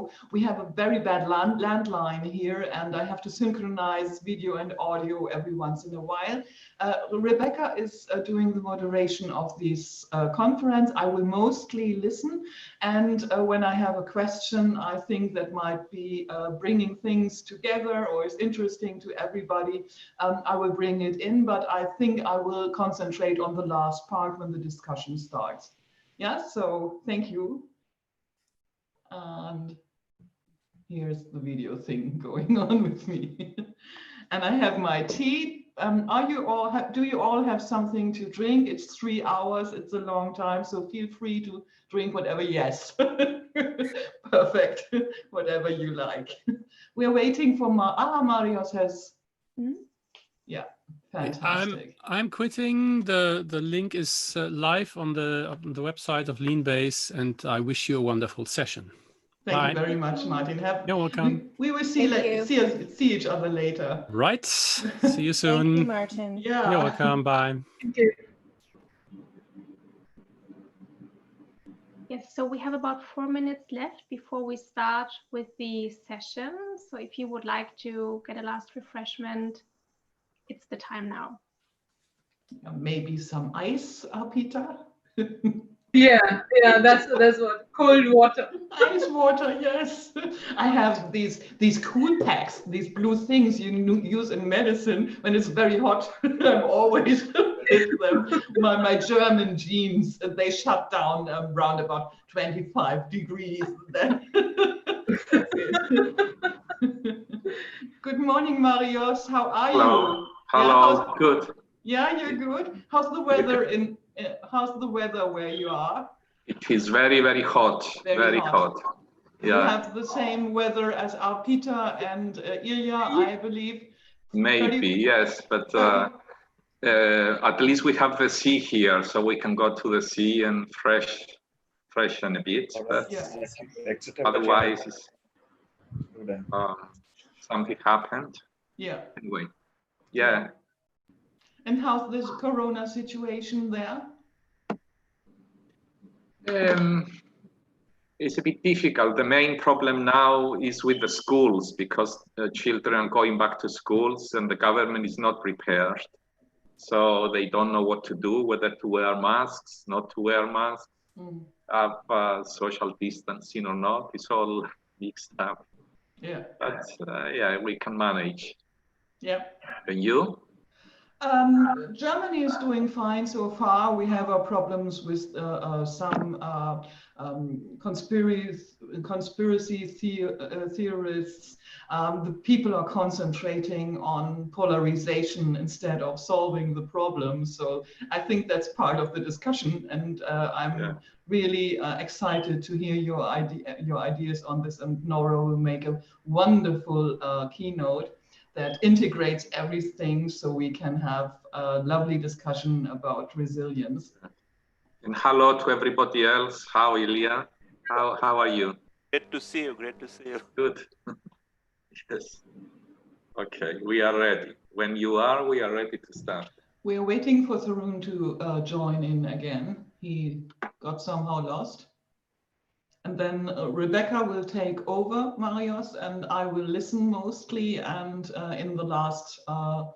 video. We have a very bad landline here, and I have to synchronize video and audio every once in a while. Rebekka is doing the moderation of this conference. I will mostly listen, and when I have a question I think that might be bringing things together or is interesting to everybody, I will bring it in, but I think I will concentrate on the last part when the discussion starts. Yeah, so thank you. And here's the video thing going on with me. And I have my tea. Do you all have something to drink? It's 3 hours, it's a long time, so feel free to drink whatever. Yes. Perfect. Whatever you like. We're waiting for Marios has. Yeah, fantastic. I'm quitting. The link is live on the website of Leanbase, and I wish you a wonderful session. Thank you very much, Martin. You're welcome. We will see each other later. Right. See you soon. Thank you, Martin. Yeah. You're welcome. Bye. Thank you. Yes, so we have about 4 minutes left before we start with the session. So if you would like to get a last refreshment, it's the time now. Maybe some ice, Arpita? Yeah, that's what, cold water. Ice water, yes. I have these cool packs, these blue things you use in medicine when it's very hot. I'm always with them. My German jeans, they shut down around about 25 degrees. Good morning, Marios. How are you? Hello. Yeah, good. Yeah, you're good. How's the weather how's the weather where you are? It is very, very hot. Very hot. Yeah. You have the same weather as Arpita and Ilia, I believe. Maybe, yes, but at least we have the sea here, so we can go to the sea and freshen a bit. But otherwise, something happened. Yeah. Anyway, yeah. And how's this corona situation there? It's a bit difficult. The main problem now is with the schools, because the children are going back to schools and the government is not prepared. So they don't know what to do, whether to wear masks, not to wear masks, have social distancing or not. It's all mixed up. Yeah. But yeah, we can manage. Yeah. And you? Germany is doing fine so far. We have our problems with some conspiracy theorists. The people are concentrating on polarization instead of solving the problem. So I think that's part of the discussion, and I'm really excited to hear your ideas on this. And Nora will make a wonderful keynote that integrates everything, so we can have a lovely discussion about resilience. And hello to everybody else. How, Ilia? How are you? Great to see you. Great to see you. Good. Yes. Okay, we are ready. When you are, we are ready to start. We are waiting for Tharun to join in again. He got somehow lost. And then Rebekka will take over, Marios, and I will listen mostly. And in the last part,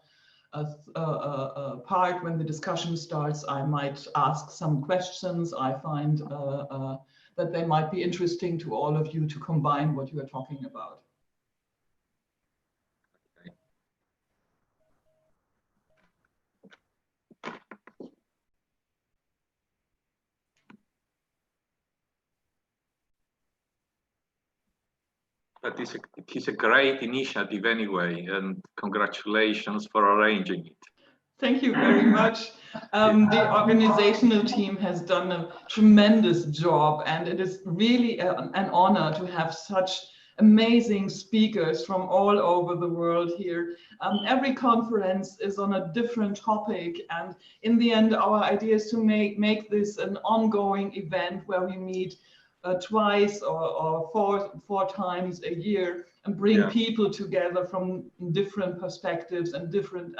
when the discussion starts, I might ask some questions. I find that they might be interesting to all of you to combine what you are talking about. But it is a great initiative anyway, and congratulations for arranging it. Thank you very much. The organizational team has done a tremendous job, and it is really an honor to have such amazing speakers from all over the world here. Every conference is on a different topic, and in the end, our idea is to make this an ongoing event where we meet twice or four times a year and bring people together from different perspectives and different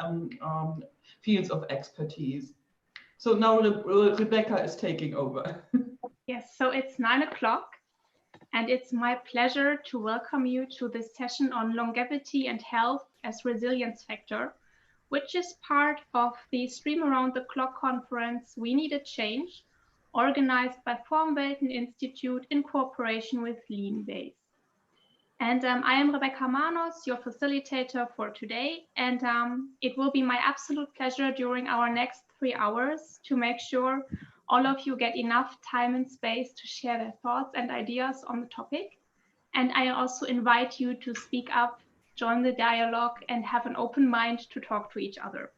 fields of expertise. So now Rebekka is taking over. Yes, so it's 9 o'clock, and it's my pleasure to welcome you to this session on longevity and health as resilience factor, which is part of the Stream Around the Clock conference We Need a Change, organized by FORMWELT Institute in cooperation with Leanbase. And I am Rebekka Manos, your facilitator for today, and it will be my absolute pleasure during our next 3 hours to make sure all of you get enough time and space to share their thoughts and ideas on the topic. And I also invite you to speak up, join the dialogue, and have an open mind to talk to each other.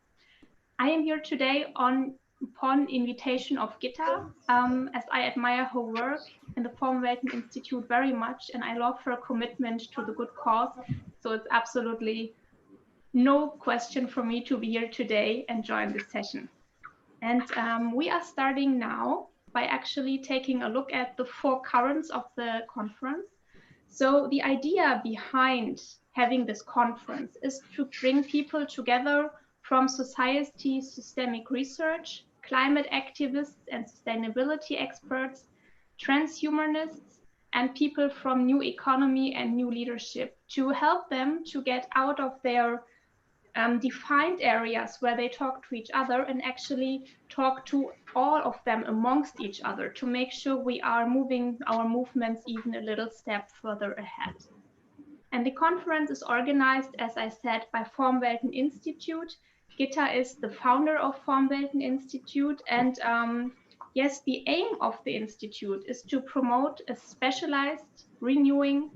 I am here today upon invitation of Gitta, as I admire her work in the FORMWELT Institute very much, and I love her commitment to the good cause. So it's absolutely no question for me to be here today and join this session. And we are starting now by actually taking a look at the 4 currents of the conference. So the idea behind having this conference is to bring people together from society, systemic research, climate activists and sustainability experts, transhumanists, and people from new economy and new leadership to help them to get out of their defined areas where they talk to each other and actually talk to all of them amongst each other to make sure we are moving our movements even a little step further ahead. And the conference is organized, as I said, by FORMWELT Institute. Gitta is the founder of FORMWELT Institute, and yes, the aim of the Institute is to promote a specialized, renewing,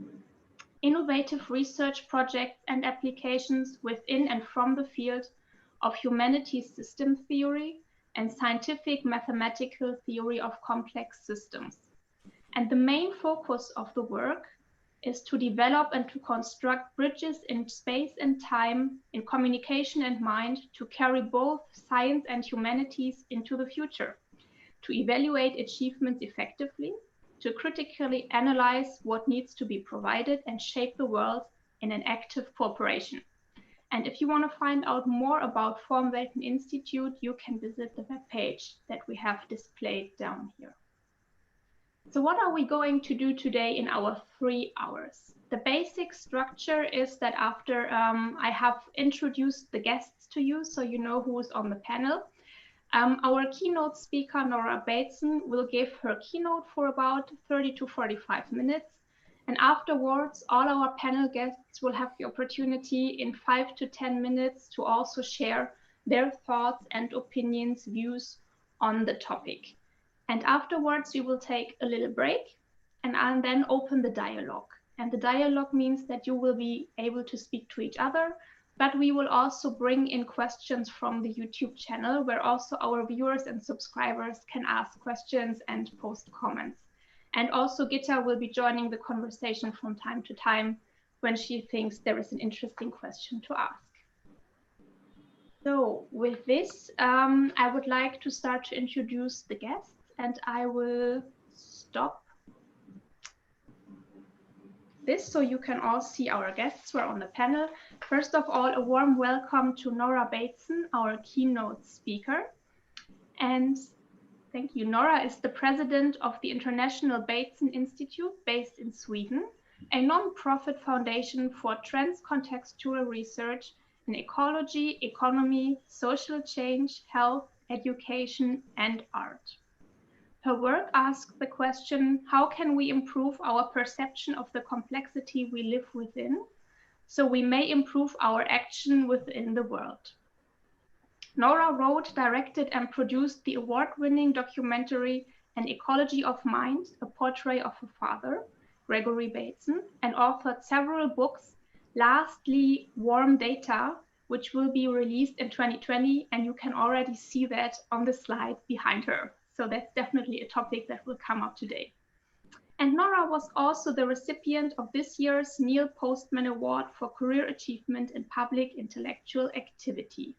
innovative research projects and applications within and from the field of humanities system theory and scientific mathematical theory of complex systems. And the main focus of the work is to develop and to construct bridges in space and time, in communication and mind, to carry both science and humanities into the future, to evaluate achievements effectively, to critically analyze what needs to be provided and shape the world in an active cooperation. And if you want to find out more about FORMWELT Institute, you can visit the webpage that we have displayed down here. So what are we going to do today in our 3 hours? The basic structure is that after I have introduced the guests to you, so you know who is on the panel, our keynote speaker, Nora Bateson, will give her keynote for about 30 to 45 minutes. And afterwards, all our panel guests will have the opportunity in 5 to 10 minutes to also share their thoughts and opinions, views on the topic. And afterwards, we will take a little break and then open the dialogue. And the dialogue means that you will be able to speak to each other, but we will also bring in questions from the YouTube channel, where also our viewers and subscribers can ask questions and post comments. And also Gitta will be joining the conversation from time to time when she thinks there is an interesting question to ask. So with this, I would like to start to introduce the guests, and I will stop this so you can all see our guests who are on the panel. First of all, a warm welcome to Nora Bateson, our keynote speaker. And thank you. Nora is the president of the International Bateson-Institute based in Sweden, a non-profit foundation for trans-contextual research in ecology, economy, social change, health, education, and art. Her work asks the question, how can we improve our perception of the complexity we live within, so we may improve our action within the world? Nora wrote, directed, and produced the award-winning documentary An Ecology of Mind, a Portrait of a Father, Gregory Bateson, and authored several books, lastly Warm Data, which will be released in 2020, and you can already see that on the slide behind her. So that's definitely a topic that will come up today. And Nora was also the recipient of this year's Neil Postman Award for Career Achievement in Public Intellectual Activity.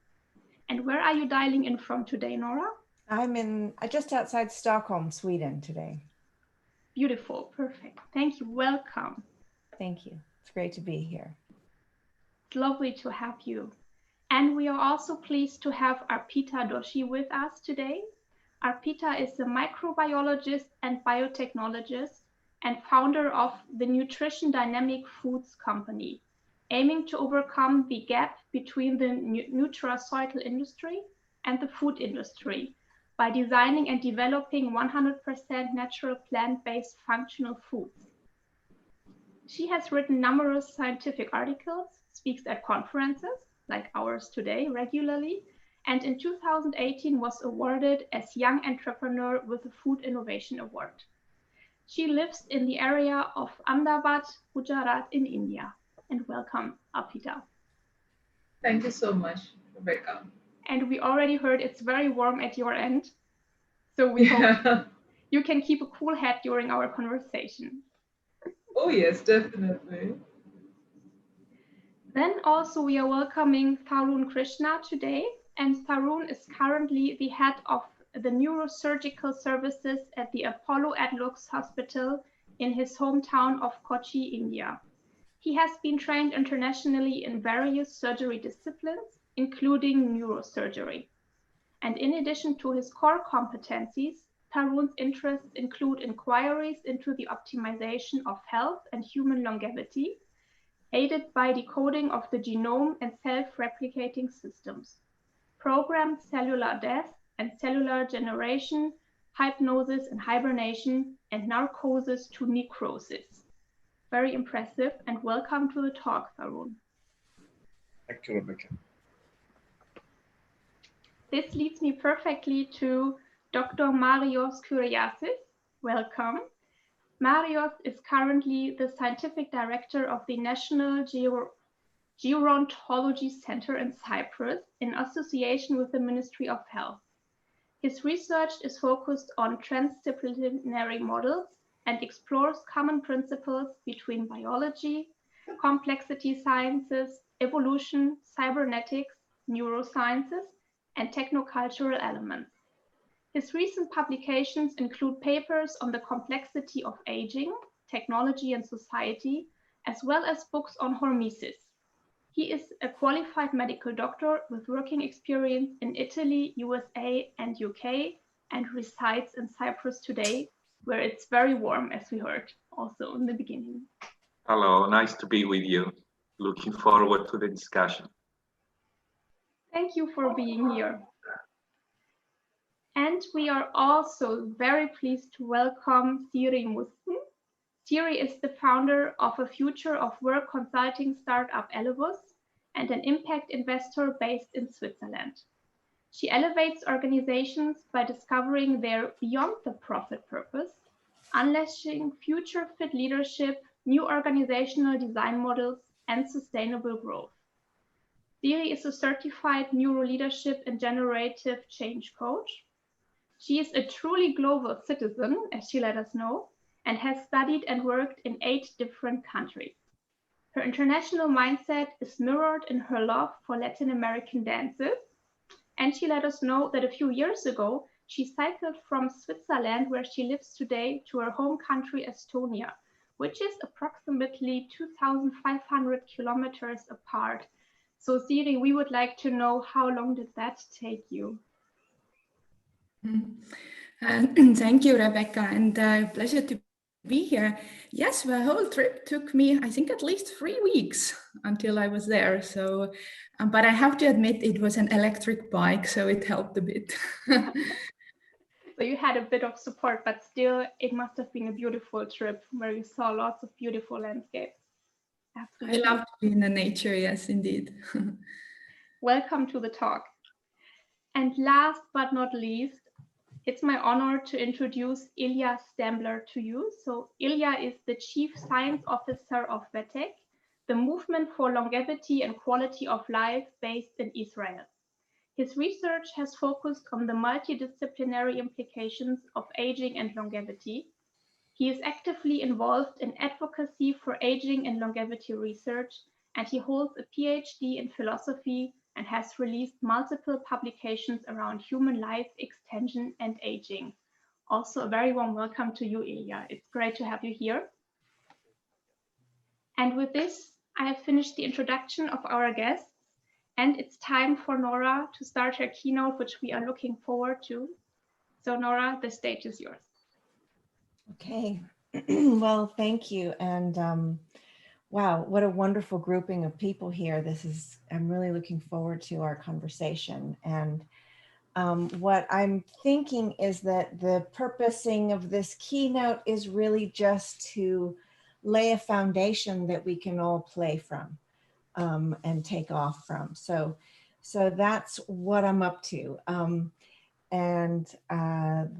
And where are you dialing in from today, Nora? I'm just outside Stockholm, Sweden today. Beautiful, perfect. Thank you, welcome. Thank you, it's great to be here. It's lovely to have you. And we are also pleased to have Arpita Doshi with us today. Arpita is a microbiologist and biotechnologist and founder of the Nutrition Dynamic Foods Company, aiming to overcome the gap between the nutraceutical industry and the food industry by designing and developing 100% natural plant-based functional foods. She has written numerous scientific articles, speaks at conferences like ours today regularly, and in 2018 was awarded as Young Entrepreneur with the Food Innovation Award. She lives in the area of Ahmedabad, Gujarat in India. And welcome, Arpita. Thank you so much, Rebekka. And we already heard it's very warm at your end. So we hope you can keep a cool head during our conversation. Oh yes, definitely. Then also we are welcoming Tharun Krishna today. And Tharun is currently the head of the neurosurgical services at the Apollo at Lux Hospital in his hometown of Kochi, India. He has been trained internationally in various surgery disciplines, including neurosurgery. And in addition to his core competencies, Tharun's interests include inquiries into the optimization of health and human longevity, aided by decoding of the genome and self-replicating systems, programmed cellular death and cellular generation, hypnosis and hibernation, and narcosis to necrosis. Very impressive, and welcome to the talk, Tharun. Thank you, Rebekka. This leads me perfectly to Dr. Manos Kyriazis. Welcome. Manos is currently the scientific director of the National Gerontology Center in Cyprus in association with the Ministry of Health. His research is focused on transdisciplinary models and explores common principles between biology, complexity sciences, evolution, cybernetics, neurosciences, and technocultural elements. His recent publications include papers on the complexity of aging, technology, and society, as well as books on hormesis. He is a qualified medical doctor with working experience in Italy, USA, and UK, and resides in Cyprus today, where it's very warm, as we heard also in the beginning. Hello, nice to be with you. Looking forward to the discussion. Thank you for being here. And we are also very pleased to welcome Siiri Musten. Siiri is the founder of a future of work consulting startup Elevus and an impact investor based in Switzerland. She elevates organizations by discovering their beyond the profit purpose, unleashing future fit leadership, new organizational design models, and sustainable growth. Siiri is a certified neuro leadership and generative change coach. She is a truly global citizen, as she let us know, and has studied and worked in 8 different countries. Her international mindset is mirrored in her love for Latin American dances, and she let us know that a few years ago, she cycled from Switzerland, where she lives today, to her home country, Estonia, which is approximately 2,500 kilometers apart. So Siiri, we would like to know, how long did that take you? Thank you, Rebekka, and pleasure to be here. Yes, the whole trip took me, I think, at least 3 weeks until I was there. So, but I have to admit, it was an electric bike, so it helped a bit. So you had a bit of support, but still, it must have been a beautiful trip where you saw lots of beautiful landscapes. Absolutely. I love to be in the nature, yes, indeed. Welcome to the talk. And last but not least, it's my honor to introduce Ilia Stambler to you. So Ilia is the Chief Science Officer of VETEC, the movement for longevity and quality of life based in Israel. His research has focused on the multidisciplinary implications of aging and longevity. He is actively involved in advocacy for aging and longevity research, and he holds a PhD in philosophy and has released multiple publications around human life extension and aging. Also, a very warm welcome to you, Ilia. It's great to have you here. And with this, I have finished the introduction of our guests, and it's time for Nora to start her keynote, which we are looking forward to. So Nora, the stage is yours. Okay. Well, thank you. And wow, what a wonderful grouping of people here. I'm really looking forward to our conversation. And what I'm thinking is that the purposing of this keynote is really just to lay a foundation that we can all play from and take off from. So that's what I'm up to. And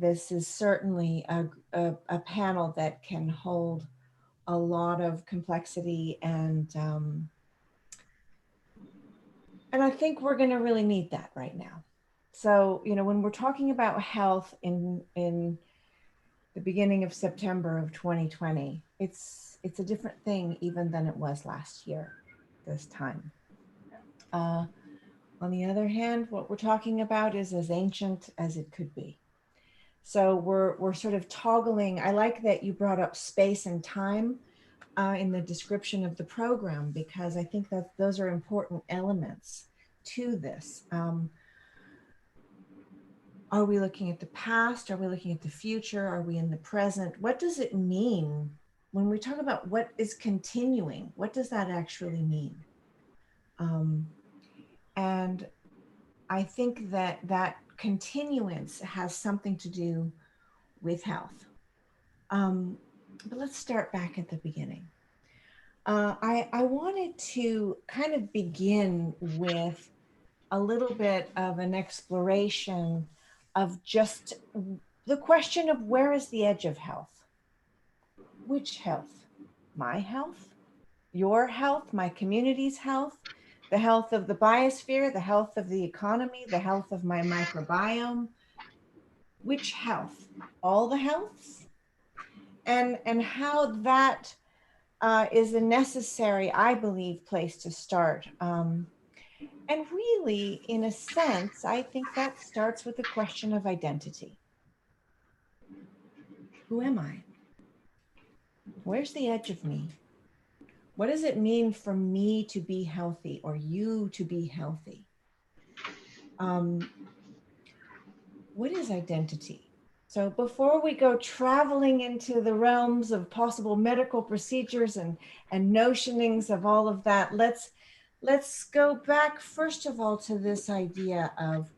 this is certainly a panel that can hold a lot of complexity, and I think we're going to really need that right now. So, you know, when we're talking about health in the beginning of September of 2020, it's a different thing even than it was last year this time. On the other hand, what we're talking about is as ancient as it could be. So we're sort of toggling. I like that you brought up space and time in the description of the program, because I think that those are important elements to this. Are we looking at the past? Are we looking at the future? Are we in the present? What does it mean when we talk about what is continuing? What does that actually mean? And I think that continuance has something to do with health. But let's start back at the beginning. I wanted to kind of begin with a little bit of an exploration of just the question of where is the edge of health? Which health? My health? Your health? My community's health? The health of the biosphere? The health of the economy? The health of my microbiome? Which health? All the healths? And how that is a necessary, I believe, place to start. And really, in a sense, I think that starts with the question of identity. Who am I? Where's the edge of me? What does it mean for me to be healthy or you to be healthy? What is identity? So before we go traveling into the realms of possible medical procedures and notionings of all of that, let's go back first of all to this idea of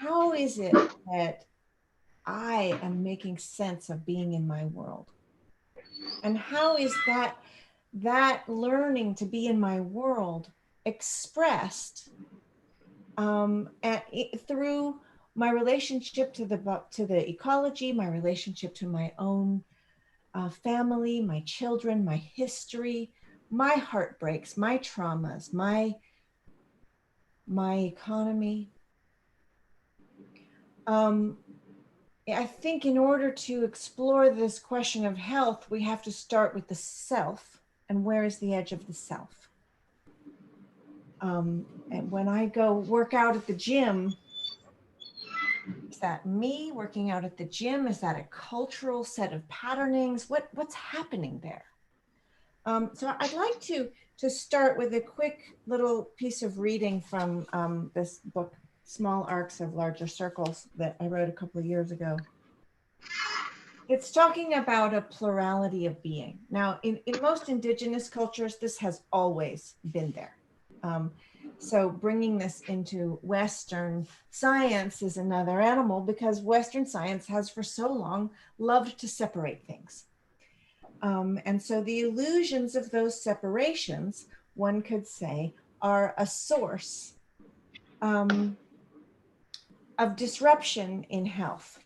how is it that I am making sense of being in my world? And how is that learning to be in my world expressed through my relationship to the ecology, my relationship to my own family, my children, my history, my heartbreaks, my traumas, my economy. I think in order to explore this question of health, we have to start with the self, and where is the edge of the self? And when I go work out at the gym, is that me working out at the gym? Is that a cultural set of patternings? What's happening there? So I'd like to start with a quick little piece of reading from this book, Small Arcs of Larger Circles, that I wrote a couple of years ago. It's talking about a plurality of being. Now, in most indigenous cultures, this has always been there. So bringing this into Western science is another animal, because Western science has for so long loved to separate things. And so the illusions of those separations, one could say, are a source of disruption in health.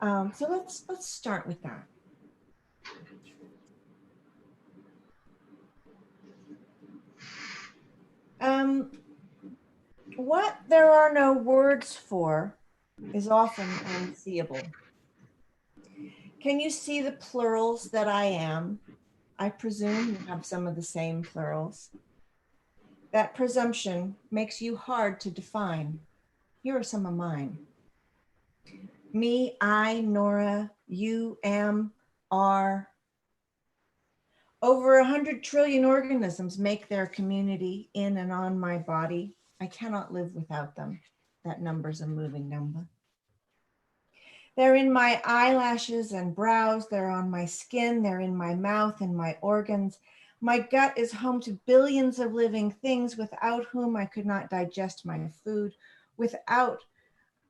So let's start with that. What there are no words for is often unseeable. Can you see the plurals that I am? I presume you have some of the same plurals. That presumption makes you hard to define. Here are some of mine. Me, I, Nora, you, am, are. Over 100 trillion organisms make their community in and on my body. I cannot live without them. That number's a moving number. They're in my eyelashes and brows. They're on my skin. They're in my mouth and my organs. My gut is home to billions of living things without whom I could not digest my food, without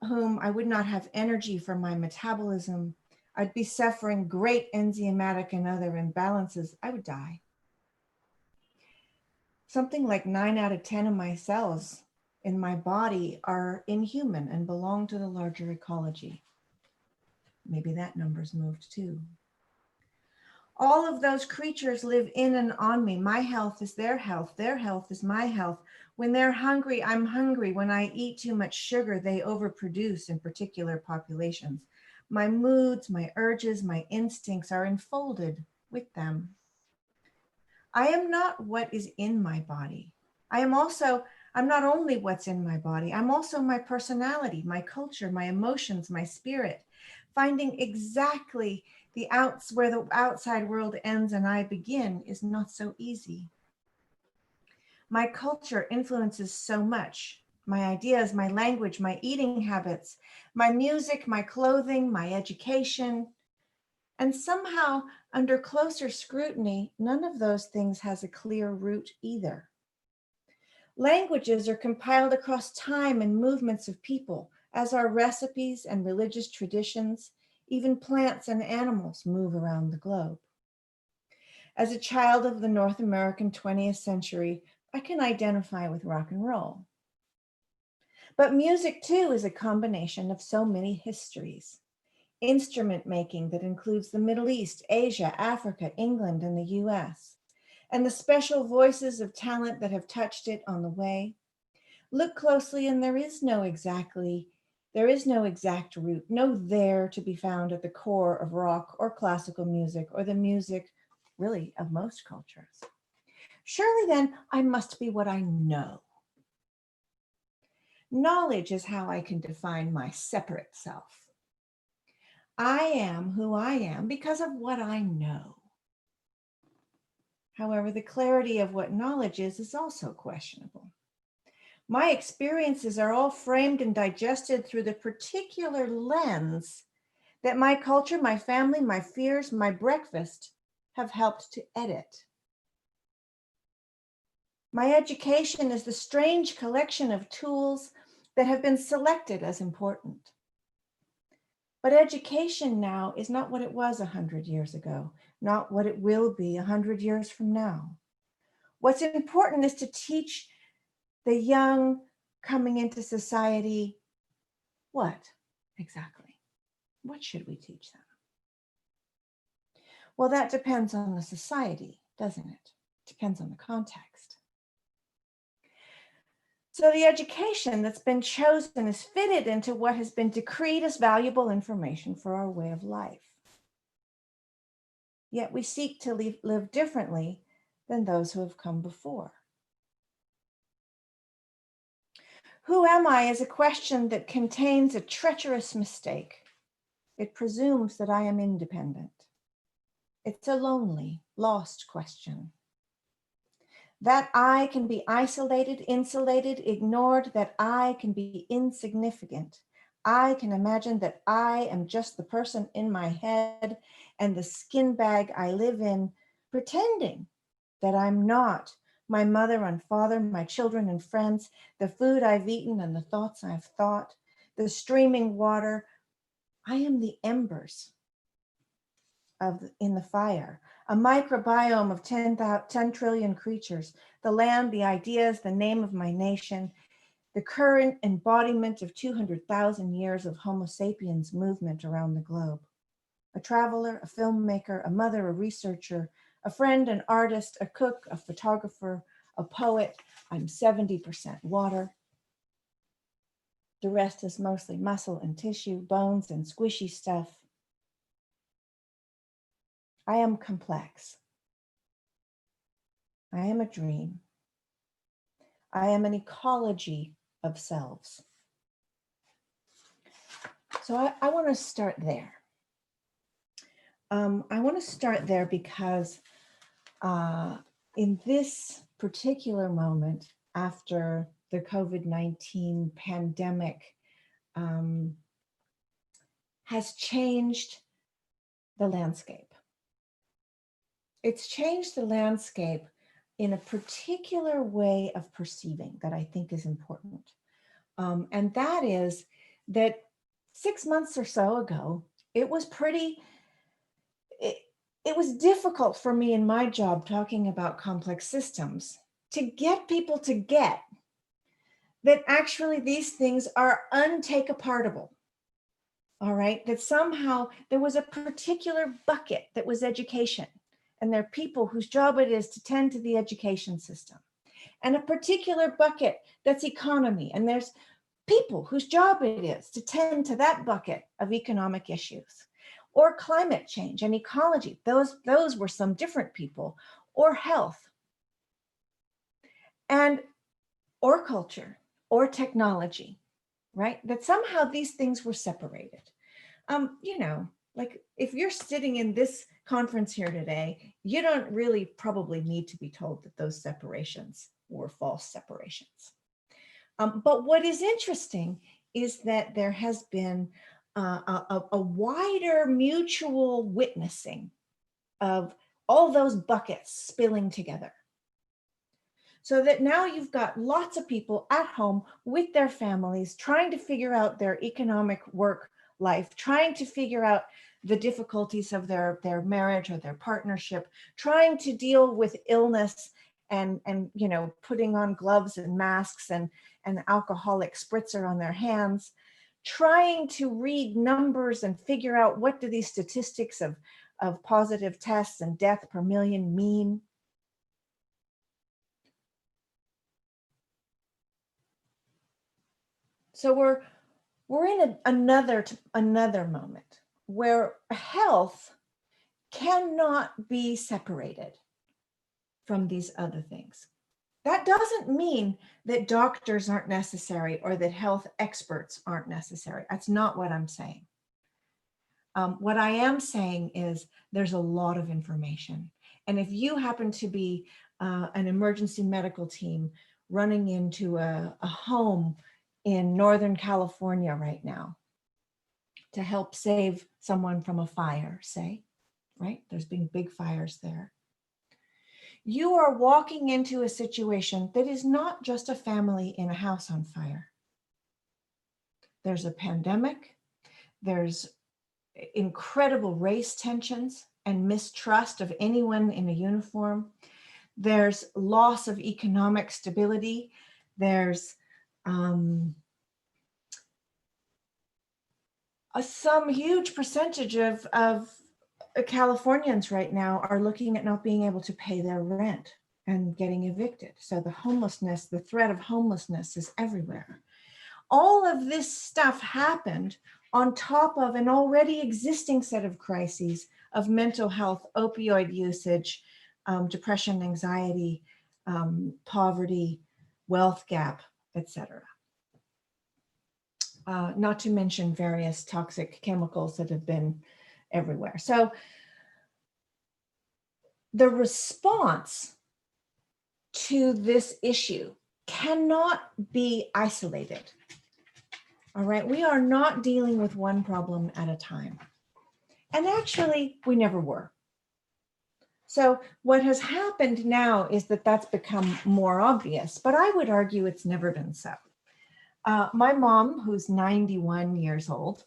whom I would not have energy for my metabolism. I'd be suffering great enzymatic and other imbalances. I would die. Something like 9 out of 10 of my cells in my body are inhuman and belong to the larger ecology. Maybe that number's moved too. All of those creatures live in and on me. My health is their health is my health. When they're hungry, I'm hungry. When I eat too much sugar, they overproduce in particular populations. My moods, my urges, my instincts are enfolded with them. I am not what is in my body. I'm not only what's in my body, I'm also my personality, my culture, my emotions, my spirit. Finding exactly where the outside world ends and I begin is not so easy. My culture influences so much. My ideas, my language, my eating habits, my music, my clothing, my education. And somehow, under closer scrutiny, none of those things has a clear root either. Languages are compiled across time and movements of people, as are recipes and religious traditions. Even plants and animals move around the globe. As a child of the North American 20th century, I can identify with rock and roll. But music too is a combination of so many histories. Instrument making that includes the Middle East, Asia, Africa, England, and the US, and the special voices of talent that have touched it on the way. Look closely and there is no exact root, no there to be found at the core of rock or classical music or the music, really, of most cultures. Surely then I must be what I know. Knowledge is how I can define my separate self. I am who I am because of what I know. However, the clarity of what knowledge is also questionable. My experiences are all framed and digested through the particular lens that my culture, my family, my fears, my breakfast have helped to edit. My education is the strange collection of tools that have been selected as important. But education now is not what it was 100 years ago, not what it will be 100 years from now. What's important is to teach the young coming into society what exactly? What should we teach them? Well, that depends on the society, doesn't it? Depends on the context. So the education that's been chosen is fitted into what has been decreed as valuable information for our way of life. Yet we seek to live differently than those who have come before. Who am I is a question that contains a treacherous mistake. It presumes that I am independent. It's a lonely, lost question. That I can be isolated, insulated, ignored, that I can be insignificant. I can imagine that I am just the person in my head and the skin bag I live in, pretending that I'm not my mother and father, my children and friends, the food I've eaten and the thoughts I've thought, the streaming water. I am the embers in the fire, a microbiome of 10 trillion creatures, the land, the ideas, the name of my nation, the current embodiment of 200,000 years of Homo sapiens movement around the globe. A traveler, a filmmaker, a mother, a researcher, a friend, an artist, a cook, a photographer, a poet. I'm 70% water. The rest is mostly muscle and tissue, bones and squishy stuff. I am complex. I am a dream. I am an ecology of selves. So I want to start there. I want to start there because in this particular moment after the COVID-19 pandemic has changed the landscape. It's changed the landscape in a particular way of perceiving that I think is important. And that is that 6 months or so ago, it was difficult for me in my job talking about complex systems to get people to get that actually these things are untake-apartable. All right, that somehow there was a particular bucket that was education, and there are people whose job it is to tend to the education system, and a particular bucket that's economy, and there's people whose job it is to tend to that bucket of economic issues, or climate change and ecology. Those were some different people, or health, and or culture, or technology, right? That somehow these things were separated. You know, like if you're sitting in this conference here today, you don't really probably need to be told that those separations were false separations. But what is interesting is that there has been a wider mutual witnessing of all those buckets spilling together. So that now you've got lots of people at home with their families trying to figure out their economic work life, trying to figure out the difficulties of their marriage or their partnership, trying to deal with illness and you know, putting on gloves and masks and alcoholic spritzer on their hands, trying to read numbers and figure out what do these statistics of positive tests and death per million mean. So we're in another moment where health cannot be separated from these other things. That doesn't mean that doctors aren't necessary or that health experts aren't necessary. That's not what I'm saying. What I am saying is there's a lot of information. And if you happen to be an emergency medical team running into a home in Northern California right now to help save someone from a fire, say, right? There's been big fires there. You are walking into a situation that is not just a family in a house on fire. There's a pandemic, there's incredible race tensions and mistrust of anyone in a uniform. There's loss of economic stability. There's some huge percentage of Californians right now are looking at not being able to pay their rent and getting evicted. So the homelessness, the threat of homelessness is everywhere. All of this stuff happened on top of an already existing set of crises of mental health, opioid usage, depression, anxiety, poverty, wealth gap, etc. Not to mention various toxic chemicals that have been everywhere. So the response to this issue cannot be isolated. All right, we are not dealing with one problem at a time. And actually, we never were. So what has happened now is that that's become more obvious, but I would argue it's never been so. My mom, who's 91 years old,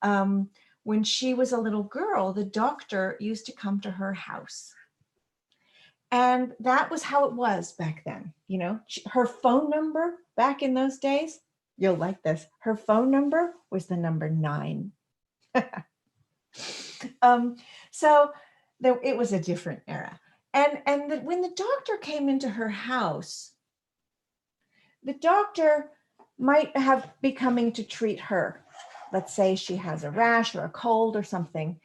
when she was a little girl, the doctor used to come to her house. And that was how it was back then. You know, her phone number back in those days, you'll like this, her phone number was the number 9. So it was a different era. And when the doctor came into her house, the doctor might have be coming to treat her. Let's say she has a rash or a cold or something.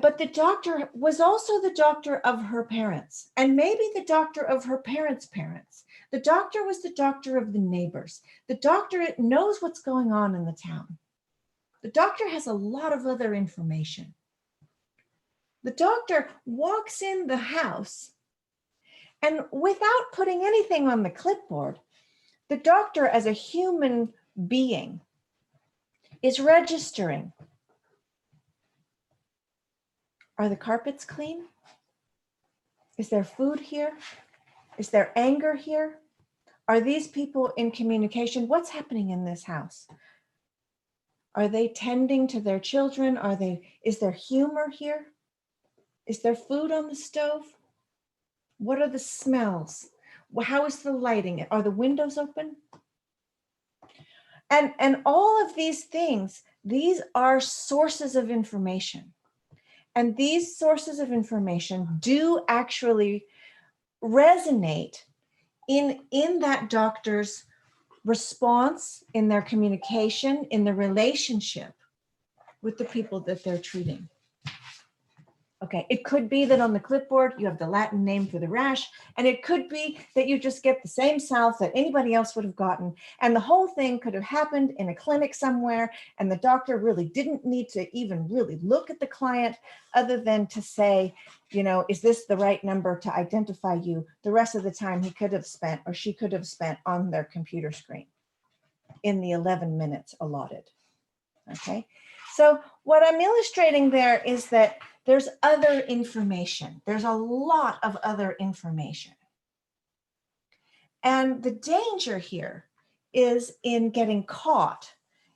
But the doctor was also the doctor of her parents, and maybe the doctor of her parents' parents. The doctor was the doctor of the neighbors. The doctor knows what's going on in the town. The doctor has a lot of other information. The doctor walks in the house, and without putting anything on the clipboard, the doctor as a human being is registering Are the carpets clean? Is there food here? Is there anger here? Are these people in communication? What's happening in this house? Are they tending to their children? Is there humor here? Is there food on the stove? What are the smells? How is the lighting? Are the windows open? And all of these things, these are sources of information. And these sources of information do actually resonate in that doctor's response, in their communication, in the relationship with the people that they're treating. Okay, it could be that on the clipboard you have the Latin name for the rash, and it could be that you just get the same salve that anybody else would have gotten, and the whole thing could have happened in a clinic somewhere, and the doctor really didn't need to even really look at the client other than to say, you know, is this the right number to identify you? The rest of the time he could have spent, or she could have spent, on their computer screen in the 11 minutes allotted. Okay, so what I'm illustrating there is that there's other information. There's a lot of other information. And the danger here is in getting caught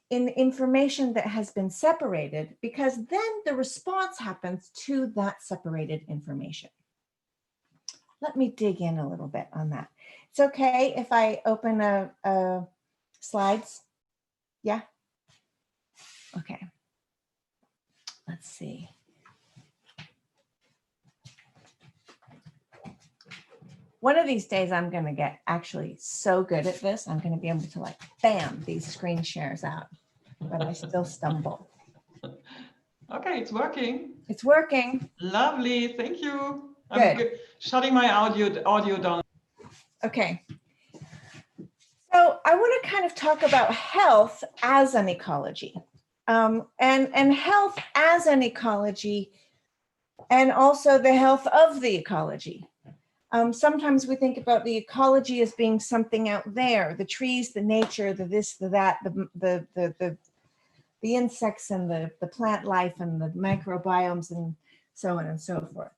in information that has been separated, because then the response happens to that separated information. Let me dig in a little bit on that. It's okay if I open a slides? Yeah? Okay. Let's see. One of these days, I'm going to get actually so good at this. I'm going to be able to, like, bam, these screen shares out, but I still stumble. Okay, it's working. It's working. Lovely, thank you. Good. I'm shutting my audio down. Okay. So I want to kind of talk about health as an ecology, and health as an ecology, and also the health of the ecology. Sometimes we think about the ecology as being something out there, the trees, the nature, the this, the that, the insects and the plant life and the microbiomes and so on and so forth.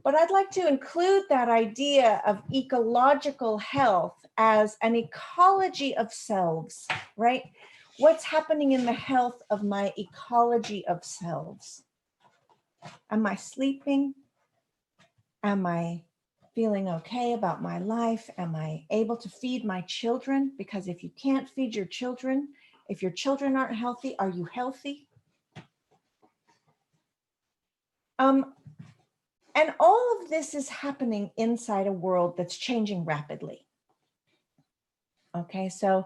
But I'd like to include that idea of ecological health as an ecology of selves, right? What's happening in the health of my ecology of selves? Am I sleeping? Am I feeling okay about my life? Am I able to feed my children? Because if you can't feed your children, if your children aren't healthy, are you healthy? And all of this is happening inside a world that's changing rapidly. Okay, so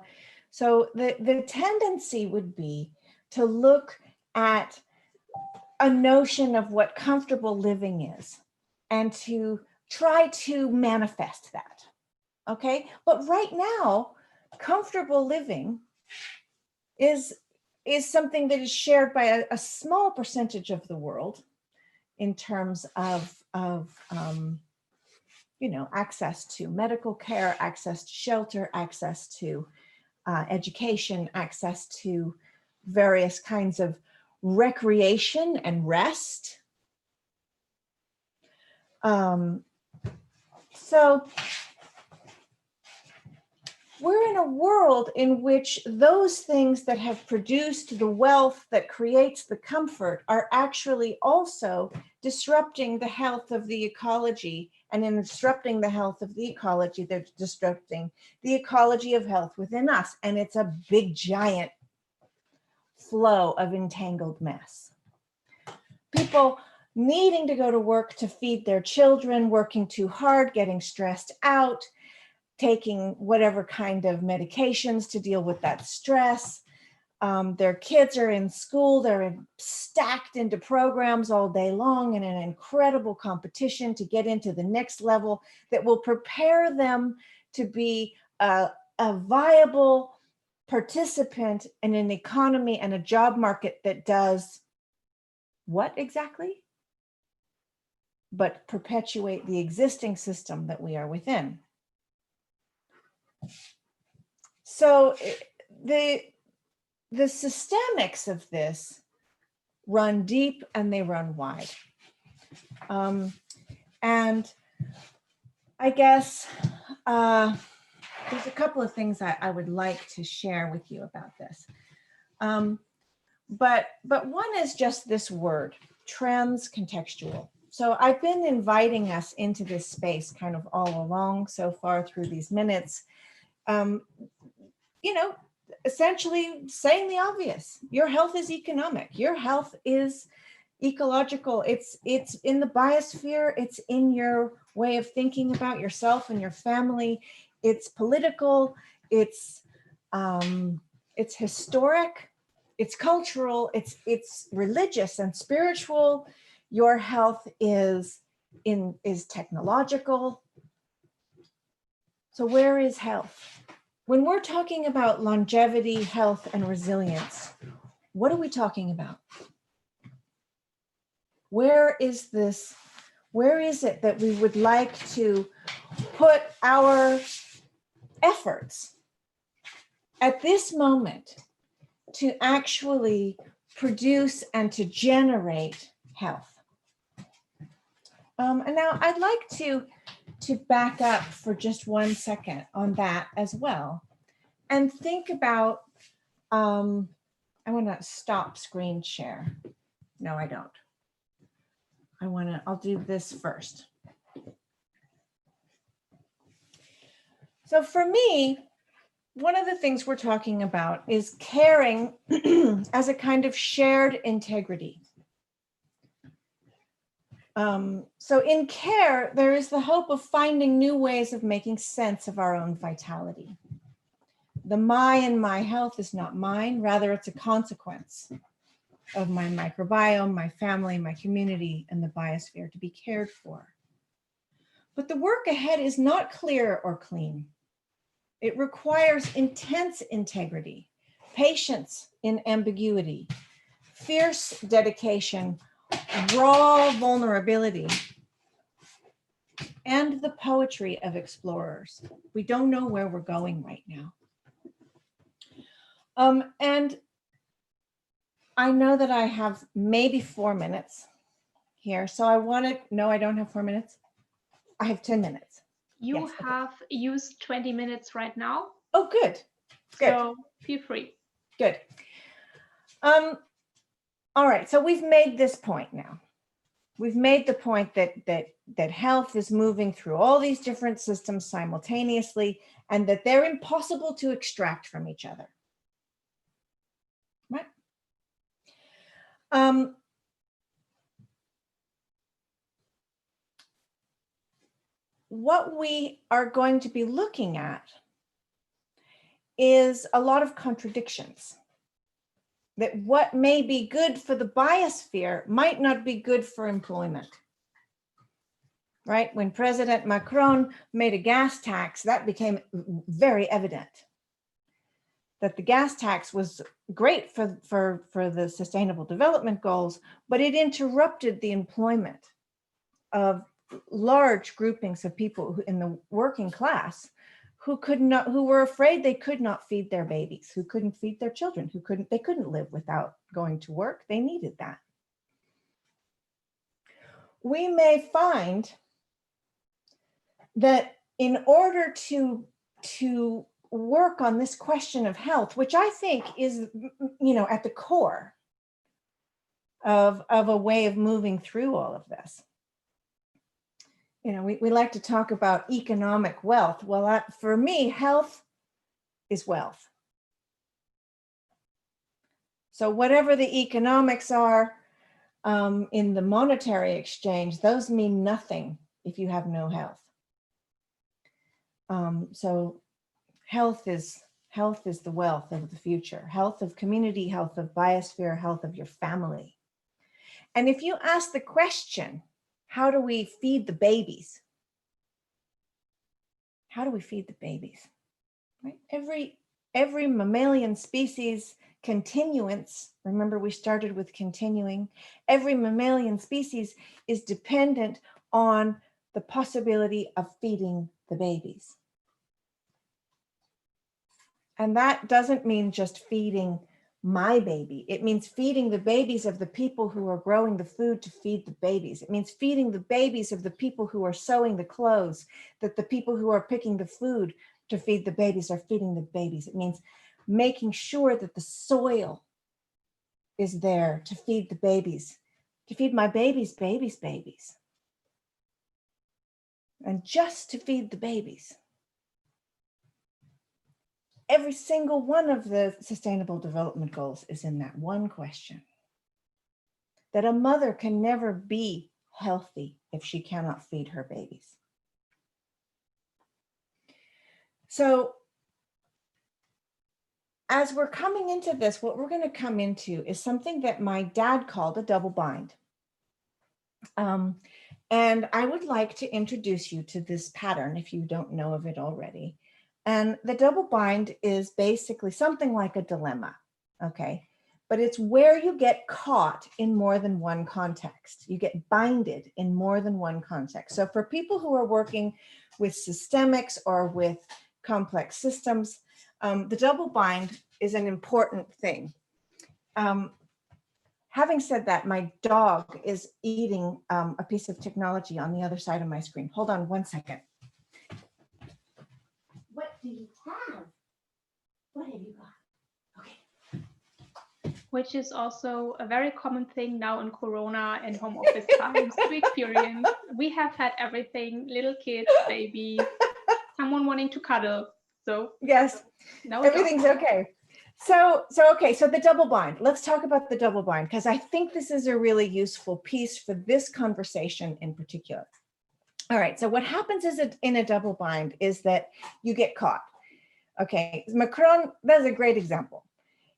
the tendency would be to look at a notion of what comfortable living is and to try to manifest that. Okay, but right now, comfortable living is something that is shared by a small percentage of the world in terms of you know, access to medical care, access to shelter, access to education, access to various kinds of recreation and rest. So we're in a world in which those things that have produced the wealth that creates the comfort are actually also disrupting the health of the ecology. And in disrupting the health of the ecology, they're disrupting the ecology of health within us. And it's a big, giant flow of entangled mess. People needing to go to work to feed their children, working too hard, getting stressed out, taking whatever kind of medications to deal with that stress. Their kids are in school, they're stacked into programs all day long in an incredible competition to get into the next level that will prepare them to be a viable participant in an economy and a job market that does what exactly? But perpetuate the existing system that we are within. So the systemics of this run deep and they run wide. And I guess there's a couple of things I would like to share with you about this. But one is just this word, trans-contextual. So I've been inviting us into this space kind of all along so far through these minutes, you know, essentially saying the obvious. Your health is economic. Your health is ecological. It's in the biosphere. It's in your way of thinking about yourself and your family. It's political. It's historic. It's cultural. It's religious and spiritual. Your health is technological. So where is health? When we're talking about longevity, health, and resilience, what are we talking about? Where is this? Where is it that we would like to put our efforts at this moment to actually produce and to generate health? And now I'd like to back up for just 1 second on that as well, and think about, I want to stop screen share. No, I don't. I'll do this first. So for me, one of the things we're talking about is caring as a kind of shared integrity. So in care, there is the hope of finding new ways of making sense of our own vitality. The my in my health is not mine, rather it's a consequence of my microbiome, my family, my community, and the biosphere to be cared for. But the work ahead is not clear or clean. It requires intense integrity, patience in ambiguity, fierce dedication, raw vulnerability, and the poetry of explorers. We don't know where we're going right now. And I know that I have maybe 4 minutes here. So I want to, no, I don't have 4 minutes. I have 10 minutes. You Yes, okay. have used 20 minutes right now. Oh, good. Good. So feel free. Good. All right, so we've made this point now. We've made the point that health is moving through all these different systems simultaneously, and that they're impossible to extract from each other. Right? What we are going to be looking at is a lot of contradictions. That what may be good for the biosphere might not be good for employment. Right? When President Macron made a gas tax, that became very evident. That the gas tax was great for the Sustainable Development Goals, but it interrupted the employment of large groupings of people who, in the working class, who were afraid they could not feed their babies, who couldn't feed their children, they couldn't live without going to work. They needed that. We may find that in order to work on this question of health, which I think is, at the core of a way of moving through all of this. We like to talk about economic wealth. Well, for me, health is wealth. So whatever the economics are in the monetary exchange, those mean nothing if you have no health. So health is the wealth of the future. Health of community, health of biosphere, health of your family. And if you ask the question, how do we feed the babies? How do we feed the babies? Right? Every mammalian species continuance, remember we started with continuing, every mammalian species is dependent on the possibility of feeding the babies. And that doesn't mean just feeding my baby. It means feeding the babies of the people who are growing the food to feed the babies. It means feeding the babies of the people who are sewing the clothes, that the people who are picking the food to feed the babies are feeding the babies. It means making sure that the soil is there to feed the babies, to feed my babies' babies' babies, and just to feed the babies. Every single one of the Sustainable Development Goals is in that one question. That a mother can never be healthy if she cannot feed her babies. So as we're coming into this, what we're going to come into is something that my dad called a double bind. And I would like to introduce you to this pattern if you don't know of it already. And the double bind is basically something like a dilemma, okay? But it's where you get caught in more than one context. You get binded in more than one context. So for people who are working with systemics or with complex systems, the double bind is an important thing. Having said that, my dog is eating a piece of technology on the other side of my screen. Hold on one second. What do you have? What have you got? Okay. Which is also a very common thing now in Corona and home office times to experience. We have had everything, little kids, babies, someone wanting to cuddle. So yes, no, everything's okay. So the double bind. Let's talk about the double bind, because I think this is a really useful piece for this conversation in particular. All right, so what happens is in a double bind is that you get caught. Okay, Macron, that's a great example.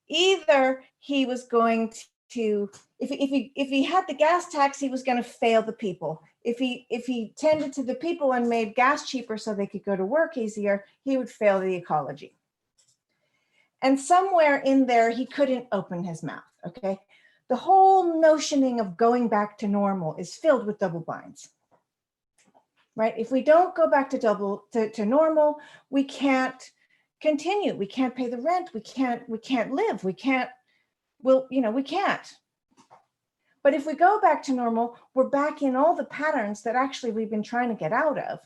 Either he was going to, if he had the gas tax, he was going to fail the people. If he tended to the people and made gas cheaper so they could go to work easier, he would fail the ecology. And somewhere in there, he couldn't open his mouth, okay? The whole notioning of going back to normal is filled with double binds, right? If we don't go back to normal, we can't continue. We can't pay the rent. We can't live. We can't. But if we go back to normal, we're back in all the patterns that actually we've been trying to get out of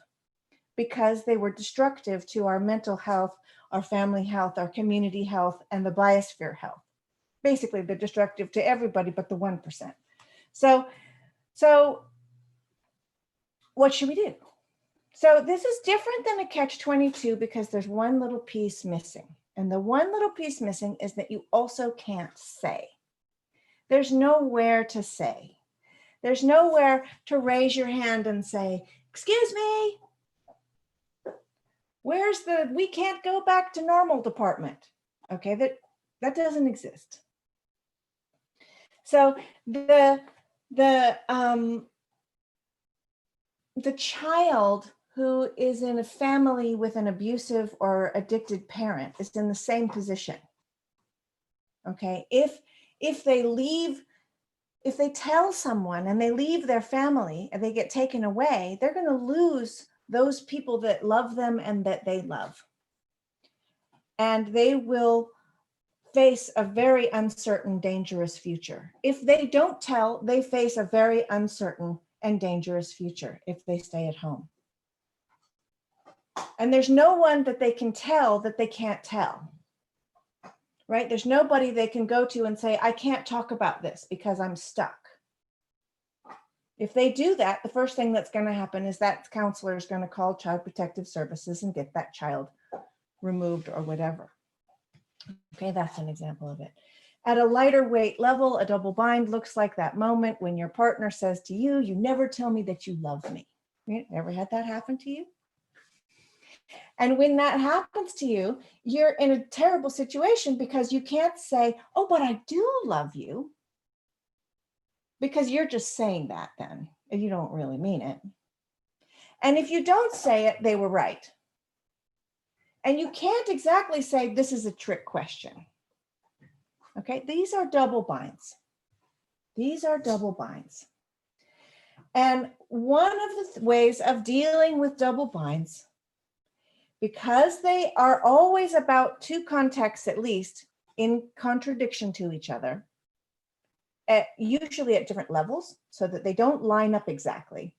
because they were destructive to our mental health, our family health, our community health, and the biosphere health. Basically, they're destructive to everybody but the 1%. So what should we do? So this is different than a catch-22 because there's one little piece missing. And the one little piece missing is that you also can't say. There's nowhere to say. There's nowhere to raise your hand and say, excuse me, where's the we can't go back to normal department? Okay, that doesn't exist. So the child who is in a family with an abusive or addicted parent is in the same position. Okay, if they tell someone and they leave their family and they get taken away, they're going to lose those people that love them and that they love. And they will face a very uncertain, dangerous future. If they don't tell, they face a very uncertain and dangerous future if they stay at home. And there's no one that they can tell that they can't tell. Right? There's nobody they can go to and say, I can't talk about this because I'm stuck. If they do that, the first thing that's going to happen is that counselor is going to call Child Protective Services and get that child removed or whatever. Okay, that's an example of it. At a lighter weight level, a double bind looks like that moment when your partner says to you, you never tell me that you love me. You ever had that happen to you? And when that happens to you, you're in a terrible situation because you can't say, oh, but I do love you. Because you're just saying that then, and you don't really mean it. And if you don't say it, they were right. And you can't exactly say, this is a trick question. Okay, these are double binds. These are double binds. And one of the ways of dealing with double binds, because they are always about two contexts at least, in contradiction to each other, usually at different levels so that they don't line up exactly,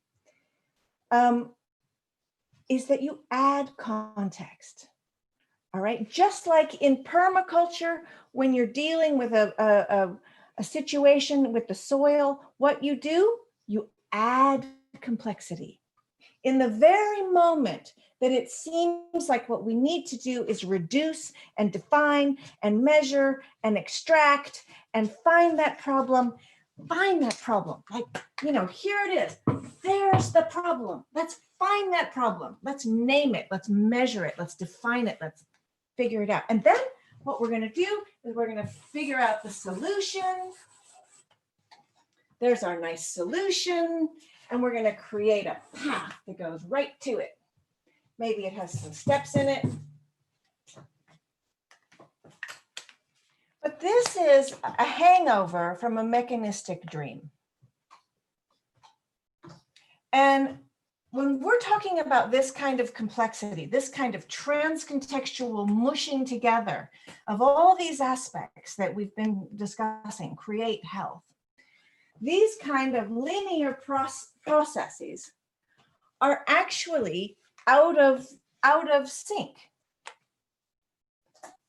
is that you add context. All right, just like in permaculture, when you're dealing with a situation with the soil, what you do, you add complexity. In the very moment that it seems like what we need to do is reduce and define and measure and extract and find that problem. Like, you know, here it is. There's the problem. Let's find that problem. Let's name it. Let's measure it. Let's define it. Let's figure it out. And then what we're going to do is we're going to figure out the solution. There's our nice solution. And we're going to create a path that goes right to it. Maybe it has some steps in it. But this is a hangover from a mechanistic dream. And when we're talking about this kind of complexity, this kind of transcontextual mushing together of all these aspects that we've been discussing, create health, these kind of linear processes are actually out of sync.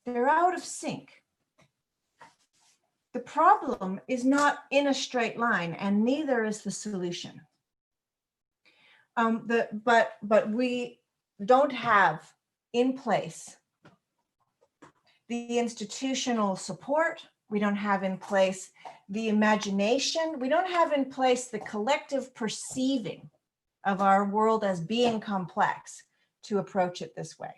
They're out of sync. The problem is not in a straight line, and neither is the solution. But we don't have in place the institutional support. We don't have in place the imagination. We don't have in place the collective perceiving of our world as being complex to approach it this way.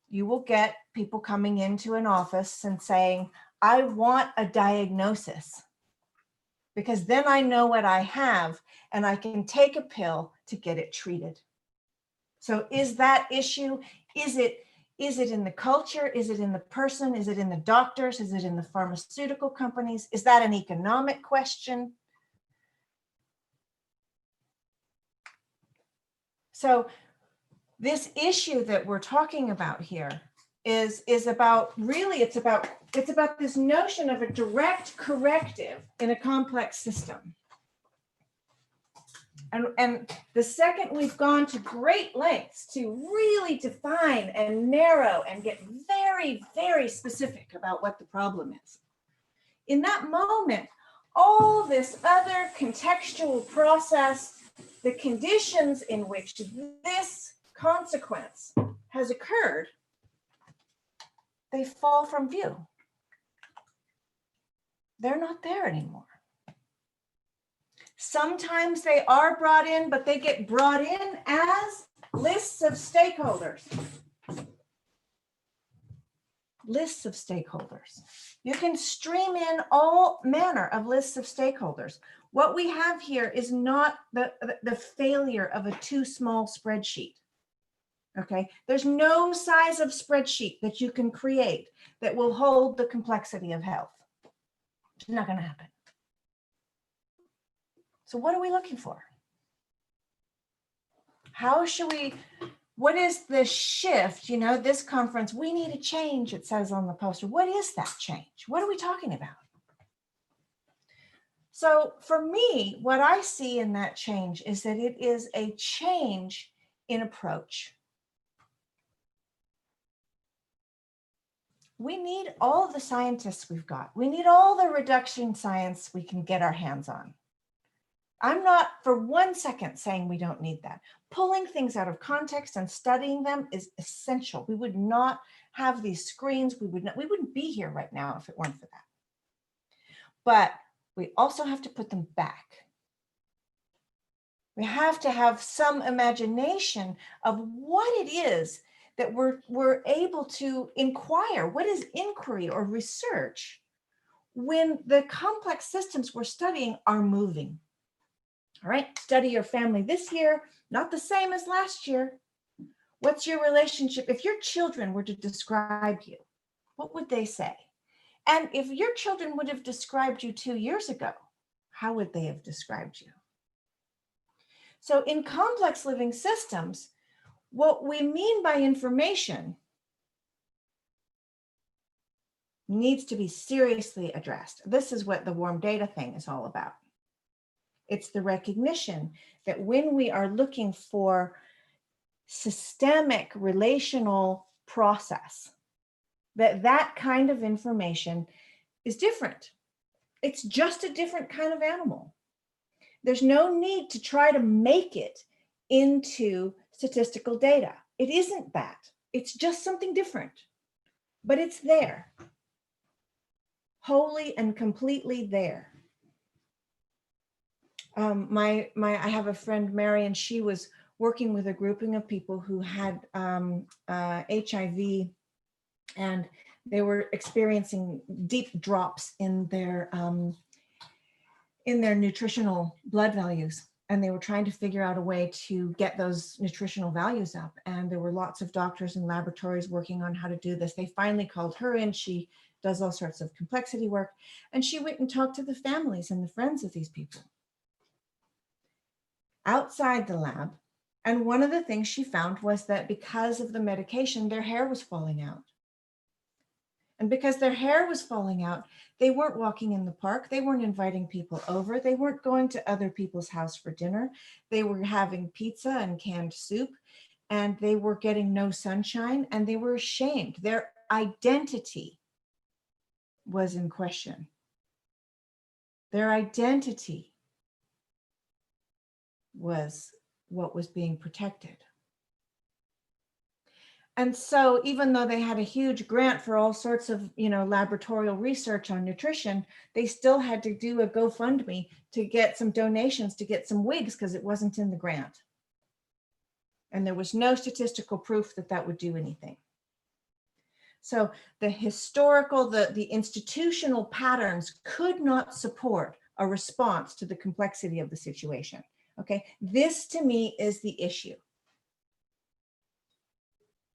You will get people coming into an office and saying, I want a diagnosis, because then I know what I have and I can take a pill to get it treated. So is that issue, is it in the culture? Is it in the person? Is it in the doctors? Is it in the pharmaceutical companies? Is that an economic question? So this issue that we're talking about here is about, really, it's about this notion of a direct corrective in a complex system. And the second we've gone to great lengths to really define and narrow and get very, very specific about what the problem is, in that moment, all this other contextual process, the conditions in which this consequence has occurred, they fall from view. They're not there anymore. Sometimes they are brought in, but they get brought in as lists of stakeholders. Lists of stakeholders. You can stream in all manner of lists of stakeholders. What we have here is not the failure of a too small spreadsheet. Okay, there's no size of spreadsheet that you can create that will hold the complexity of health. It's not going to happen. So what are we looking for? How should we, what is the shift? You know, this conference, we need a change, it says on the poster. What is that change? What are we talking about? So for me, what I see in that change is that it is a change in approach. We need all the scientists we've got. We need all the reduction science we can get our hands on. I'm not for 1 second saying we don't need that. Pulling things out of context and studying them is essential. We would not have these screens. We wouldn't be here right now if it weren't for that. But we also have to put them back. We have to have some imagination of what it is that we're able to inquire. What is inquiry or research when the complex systems we're studying are moving? All right, study your family this year, not the same as last year. What's your relationship? If your children were to describe you, what would they say? And if your children would have described you 2 years ago, how would they have described you? So in complex living systems, what we mean by information needs to be seriously addressed. This is what the warm data thing is all about. It's the recognition that when we are looking for systemic relational process, that kind of information is different. It's just a different kind of animal. There's no need to try to make it into statistical data. It isn't that. It's just something different, but it's there, wholly and completely there. I have a friend, Mary, and she was working with a grouping of people who had HIV, and they were experiencing deep drops in their nutritional blood values. And they were trying to figure out a way to get those nutritional values up. And there were lots of doctors and laboratories working on how to do this. They finally called her in. She does all sorts of complexity work. And she went and talked to the families and the friends of these people outside the lab. And one of the things she found was that because of the medication, their hair was falling out. And because their hair was falling out, they weren't walking in the park. They weren't inviting people over. They weren't going to other people's house for dinner. They were having pizza and canned soup, and they were getting no sunshine, and they were ashamed. Their identity was in question. Their identity was what was being protected. And so even though they had a huge grant for all sorts of, laboratorial research on nutrition, they still had to do a GoFundMe to get some donations, to get some wigs, because it wasn't in the grant. And there was no statistical proof that that would do anything. So the historical, the institutional patterns could not support a response to the complexity of the situation. Okay, this to me is the issue.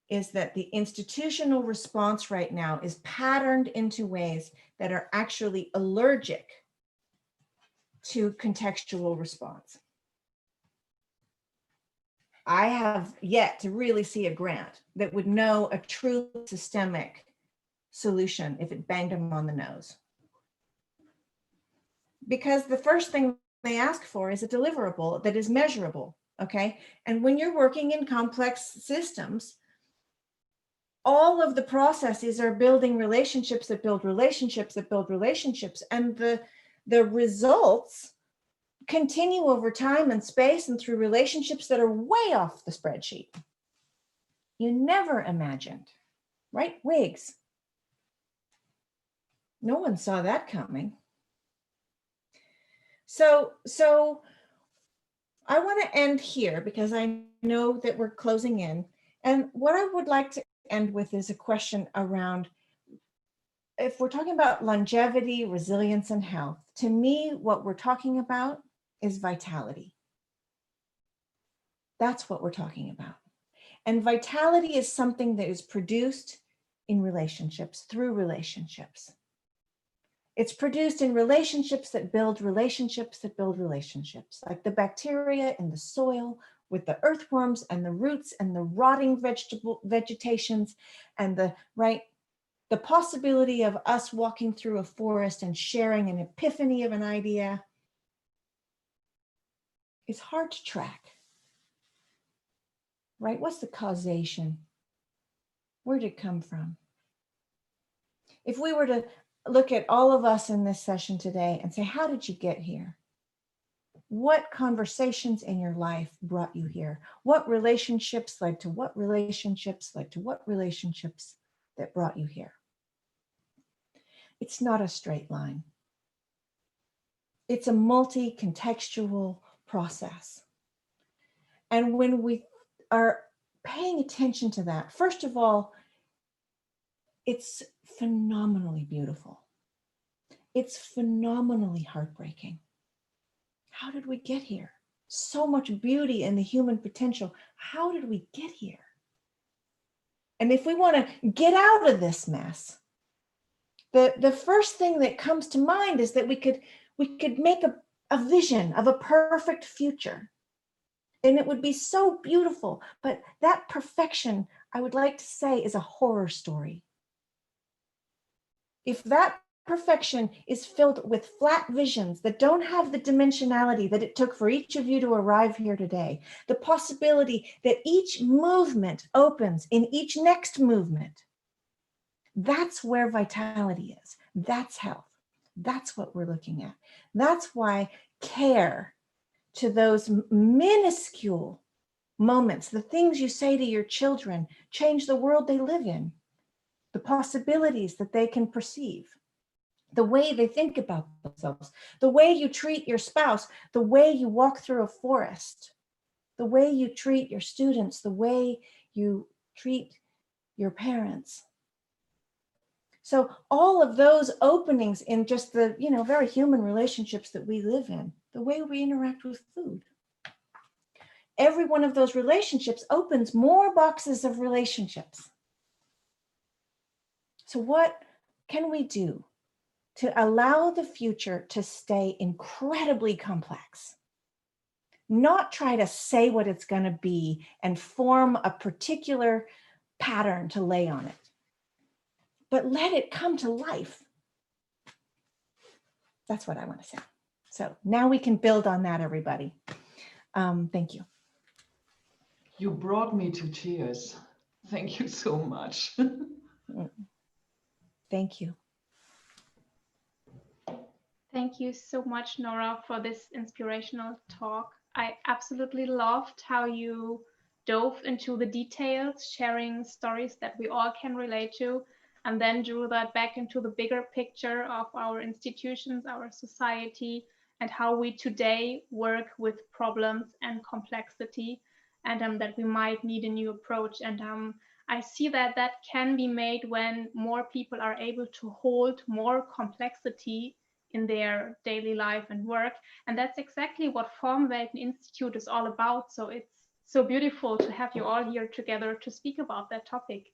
Is that the institutional response right now is patterned into ways that are actually allergic to contextual response. I have yet to really see a grant that would know a true systemic solution if it banged them on the nose. Because the first thing they ask for is a deliverable that is measurable, okay? And when you're working in complex systems, all of the processes are building relationships that build relationships that build relationships, and the results continue over time and space and through relationships that are way off the spreadsheet. You never imagined, right? Wigs. No one saw that coming. So I want to end here because I know that we're closing in. And what I would like to end with is a question around, if we're talking about longevity, resilience, and health, to me, what we're talking about is vitality. That's what we're talking about. And vitality is something that is produced in relationships, through relationships. It's produced in relationships that build relationships that build relationships, like the bacteria in the soil with the earthworms and the roots and the rotting vegetations and the possibility of us walking through a forest and sharing an epiphany of an idea. It's hard to track, right? What's the causation? Where did it come from? If we were to look at all of us in this session today and say, how did you get here? What conversations in your life brought you here? What relationships led to what relationships led to what relationships that brought you here? It's not a straight line. It's a multi-contextual process. And when we are paying attention to that, first of all, it's phenomenally beautiful. It's phenomenally heartbreaking. How did we get here? So much beauty in the human potential. How did we get here? And if we want to get out of this mess, the first thing that comes to mind is that we could make a vision of a perfect future. And it would be so beautiful. But that perfection, I would like to say, is a horror story. if that perfection is filled with flat visions that don't have the dimensionality that it took for each of you to arrive here today, the possibility that each movement opens in each next movement, that's where vitality is. That's health. That's what we're looking at. That's why care to those minuscule moments, the things you say to your children, change the world they live in, the possibilities that they can perceive, the way they think about themselves, the way you treat your spouse, the way you walk through a forest, the way you treat your students, the way you treat your parents. So all of those openings in just the, very human relationships that we live in, the way we interact with food. Every one of those relationships opens more boxes of relationships. So what can we do to allow the future to stay incredibly complex? Not try to say what it's going to be and form a particular pattern to lay on it, but let it come to life. That's what I want to say. So now we can build on that, everybody. Thank you. You brought me to tears. Thank you so much. Thank you. Thank you so much, Nora, for this inspirational talk. I absolutely loved how you dove into the details, sharing stories that we all can relate to, and then drew that back into the bigger picture of our institutions, our society, and how we today work with problems and complexity, and that we might need a new approach. And I see that that can be made when more people are able to hold more complexity in their daily life and work. And that's exactly what FORMWELT Institute is all about. So it's so beautiful to have you all here together to speak about that topic.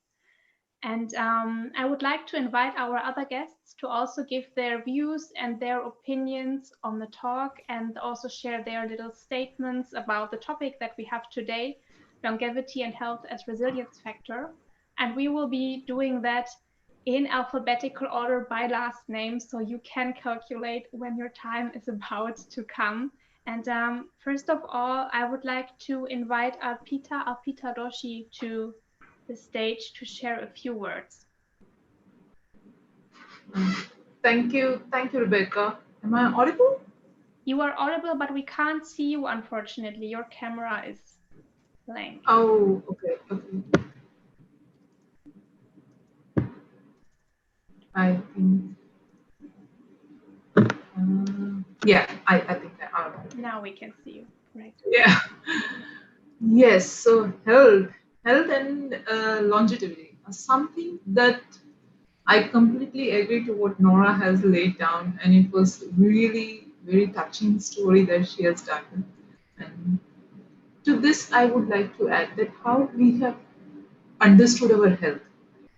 And I would like to invite our other guests to also give their views and their opinions on the talk, and also share their little statements about the topic that we have today, longevity and health as resilience factor. And we will be doing that in alphabetical order by last name, so you can calculate when your time is about to come. And first of all, I would like to invite Arpita Doshi to the stage to share a few words. Thank you, Rebekka. Am I audible? You are audible, but we can't see you, unfortunately. Your camera is blank. Oh, okay. I think, yeah, I think I audible. Now we can see you, right? Yeah. Yes, so health and longevity are something that I completely agree to what Nora has laid down, and it was really very touching story that she has done. And to this, I would like to add that how we have understood our health.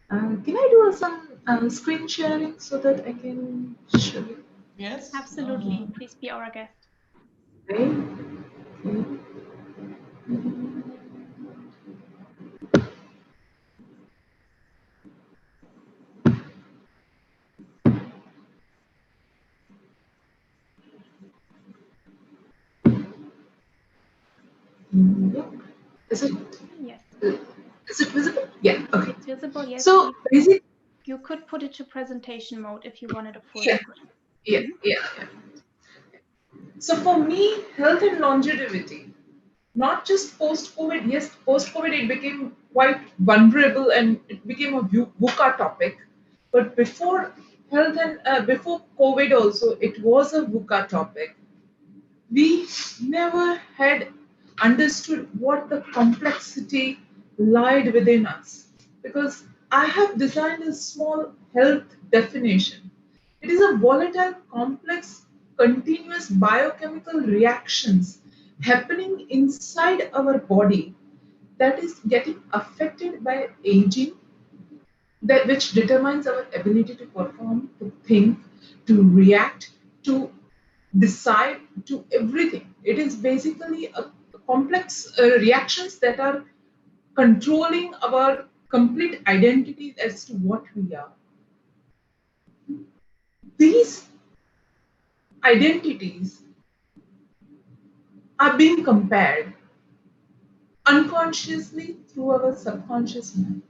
Can I do some screen sharing so that I can show you? Yes. Absolutely. Please be our guest. Okay. Is it? Yes. Is it visible? Yeah. Okay. It's visible. Yes. So basically, you could put it to presentation mode if you wanted a full screen. Yeah. So for me, health and longevity, not just post-COVID. Yes, post-COVID it became quite vulnerable and it became a VUCA topic. But before health and before COVID also, it was a VUCA topic. We never had understood what the complexity lied within us, because I have designed a small health definition. It is a volatile, complex, continuous biochemical reactions happening inside our body that is getting affected by aging, that which determines our ability to perform, to think, to react, to decide, to everything. It is basically a complex reactions that are controlling our complete identity as to what we are. these identities are being compared unconsciously through our subconscious mind.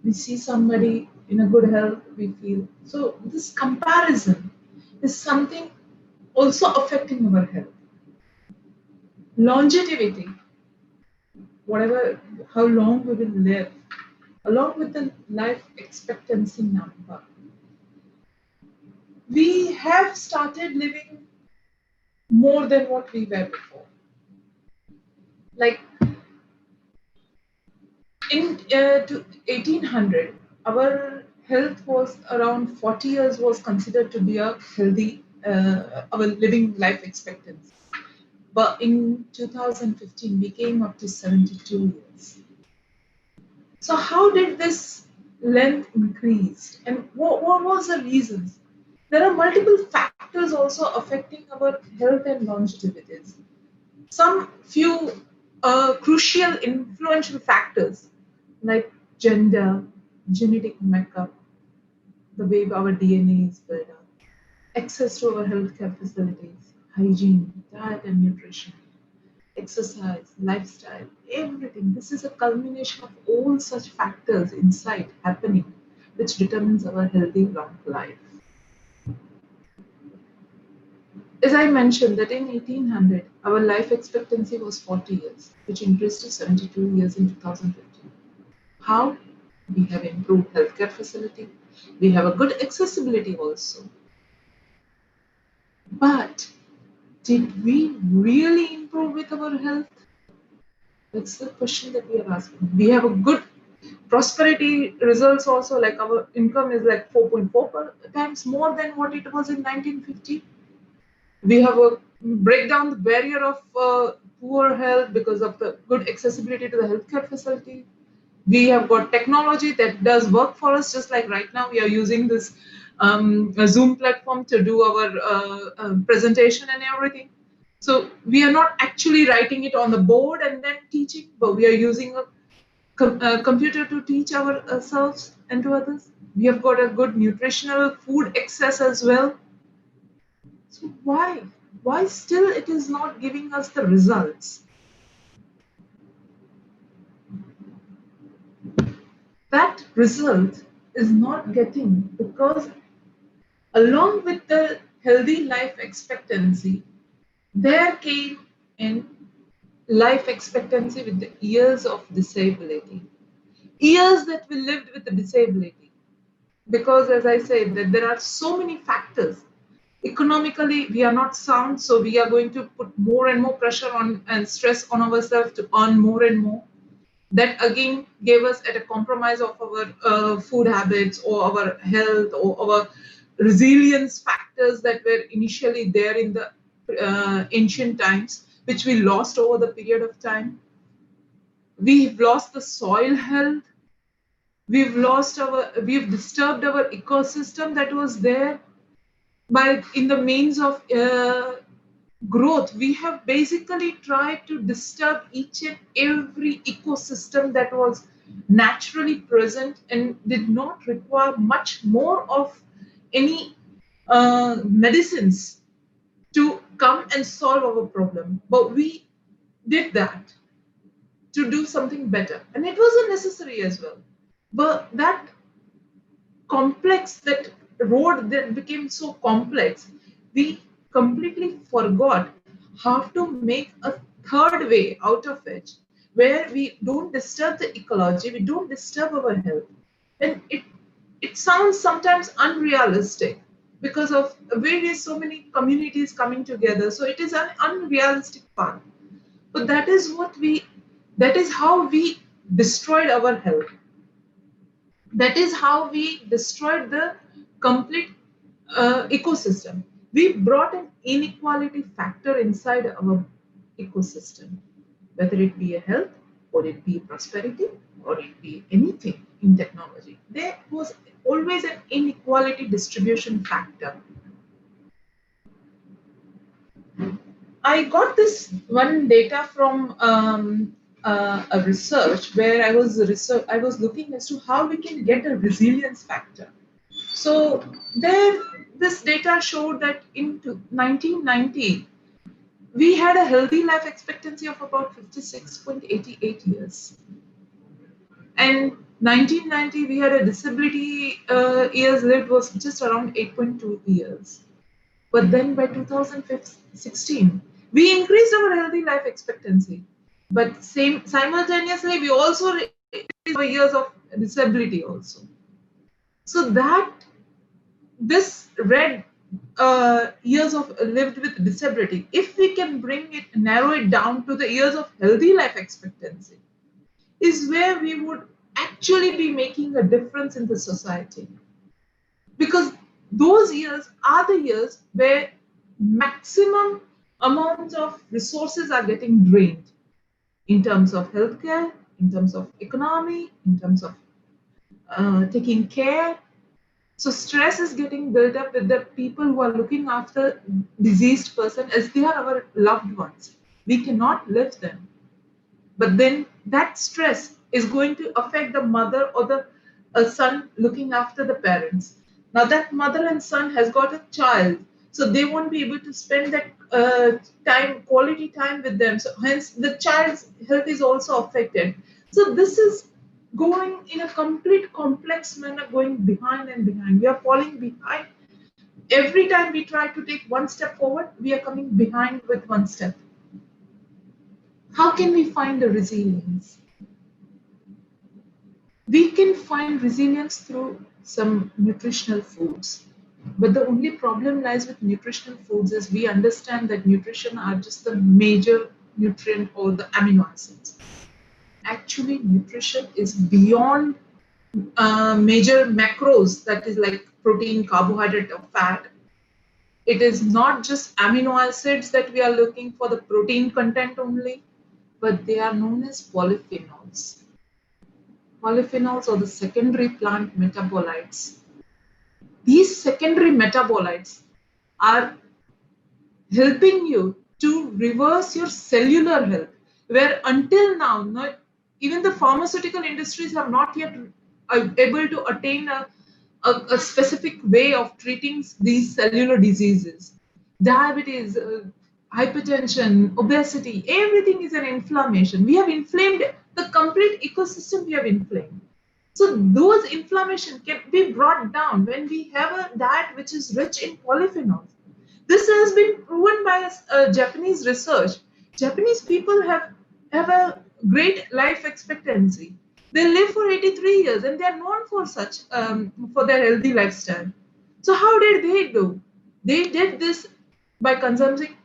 We see somebody in a good health, we feel. So this comparison is something also affecting our health. Longevity, whatever, how long we will live, along with the life expectancy number. We have started living more than what we were before. Like in 1800, our health was around 40 years was considered to be a healthy, our living life expectancy. But in 2015, we came up to 72 years. So how did this length increase? And what was the reasons? There are multiple factors also affecting our health and longevity. Some few crucial influential factors like gender, genetic makeup, the way our DNA is built up, access to our healthcare facilities, hygiene, diet and nutrition, exercise, lifestyle, everything. This is a culmination of all such factors inside happening, which determines our healthy long life. As I mentioned that in 1800, our life expectancy was 40 years, which increased to 72 years in 2015. How? We have improved healthcare facility. We have a good accessibility also. But did we really improve with our health? That's the question that we are asking. We have a good prosperity results also, like our income is like 4.4 times more than what it was in 1950. We have a break down the barrier of poor health because of the good accessibility to the healthcare facility. We have got technology that does work for us, just like right now we are using this a Zoom platform to do our presentation and everything. So we are not actually writing it on the board and then teaching, but we are using a computer to teach ourselves and to others. We have got a good nutritional food access as well. So why? Why still it is not giving us the results? That result is not getting because along with the healthy life expectancy, there came in life expectancy with the years of disability. Years that we lived with the disability. Because as I said, that there are so many factors. Economically, we are not sound, so we are going to put more and more pressure on and stress on ourselves to earn more and more. That again gave us at a compromise of our food habits or our health or our resilience factors that were initially there in the ancient times, which we lost over the period of time. We've lost the soil health. We've disturbed our ecosystem that was there. By in the means of growth, we have basically tried to disturb each and every ecosystem that was naturally present and did not require much more of any medicines to come and solve our problem. But we did that to do something better. And it wasn't necessary as well. But that complex, that road that became so complex, we completely forgot how to make a third way out of it, where we don't disturb the ecology, we don't disturb our health. And it sounds sometimes unrealistic because of various so many communities coming together. So it is an unrealistic path. But that is how we destroyed our health. That is how we destroyed the complete ecosystem. We brought an inequality factor inside our ecosystem, whether it be a health, or it be prosperity, or it be anything in technology. There was always an inequality distribution factor. I got this one data from a research where I was looking as to how we can get a resilience factor. So there this data showed that in 1990, we had a healthy life expectancy of about 56.88 years. And 1990, we had a disability years lived was just around 8.2 years. But then by 2016, we increased our healthy life expectancy. But simultaneously, we also increased our years of disability also. So that this red years of lived with disability, if we can narrow it down to the years of healthy life expectancy, is where we would actually be making a difference in the society. Because those years are the years where maximum amounts of resources are getting drained in terms of healthcare, in terms of economy, in terms of taking care. So stress is getting built up with the people who are looking after diseased person as they are our loved ones. We cannot live them. But then that stress is going to affect the mother or the son looking after the parents. Now that mother and son has got a child, so they won't be able to spend that quality time with them. So hence the child's health is also affected. So this is going in a complete complex manner, going behind and behind. We are falling behind. Every time we try to take one step forward, we are coming behind with one step. How can we find the resilience? We can find resilience through some nutritional foods. But the only problem lies with nutritional foods is we understand that nutrition are just the major nutrient or the amino acids. Actually, nutrition is beyond major macros, that is like protein, carbohydrate, or fat. It is not just amino acids that we are looking for the protein content only, but they are known as polyphenols. Polyphenols are the secondary plant metabolites. These secondary metabolites are helping you to reverse your cellular health, where until now, even the pharmaceutical industries have not yet able to attain a specific way of treating these cellular diseases. Diabetes, hypertension, obesity, everything is an inflammation. We have inflamed the complete ecosystem, we have inflamed. So those inflammation can be brought down when we have a diet which is rich in polyphenols. This has been proven by Japanese research. Japanese people have a great life expectancy. They live for 83 years and they are known for such, for their healthy lifestyle. So how did they do? They did this by consuming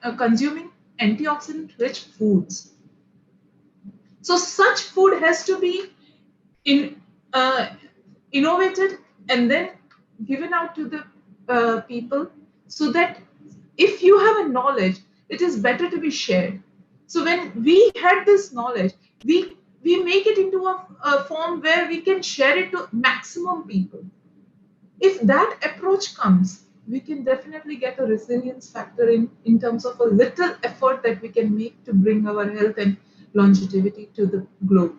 antioxidant-rich foods. So such food has to be innovated and then given out to the people, so that if you have a knowledge, it is better to be shared. So when we had this knowledge, we make it into a form where we can share it to maximum people. If that approach comes, we can definitely get a resilience factor in terms of a little effort that we can make to bring our health and longevity to the globe.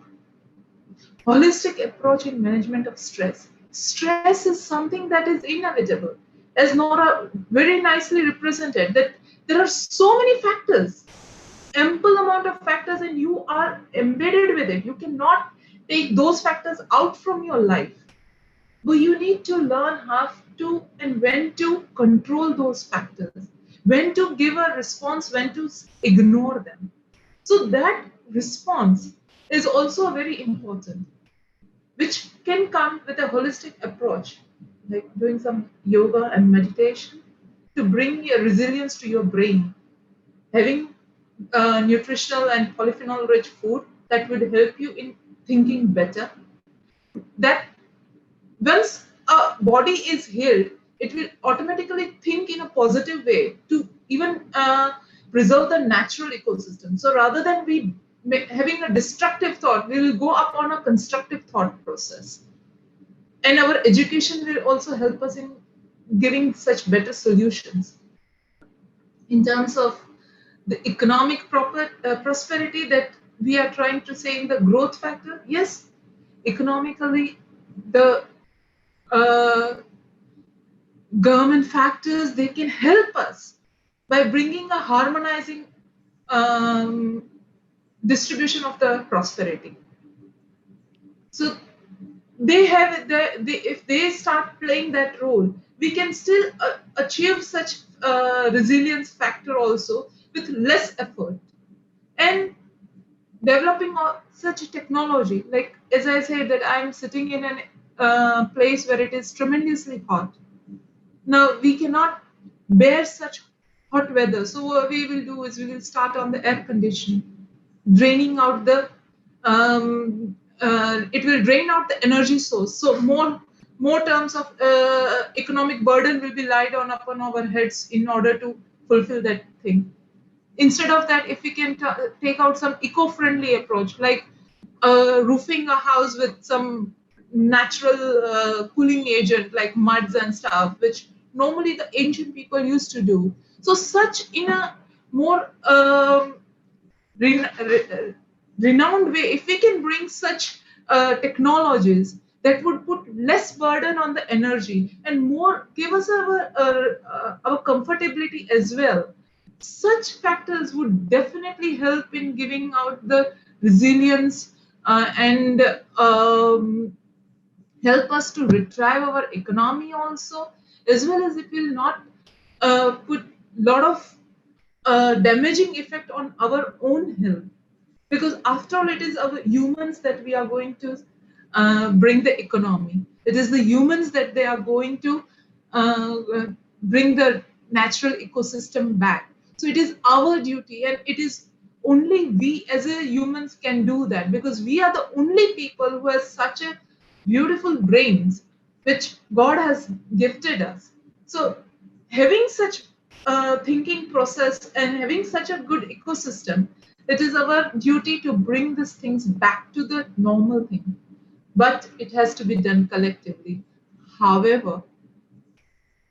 Holistic approach in management of stress. Stress is something that is inevitable. As Nora very nicely represented, that there are so many factors, ample amount of factors, and you are embedded with it. You cannot take those factors out from your life. But you need to learn how to and when to control those factors, when to give a response, when to ignore them. So that response is also very important, which can come with a holistic approach, like doing some yoga and meditation to bring your resilience to your brain, having nutritional and polyphenol-rich food that would help you in thinking better. That once a body is healed, it will automatically think in a positive way to even preserve the natural ecosystem. So rather than having a destructive thought, we will go up on a constructive thought process. And our education will also help us in giving such better solutions. In terms of the economic prosperity that we are trying to say in the growth factor, yes, economically, the government factors, they can help us by bringing a harmonizing distribution of the prosperity. So they have if they start playing that role, we can still achieve such resilience factor also with less effort. And developing such a technology, like as I said, that I'm sitting in an place where it is tremendously hot. Now we cannot bear such hot weather. So what we will do is we will start on the air conditioning, draining out the it will drain out the energy source. So more terms of economic burden will be laid on upon our heads in order to fulfill that thing. Instead of that, if we can take out some eco-friendly approach, like roofing a house with some natural cooling agent like muds and stuff, which normally the ancient people used to do. So such in a more renowned way, if we can bring such technologies that would put less burden on the energy and more give us our comfortability as well, such factors would definitely help in giving out the resilience and help us to retrieve our economy also, as well as it will not put a lot of damaging effect on our own health. Because after all, it is our humans that we are going to bring the economy. It is the humans that they are going to bring the natural ecosystem back. So it is our duty, and it is only we as a humans can do that, because we are the only people who have such a beautiful brains which God has gifted us. So having such a thinking process and having such a good ecosystem, it is our duty to bring these things back to the normal thing. But it has to be done collectively. However,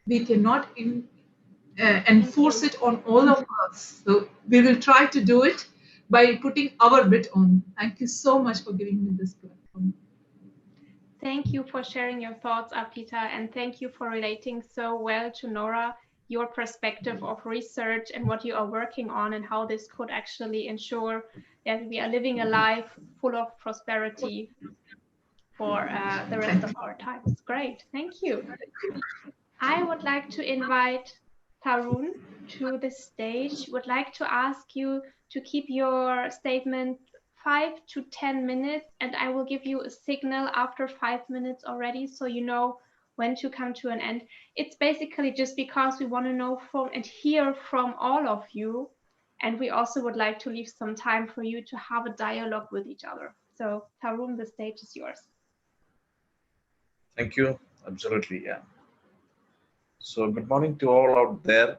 we cannot enforce it on all of us. So we will try to do it by putting our bit on. Thank you so much for giving me this platform. Thank you for sharing your thoughts, Arpita, and thank you for relating so well to Nora your perspective of research and what you are working on and how this could actually ensure that we are living a life full of prosperity for the rest of our times. Great, thank you. I would like to invite Tharun to the stage. Would like to ask you to keep your statement 5 to 10 minutes, and I will give you a signal after 5 minutes already, so you know when to come to an end. It's basically just because we want to know from and hear from all of you, and we also would like to leave some time for you to have a dialogue with each other. So Tharun, the stage is yours. Thank you. Absolutely, yeah. So good morning to all out there.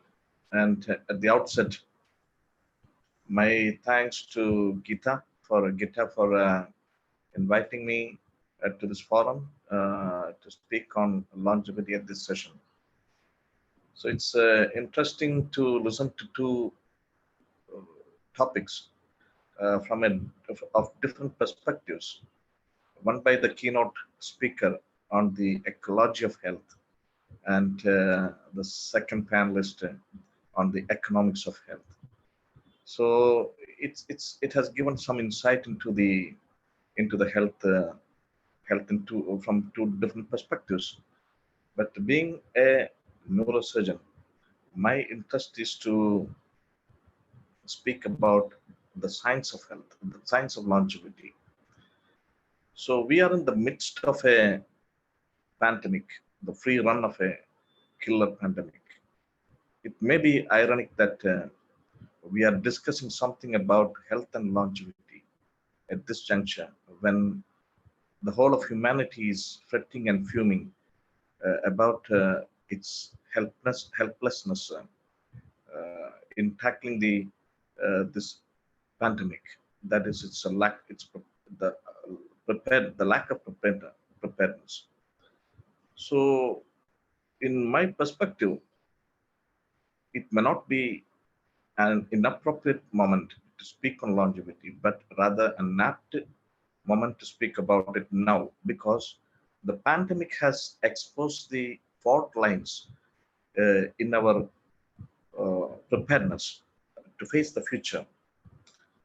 And at the outset, my thanks to Gitta for inviting me to this forum to speak on longevity at this session. So it's interesting to listen to two topics of different perspectives. One by the keynote speaker on the ecology of health, and the second panelist on the economics of health. So it has given some insight into the health from two different perspectives. But being a neurosurgeon, my interest is to speak about the science of health, the science of longevity. So we are in the midst of a pandemic, the free run of a killer pandemic. It may be ironic that we are discussing something about health and longevity at this juncture, when the whole of humanity is fretting and fuming about its helplessness in tackling this pandemic. That is, it's a lack. It's the lack of preparedness. So, in my perspective, it may not be an inappropriate moment to speak on longevity, but rather an apt moment to speak about it now, because the pandemic has exposed the fault lines in our preparedness to face the future.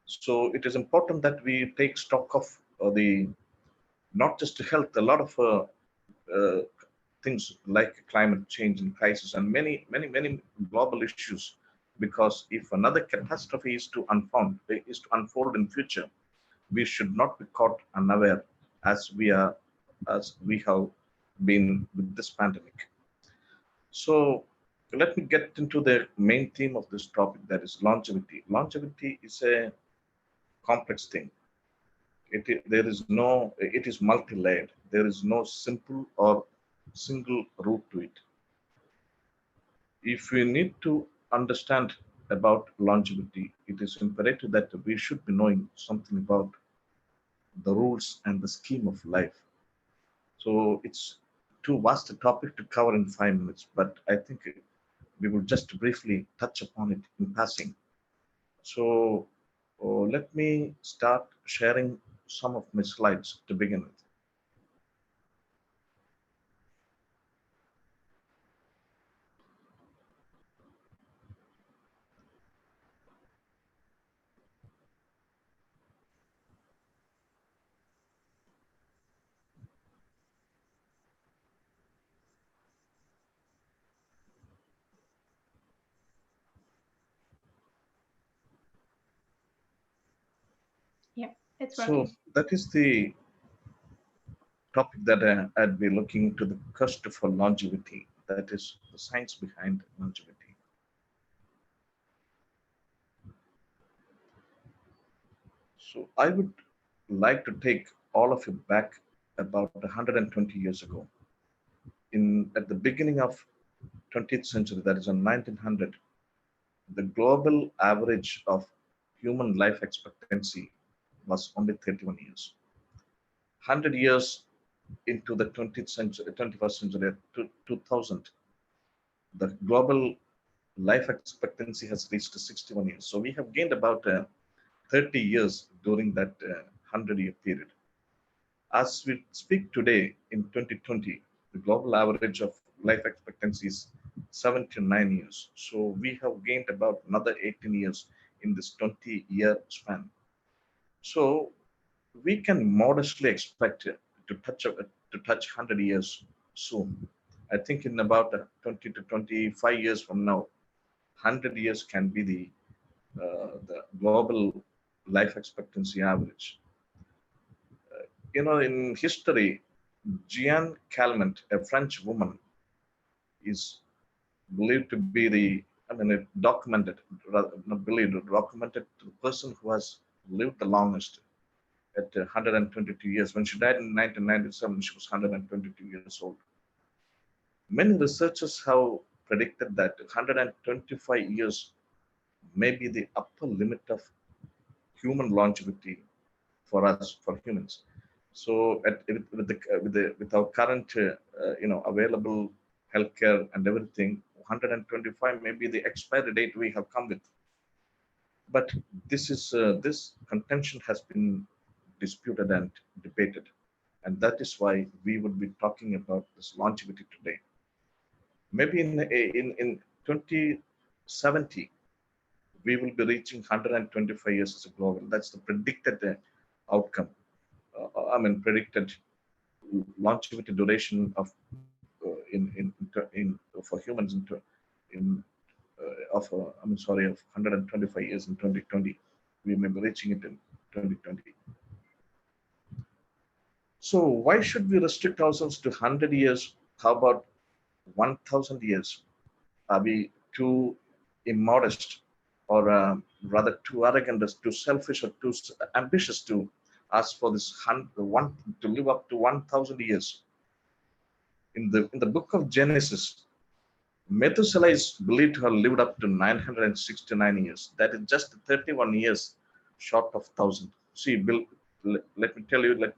So it is important that we take stock of the not just health, a lot of uh, things like climate change and crisis and many global issues. Because if another catastrophe is to unfold in future, we should not be caught unaware as we have been with this pandemic. So let me get into the main theme of this topic, that is longevity. Longevity is a complex thing. It is multi-layered. There is no simple or single route to it. If we need to understand about longevity, it is imperative that we should be knowing something about the rules and the scheme of life. So it's too vast a topic to cover in 5 minutes, but I think we will just briefly touch upon it in passing. So let me start sharing some of my slides to begin with. Yeah, it's So working. that is the topic that I'd be looking to, the quest for longevity. That is the science behind longevity. So I would like to take all of you back about 120 years ago. At the beginning of 20th century, that is in 1900, the global average of human life expectancy was only 31 years. 100 years into the 20th century, 21st century, 2000, the global life expectancy has reached 61 years. So we have gained about 30 years during that 100-year period. As we speak today in 2020, the global average of life expectancy is 79 years. So we have gained about another 18 years in this 20-year span. So we can modestly expect to touch 100 years soon. I think in about 20 to 25 years from now, 100 years can be the global life expectancy average. In history, Jeanne Calment, a French woman, is believed to be documented the person who has lived the longest at 122 years. When she died in 1997, she was 122 years old. Many researchers have predicted that 125 years may be the upper limit of human longevity for us, for humans. So with our current available healthcare and everything, 125 may be the expiry date we have come with. But this contention has been disputed and debated, and that is why we would be talking about this longevity today. Maybe in 2070 we will be reaching 125 years as a global. That's the predicted outcome. Predicted longevity duration of for humans of 125 years in 2020. We may be reaching it in 2020. So why should we restrict ourselves to 100 years? How about 1,000 years? Are we too immodest, or rather too arrogant, too selfish, or too ambitious to ask for this to live up to 1,000 years? In the book of Genesis, Methuselah is believed to have lived up to 969 years. That is just 31 years short of 1,000. See, Bill, let me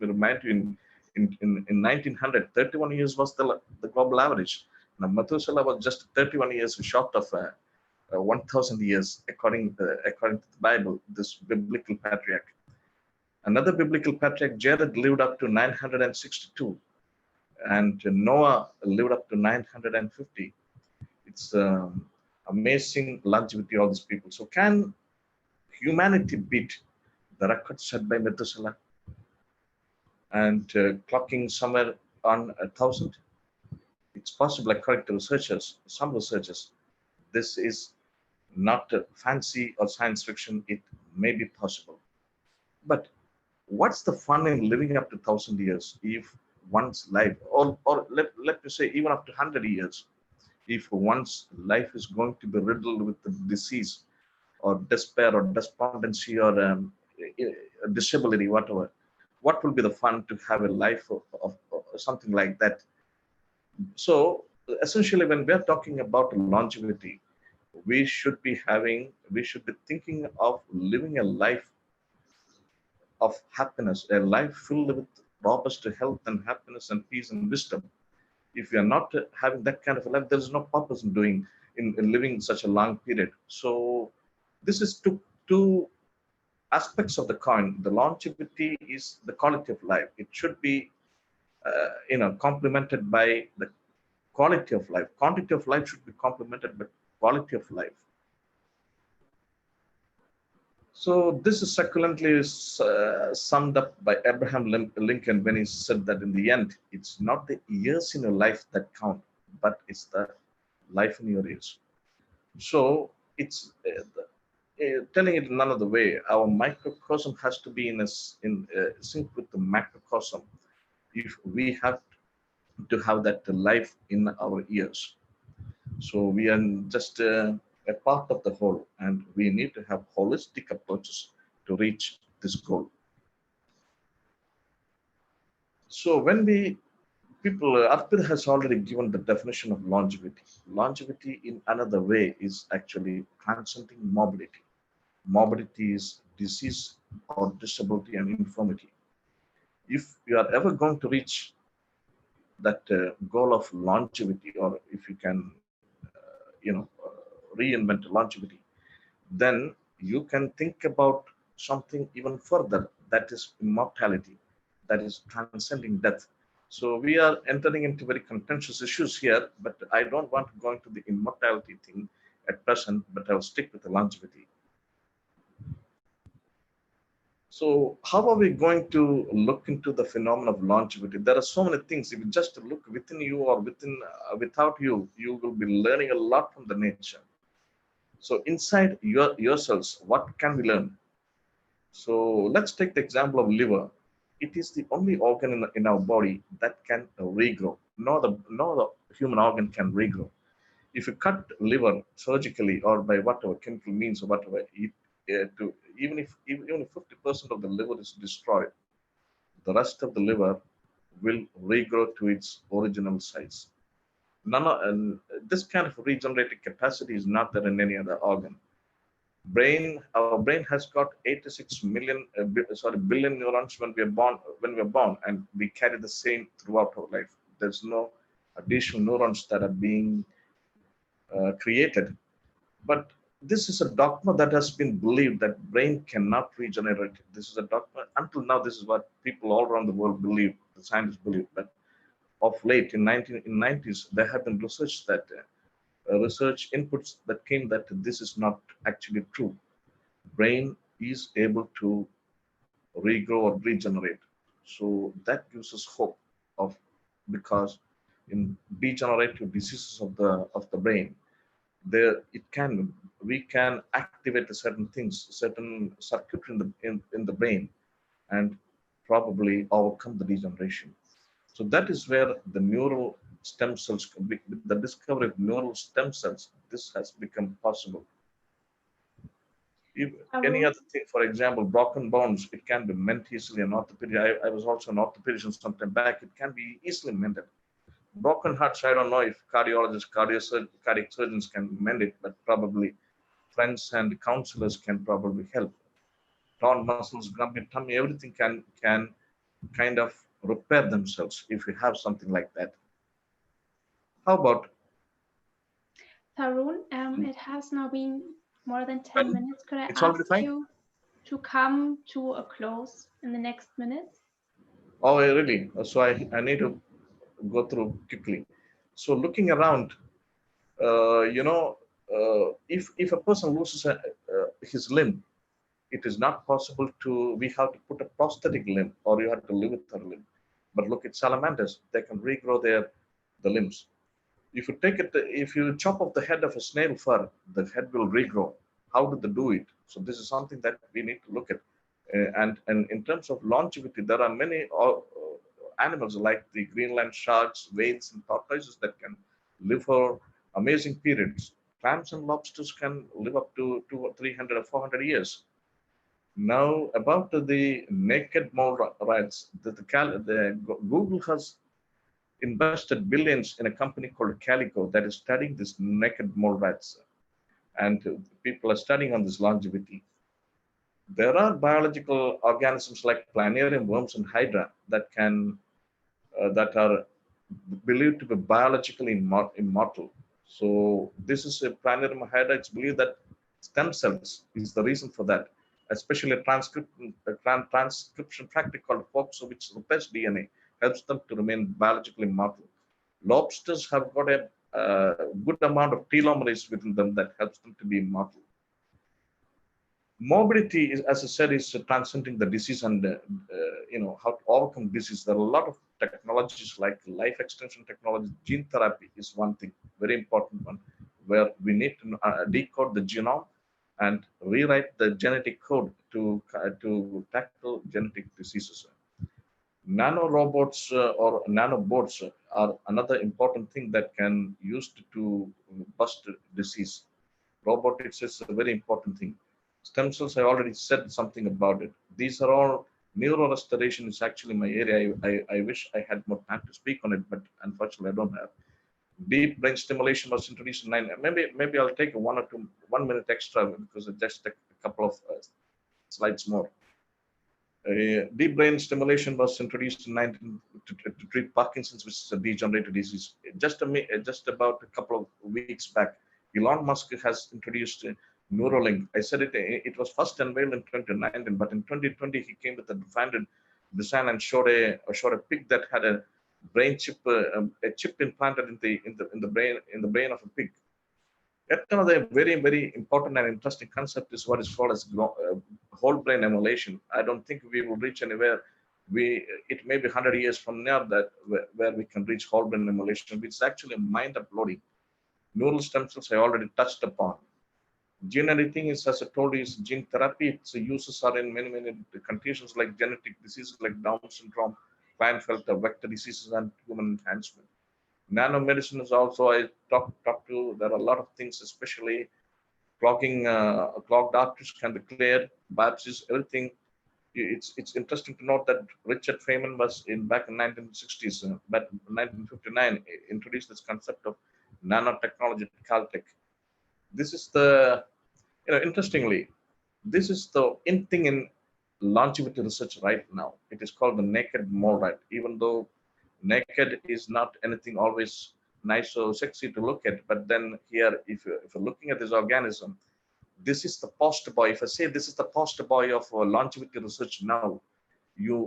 remind you, in 1900, 31 years was the global average. Now, Methuselah was just 31 years short of 1,000 years, according to the Bible, this biblical patriarch. Another biblical patriarch, Jared, lived up to 962, and Noah lived up to 950. It's amazing longevity of these people. So can humanity beat the record set by Methuselah and clocking somewhere on 1,000? It's possible, according to researchers, some researchers. This is not fancy or science fiction. It may be possible. But what's the fun in living up to 1,000 years if one's life, or let me say even up to 100 years, if one's life is going to be riddled with the disease or despair or despondency or disability, whatever, what will be the fun to have a life of something like that? So essentially, when we're talking about longevity, we should be thinking of living a life of happiness, a life filled with robust health and happiness and peace and wisdom. If we are not having that kind of a life, there is no purpose in doing in living such a long period. So this is two aspects of the coin. The longevity is the quality of life. It should be complemented by the quality of life. Quantity of life should be complemented by quality of life. So this is succulently summed up by Abraham Lincoln when he said that in the end, it's not the years in your life that count, but it's the life in your years. So it's telling it another way. Our microcosm has to be in sync with the macrocosm if we have to have that life in our ears. So we are just a part of the whole, and we need to have holistic approaches to reach this goal. So when Arpita has already given the definition of longevity. Longevity in another way is actually transcending morbidity. Morbidity is disease or disability and infirmity. If you are ever going to reach that goal of longevity, or if you can, reinvent longevity, then you can think about something even further, that is immortality, that is transcending death. So we are entering into very contentious issues here, but I don't want to go into the immortality thing at present, but I'll stick with the longevity. So how are we going to look into the phenomenon of longevity? There are so many things. If you just look within you or without you, you will be learning a lot from the nature. So inside yourselves, what can we learn? So let's take the example of liver. It is the only organ in our body that can regrow. No other human organ can regrow. If you cut liver surgically or by whatever chemical means or whatever, even if 50% of the liver is destroyed, the rest of the liver will regrow to its original size. This kind of regenerative capacity is not there in any other organ. Our brain has got 86 billion neurons when we are born, and we carry the same throughout our life. There's no additional neurons that are being created. But this is a dogma that has been believed, that brain cannot regenerate. This is a dogma. Until now, this is what people all around the world believe, the scientists believe. But of late, in 90s, there have been research inputs that came that this is not actually true. Brain is able to regrow or regenerate. So that gives us hope because in degenerative diseases of the brain, we can activate certain things, certain circuitry in the brain, and probably overcome the degeneration. So that is where the neural stem cells, the discovery of neural stem cells, this has become possible. If any other thing, for example, broken bones, it can be mended easily in orthopedic. I was also an orthopedician some time back. It can be easily mended. Broken hearts, I don't know if cardiologists, cardiac surgeons can mend it, but probably friends and counselors can probably help. Torn muscles, grumpy tummy, everything can kind of repair themselves if you have something like that. How about Tharun? It has now been more than 10 minutes. Could I ask you to come to a close in the next minutes? Oh, really? So I need to go through quickly. So looking around, If a person loses his limb, it is not possible to, we have to put a prosthetic limb, or you have to live with a limb. But look at salamanders, they can regrow the limbs. If you take it, if you chop off the head of a snail fur, the head will regrow. How do they do it? So this is something that we need to look at. And in terms of longevity, there are many animals like the Greenland sharks, whales, and tortoises that can live for amazing periods. Clams and lobsters can live up to 200 or 300 or 400 years. Now, about the naked mole rats, Google has invested billions in a company called Calico that is studying this naked mole rats, and people are studying on this longevity. There are biological organisms like planarian worms and hydra that are believed to be biologically immortal. So this is a planarian hydra. It's believed that stem cells is the reason for that, especially a transcription factor called FOXO, which repairs DNA, helps them to remain biologically immortal. Lobsters have got a good amount of telomerase within them that helps them to be immortal. Morbidity is, as I said, is transcending the disease and how to overcome disease. There are a lot of technologies like life extension technology. Gene therapy is one thing, very important one, where we need to decode the genome and rewrite the genetic code to tackle genetic diseases. Nano robots or nanobots are another important thing that can used to bust disease. Robotics is a very important thing. Stem cells, I already said something about it. These are all, neuro restoration is actually my area. I wish I had more time to speak on it, but unfortunately I don't have. Deep brain stimulation was introduced in 9. Maybe I'll take 1 minute extra because it's just a couple of slides more. Deep brain stimulation was introduced in 19 to treat Parkinson's, which is a degenerative disease. Just about a couple of weeks back, Elon Musk has introduced Neuralink. I said it was first unveiled in 2019, but in 2020 he came with a defined design and showed a pig that had a brain chip, a chip implanted in the brain of a pig. Yet another very, very important and interesting concept is what is called as whole brain emulation. I don't think we will reach anywhere. It may be 100 years from now that where we can reach whole brain emulation, which is actually mind uploading. Neural stem cells I already touched upon. Gene editing is, as I told you, is gene therapy. Its uses are in many, many conditions like genetic diseases like Down syndrome, Klinefelter, vector diseases, and human enhancement. Nanomedicine is also, I talked to, there are a lot of things, especially clogged arteries can be cleared, biopsies, everything. It's interesting to note that Richard Feynman was back in 1960s, but 1959 introduced this concept of nanotechnology at Caltech. This is the, interestingly, this is the in thing in longevity research right now. It is called the naked mole rat, even though naked is not anything always nice or sexy to look at. But then here, if you're looking at this organism, this is the poster boy. If I say this is the poster boy of longevity research now,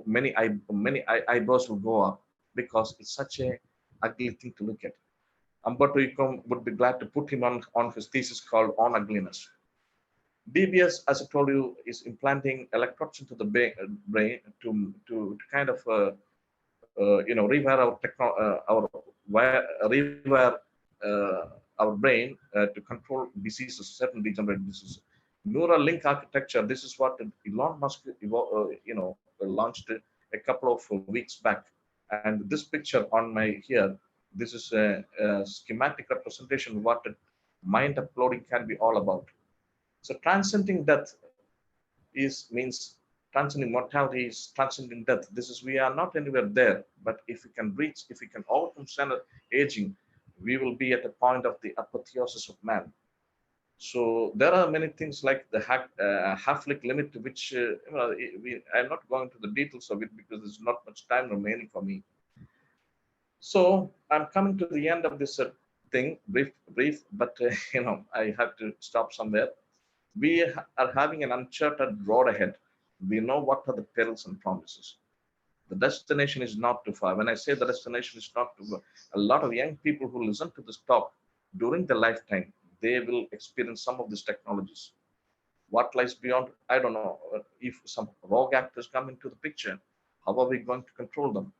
many eyebrows will go up because it's such a ugly thing to look at. Umberto Eco would be glad to put him on his thesis called On Ugliness. DBS, as I told you, is implanting electrodes into the brain to kind of rewire our brain to control diseases, certain degenerative diseases. Neural link architecture. This is what Elon Musk launched a couple of weeks back. And this picture on my here, this is a schematic representation of what mind uploading can be all about. So transcending death means transcending mortality is transcending death. We are not anywhere there, but if we can overcome standard aging, we will be at a point of the apotheosis of man. So there are many things like the half-life limit, which I'm not going to the details of it because there's not much time remaining for me. So I'm coming to the end of this thing, brief, but I have to stop somewhere. We are having an uncharted road ahead. We know what are the perils and promises. The destination is not too far. When I say the destination is not too far, a lot of young people who listen to this talk, during their lifetime, they will experience some of these technologies. What lies beyond, I don't know. If some rogue actors come into the picture, how are we going to control them?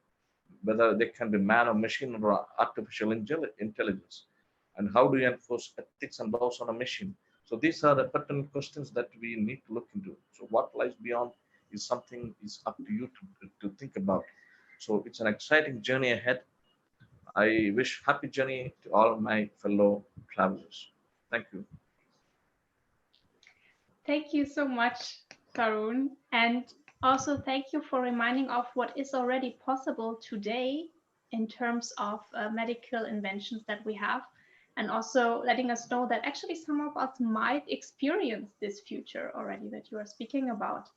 Whether they can be man or machine or artificial intelligence. And how do you enforce ethics and laws on a machine? So these are the pertinent questions that we need to look into. So what lies beyond is something is up to you to think about. So it's an exciting journey ahead. I wish happy journey to all my fellow travelers. Thank you. Thank you so much, Tharun. And also thank you for reminding of what is already possible today in terms of medical inventions that we have, and also letting us know that actually some of us might experience this future already that you are speaking about.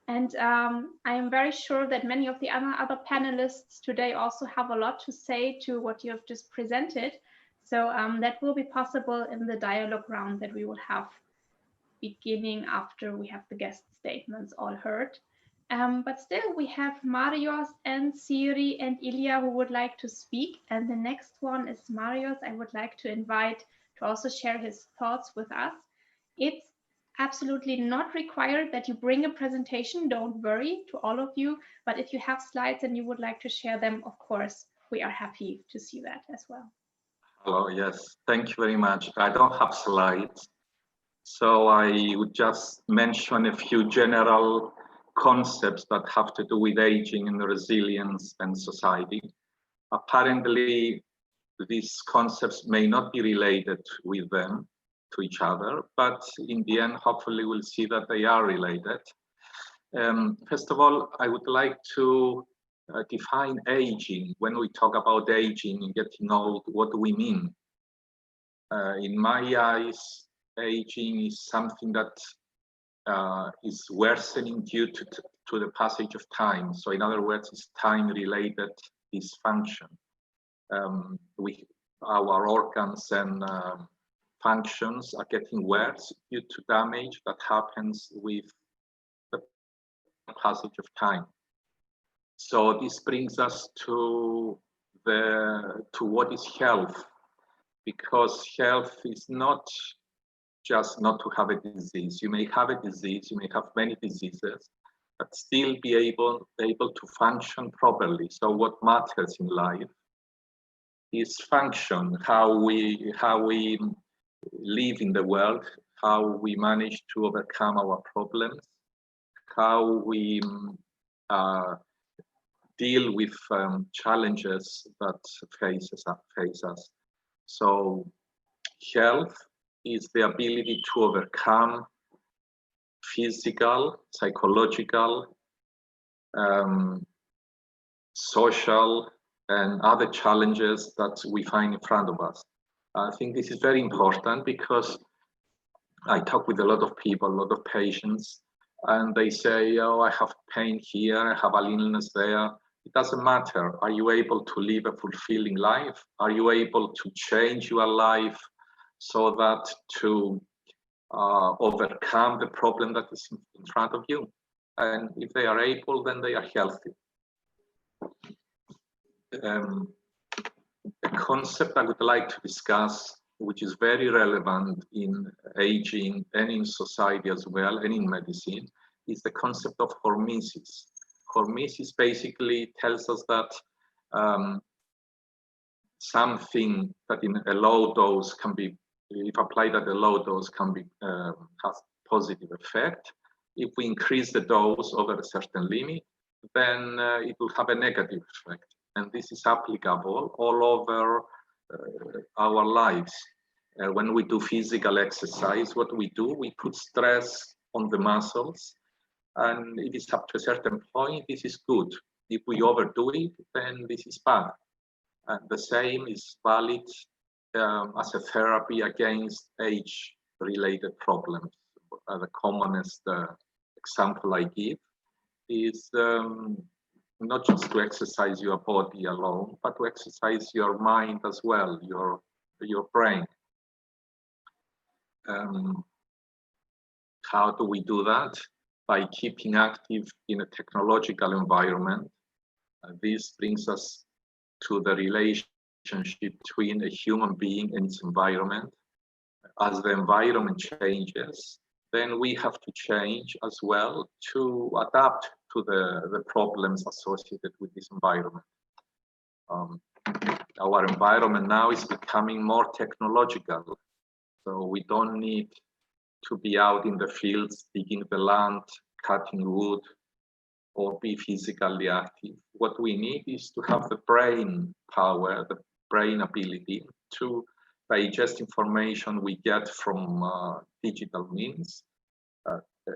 And I am very sure that many of the other panelists today also have a lot to say to what you have just presented. So that will be possible in the dialogue round that we will have beginning after we have the guest statements all heard. But still we have Marios and Siiri and Ilia who would like to speak. And the next one is Marios. I would like to invite to also share his thoughts with us. It's absolutely not required that you bring a presentation, don't worry, to all of you. But if you have slides and you would like to share them, of course, we are happy to see that as well. Hello, yes, thank you very much. I don't have slides, so I would just mention a few general concepts that have to do with aging and resilience and society. Apparently, these concepts may not be related with them to each other, but in the end, hopefully we'll see that they are related. First of all, I would like to define aging. When we talk about aging and getting old, what do we mean? In my eyes, aging is something that is worsening due to the passage of time. So in other words, it's time-related dysfunction. Our organs and functions are getting worse due to damage that happens with the passage of time. So this brings us to what is health, because health is not just not to have a disease. You may have a disease, you may have many diseases, but still be able to function properly. So what matters in life is function, how we live in the world, how we manage to overcome our problems, how we deal with challenges that face us. So health is the ability to overcome physical, psychological, social, and other challenges that we find in front of us. I think this is very important because I talk with a lot of people, a lot of patients, and they say, oh, I have pain here, I have an illness there. It doesn't matter. Are you able to live a fulfilling life? Are you able to change your life so that to overcome the problem that is in front of you? And if they are able, then they are healthy. A concept I would like to discuss, which is very relevant in aging and in society as well, and in medicine, is the concept of hormesis. Hormesis basically tells us that something that in a low dose can be, if applied at a low dose, can be has positive effect. If we increase the dose over a certain limit, then it will have a negative effect. And this is applicable all over our lives. When we do physical exercise, what we do, we put stress on the muscles, and if it's up to a certain point, this is good. If we overdo it, then this is bad. And the same is valid as a therapy against age-related problems. The commonest example I give is not just to exercise your body alone, but to exercise your mind as well, your brain. How do we do that? By keeping active in a technological environment. This brings us to the relation relationship between a human being and its environment. As the environment changes, then we have to change as well to adapt to the problems associated with this environment. Our environment now is becoming more technological, so we don't need to be out in the fields, digging the land, cutting wood, or be physically active. What we need is to have the brain power, the brain ability to digest information we get from digital means,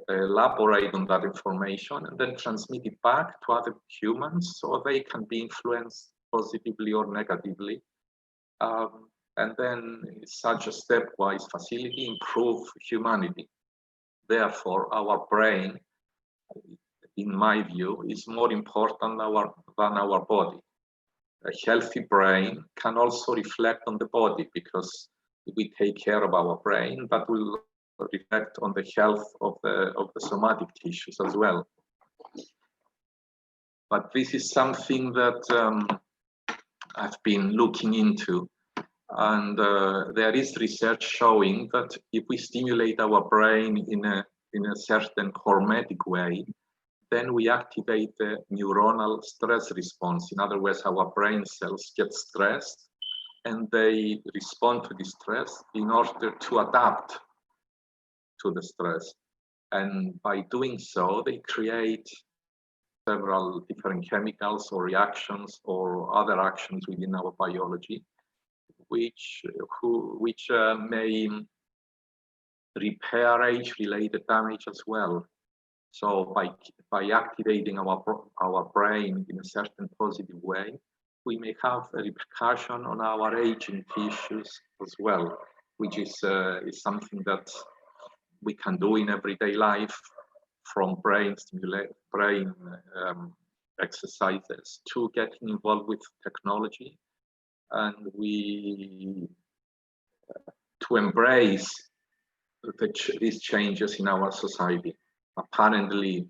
elaborate on that information, and then transmit it back to other humans so they can be influenced positively or negatively. And then such a stepwise facility improve humanity. Therefore, our brain, in my view, is more important than our body. A healthy brain can also reflect on the body, because if we take care of our brain, that will reflect on the health of the somatic tissues as well. But this is something that I've been looking into, and there is research showing that if we stimulate our brain in a certain hormetic way, then we activate the neuronal stress response. In other words, our brain cells get stressed and they respond to the stress in order to adapt to the stress. And by doing so, they create several different chemicals or reactions or other actions within our biology, which may repair age-related damage as well. So by activating our brain in a certain positive way, we may have a repercussion on our aging tissues as well, which is something that we can do in everyday life, from brain exercises to getting involved with technology, and to embrace these changes in our society. Apparently,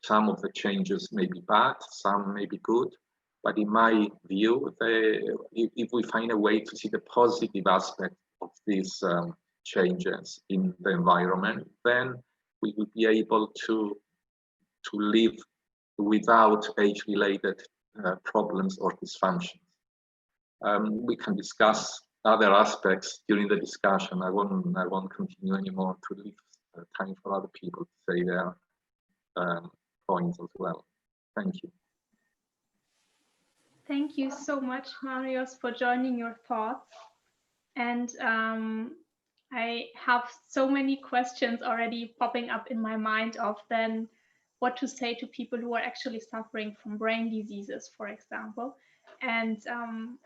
some of the changes may be bad, some may be good, but in my view, if we find a way to see the positive aspect of these changes in the environment, then we will be able to live without age-related problems or dysfunctions. We can discuss other aspects during the discussion. I won't continue anymore to leave time for other people to say their points as well. Thank you. Thank you so much, Marios, for joining your thoughts. And I have so many questions already popping up in my mind of then what to say to people who are actually suffering from brain diseases, for example. And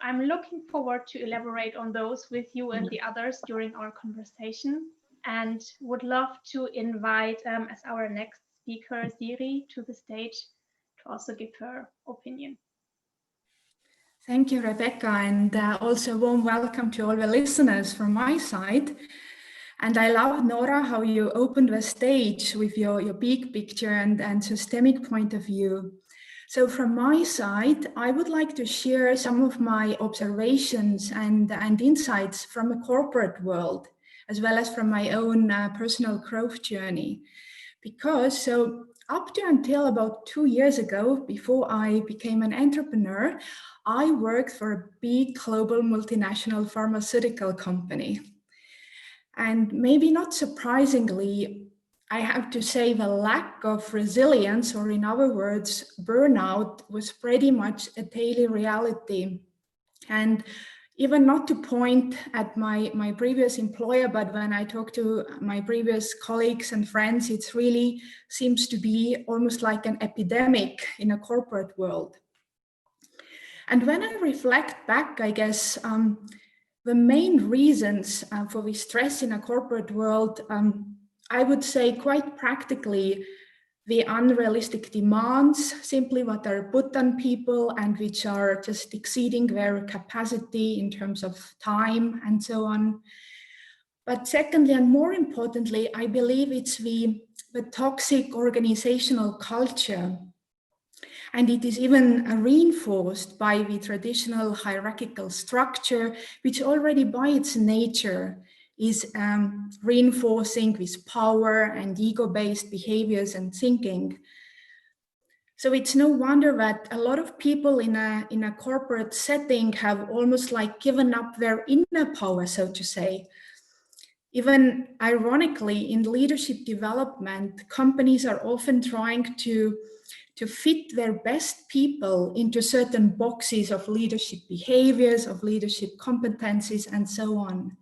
I'm looking forward to elaborate on those with you and the others during our conversation, and would love to invite as our next speaker, Siiri, to the stage to also give her opinion. Thank you, Rebekka, and also a warm welcome to all the listeners from my side. And I love, Nora, how you opened the stage with your big picture and systemic point of view. So from my side, I would like to share some of my observations and insights from the corporate world, as well as from my own personal growth journey. Because up to until about 2 years ago, before I became an entrepreneur, I worked for a big global multinational pharmaceutical company. And maybe not surprisingly, I have to say the lack of resilience, or in other words, burnout, was pretty much a daily reality. And even not to point at my previous employer, but when I talk to my previous colleagues and friends, it really seems to be almost like an epidemic in a corporate world. And when I reflect back, I guess, the main reasons for the stress in a corporate world, I would say quite practically, the unrealistic demands, simply what are put on people and which are just exceeding their capacity in terms of time and so on. But secondly, and more importantly, I believe it's the toxic organizational culture. And it is even reinforced by the traditional hierarchical structure, which already by its nature is reinforcing this power and ego-based behaviors and thinking. So it's no wonder that a lot of people in a corporate setting have almost like given up their inner power, so to say. Even ironically, in leadership development, companies are often trying to fit their best people into certain boxes of leadership behaviors, of leadership competencies, and so on.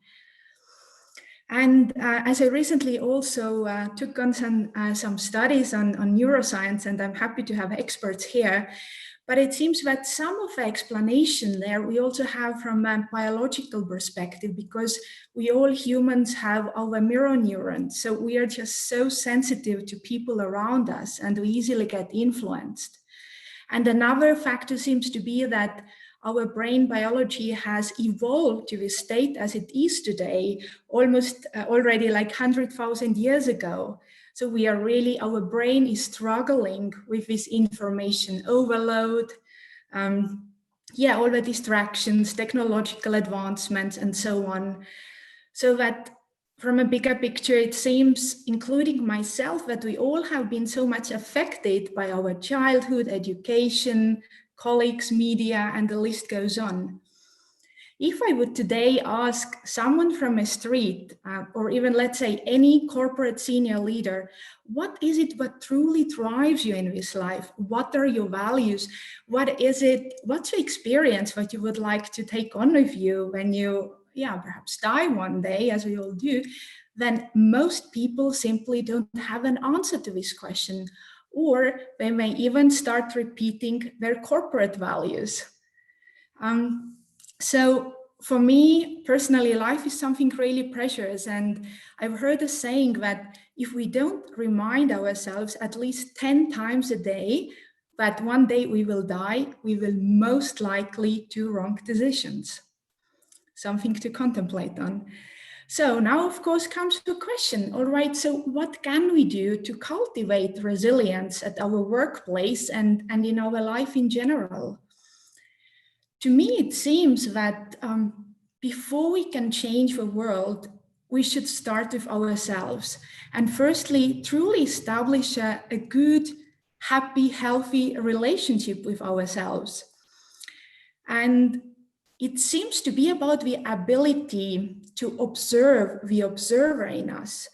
And as I recently also took on some studies on neuroscience, and I'm happy to have experts here, but it seems that some of the explanation there we also have from a biological perspective, because we all humans have our mirror neurons. So we are just so sensitive to people around us and we easily get influenced. And another factor seems to be that our brain biology has evolved to the state as it is today, almost already like 100,000 years ago. So we are really, our brain is struggling with this information overload, all the distractions, technological advancements, and so on. So that from a bigger picture, it seems, including myself, that we all have been so much affected by our childhood, education, colleagues, media, and the list goes on. If I would today ask someone from a street, or even let's say any corporate senior leader, what is it that truly drives you in this life? What are your values? What is it? What's the experience that you would like to take on with you when you, perhaps die one day, as we all do? Then most people simply don't have an answer to this question, or they may even start repeating their corporate values. So for me personally, life is something really precious, and I've heard a saying that if we don't remind ourselves at least 10 times a day that one day we will die, we will most likely do wrong decisions. Something to contemplate on. So now, of course, comes the question, all right, so what can we do to cultivate resilience at our workplace and in our life in general? To me, it seems that before we can change the world, we should start with ourselves. And firstly, truly establish a good, happy, healthy relationship with ourselves. And it seems to be about the ability to observe the observer in us.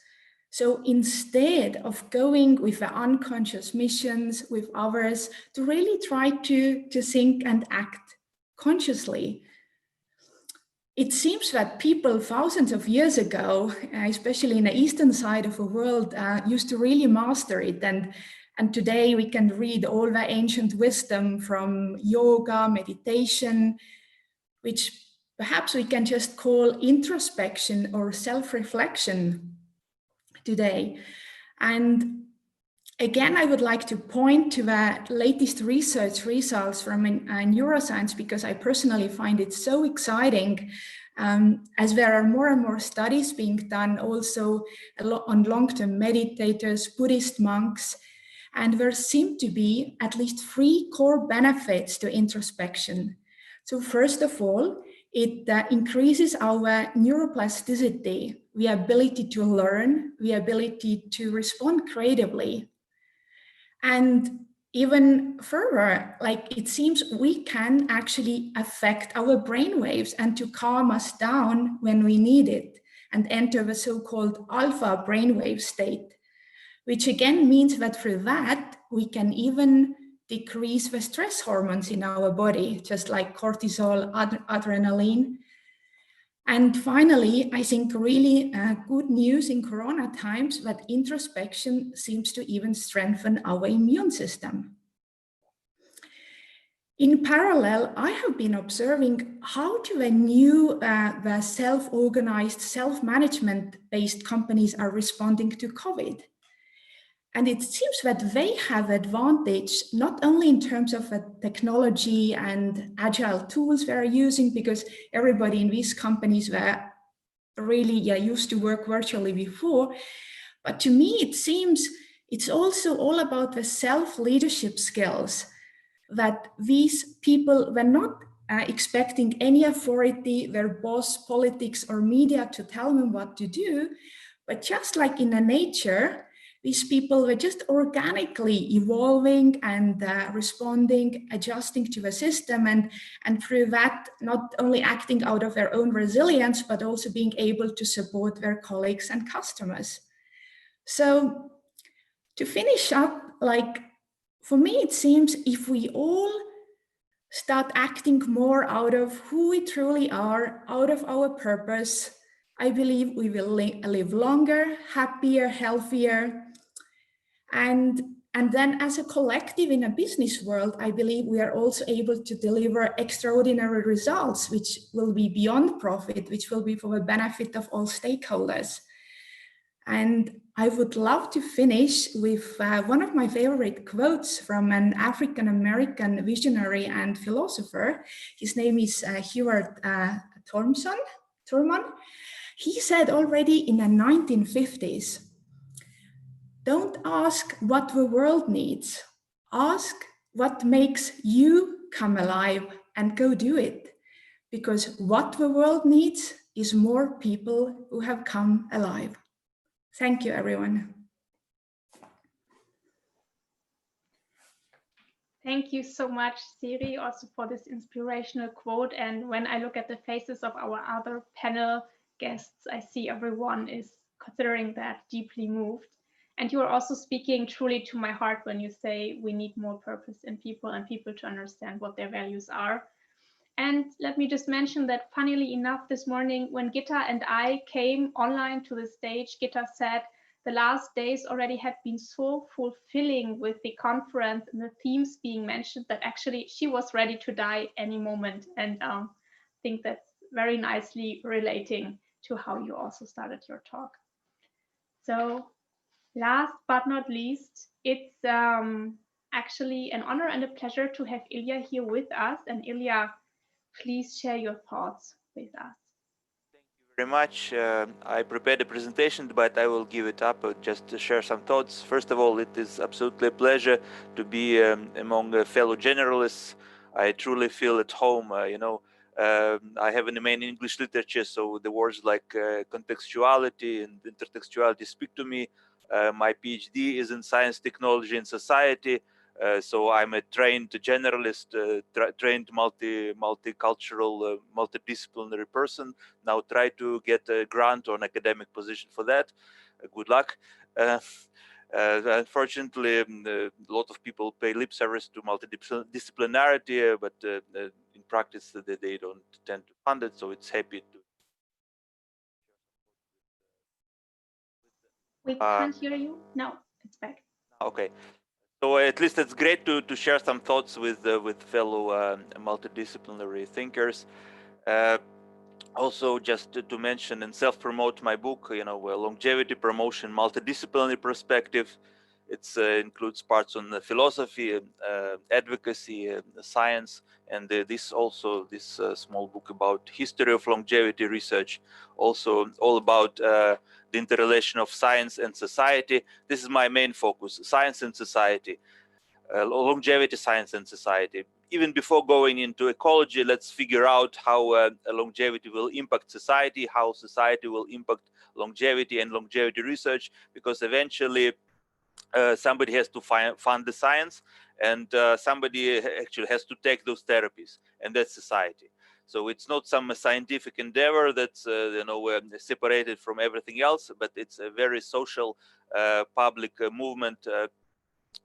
So instead of going with the unconscious missions with others, to really try to think and act consciously. It seems that people thousands of years ago, especially in the eastern side of the world, used to really master it. And today we can read all the ancient wisdom from yoga, meditation, which perhaps we can just call introspection or self-reflection today. And again, I would like to point to the latest research results from neuroscience, because I personally find it so exciting, as there are more and more studies being done also on long-term meditators, Buddhist monks, and there seem to be at least 3 core benefits to introspection. So first of all, it increases our neuroplasticity, the ability to learn, the ability to respond creatively. And even further, like it seems we can actually affect our brainwaves and to calm us down when we need it and enter the so-called alpha brainwave state, which again means that for that, we can even decrease the stress hormones in our body, just like cortisol, adrenaline. And finally, I think really good news in Corona times that introspection seems to even strengthen our immune system. In parallel, I have been observing how the new the self-organized, self-management-based companies are responding to COVID. And it seems that they have advantage, not only in terms of technology and agile tools they're using, because everybody in these companies were really used to work virtually before, but to me, it seems it's also all about the self-leadership skills. that these people were not expecting any authority, their boss, politics, or media to tell them what to do, but just like in nature, these people were just organically evolving and responding, adjusting to the system, and through that, not only acting out of their own resilience, but also being able to support their colleagues and customers. So to finish up, like, for me, it seems if we all start acting more out of who we truly are, out of our purpose, I believe we will live longer, happier, healthier. And then as a collective in a business world, I believe we are also able to deliver extraordinary results, which will be beyond profit, which will be for the benefit of all stakeholders. And I would love to finish with one of my favorite quotes from an African-American visionary and philosopher. His name is Howard Thurman. He said already in the 1950s, "Don't ask what the world needs. Ask what makes you come alive and go do it. Because what the world needs is more people who have come alive." Thank you, everyone. Thank you so much, Siiri, also for this inspirational quote. And when I look at the faces of our other panel guests, I see everyone is considering that deeply moved. And you are also speaking truly to my heart when you say we need more purpose in people and people to understand what their values are. And let me just mention that funnily enough, this morning when Gitta and I came online to the stage, Gitta said the last days already had been so fulfilling with the conference and the themes being mentioned that actually she was ready to die any moment. And I think that's very nicely relating to how you also started your talk. So last but not least, it's actually an honor and a pleasure to have Ilia here with us. And Ilia, please share your thoughts with us. Thank you very much. I prepared a presentation, but I will give it up just to share some thoughts. First of all, it is absolutely a pleasure to be among fellow generalists. I truly feel at home. I have an MA in English literature, so the words like contextuality and intertextuality speak to me. My PhD is in science, technology, and society. So I'm a trained generalist, trained multicultural, multidisciplinary person. Now try to get a grant or an academic position for that. Good luck. Unfortunately, a lot of people pay lip service to multidisciplinarity, but in practice they don't tend to fund it. So it's happy to. We can't hear you. No, it's back. Okay. So at least it's great to share some thoughts with fellow multidisciplinary thinkers. Also, just to mention and self-promote my book, Longevity Promotion, Multidisciplinary Perspective. It includes parts on the philosophy, advocacy, science, and this small book about history of longevity research, also all about the interrelation of science and society. This is my main focus: science and society, longevity, science and society. Even before going into ecology, let's figure out how longevity will impact society, how society will impact longevity and longevity research, because eventually somebody has to fund the science, and somebody actually has to take those therapies, and that's society. So it's not some scientific endeavor that's separated from everything else, but it's a very social public movement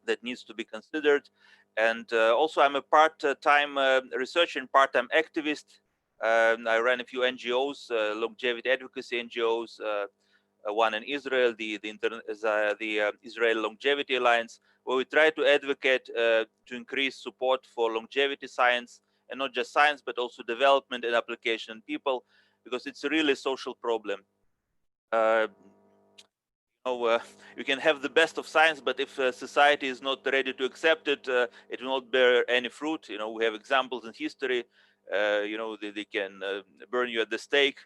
that needs to be considered. And also I'm a part-time researcher and part-time activist. I ran a few NGOs, longevity advocacy NGOs, one in Israel, the Israel Longevity Alliance, where we try to advocate to increase support for longevity science, and not just science, but also development and application in people, because it's a really social problem. You can have the best of science, but if society is not ready to accept it, it will not bear any fruit. We have examples in history. They can burn you at the stake,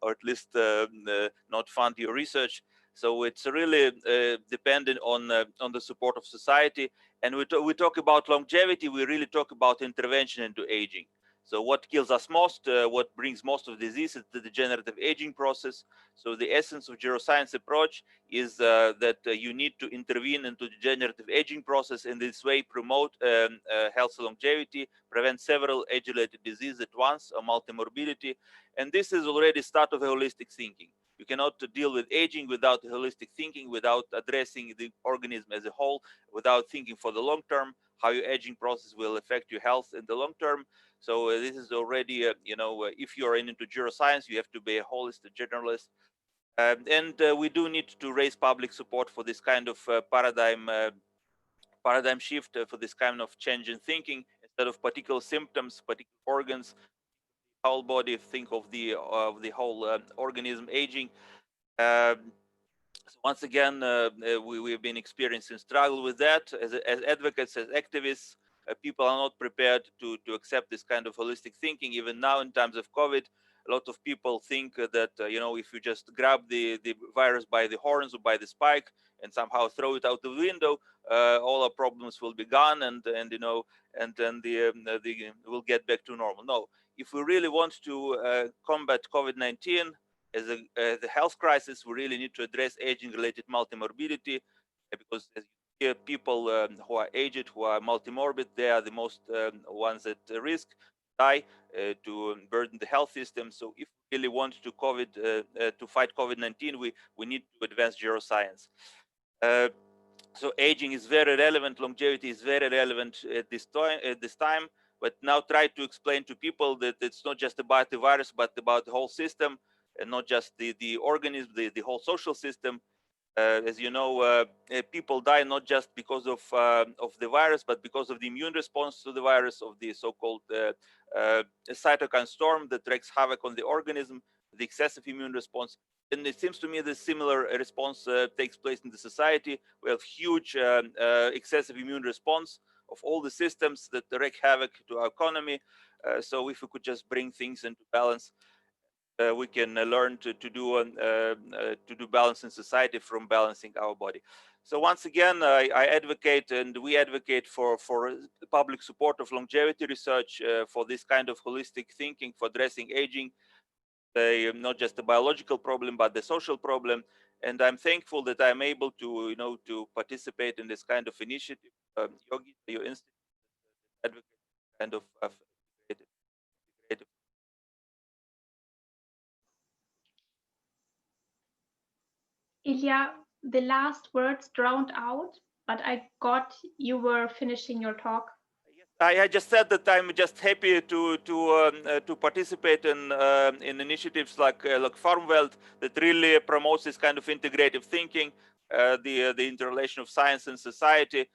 or at least not fund your research. So it's really dependent on the support of society. And we talk about longevity, we really talk about intervention into aging. So what kills us most, what brings most of disease is the degenerative aging process. So the essence of geroscience approach is that you need to intervene into the degenerative aging process, in this way promote healthy longevity, prevent several age-related diseases at once, or multimorbidity. And this is already start of a holistic thinking. You cannot deal with aging without holistic thinking, without addressing the organism as a whole, without thinking for the long term, how your aging process will affect your health in the long term. So this is already, if you're into geroscience, you have to be a holistic generalist. And we do need to raise public support for this kind of paradigm shift, for this kind of change in thinking. Instead of particular symptoms, particular organs, whole body, think of the whole organism aging. So once again, we've been experiencing struggle with that as advocates, as activists. People are not prepared to accept this kind of holistic thinking. Even now, in times of COVID, a lot of people think that if you just grab the virus by the horns or by the spike and somehow throw it out the window, all our problems will be gone, and then we'll get back to normal. No, if we really want to combat COVID-19 as the health crisis, we really need to address aging-related multimorbidity, because as you hear, people who are aged, who are multimorbid, they are the most ones at risk die, to burden the health system. So if we really want to fight COVID-19, we need to advance geroscience. So aging is very relevant, longevity is very relevant at this time. But now try to explain to people that it's not just about the virus, but about the whole system, and not just the organism, the whole social system. As you know, people die not just because of the virus, but because of the immune response to the virus, of the so-called cytokine storm that wreaks havoc on the organism, the excessive immune response. And it seems to me that similar response takes place in the society. We have huge excessive immune response of all the systems that wreak havoc to our economy. So if we could just bring things into balance, we can learn to do balance in society from balancing our body. So once again, I advocate, and we advocate for public support of longevity research, for this kind of holistic thinking, for addressing aging, not just the biological problem, but the social problem. And I'm thankful that I'm able to, to participate in this kind of initiative. Yogi, your institute advocate kind of creative. Ilia, the last words drowned out, but I got you were finishing your talk. I just said that I'm just happy to participate in initiatives like FORMWELT, that really promotes this kind of integrative thinking, the interrelation of science and society.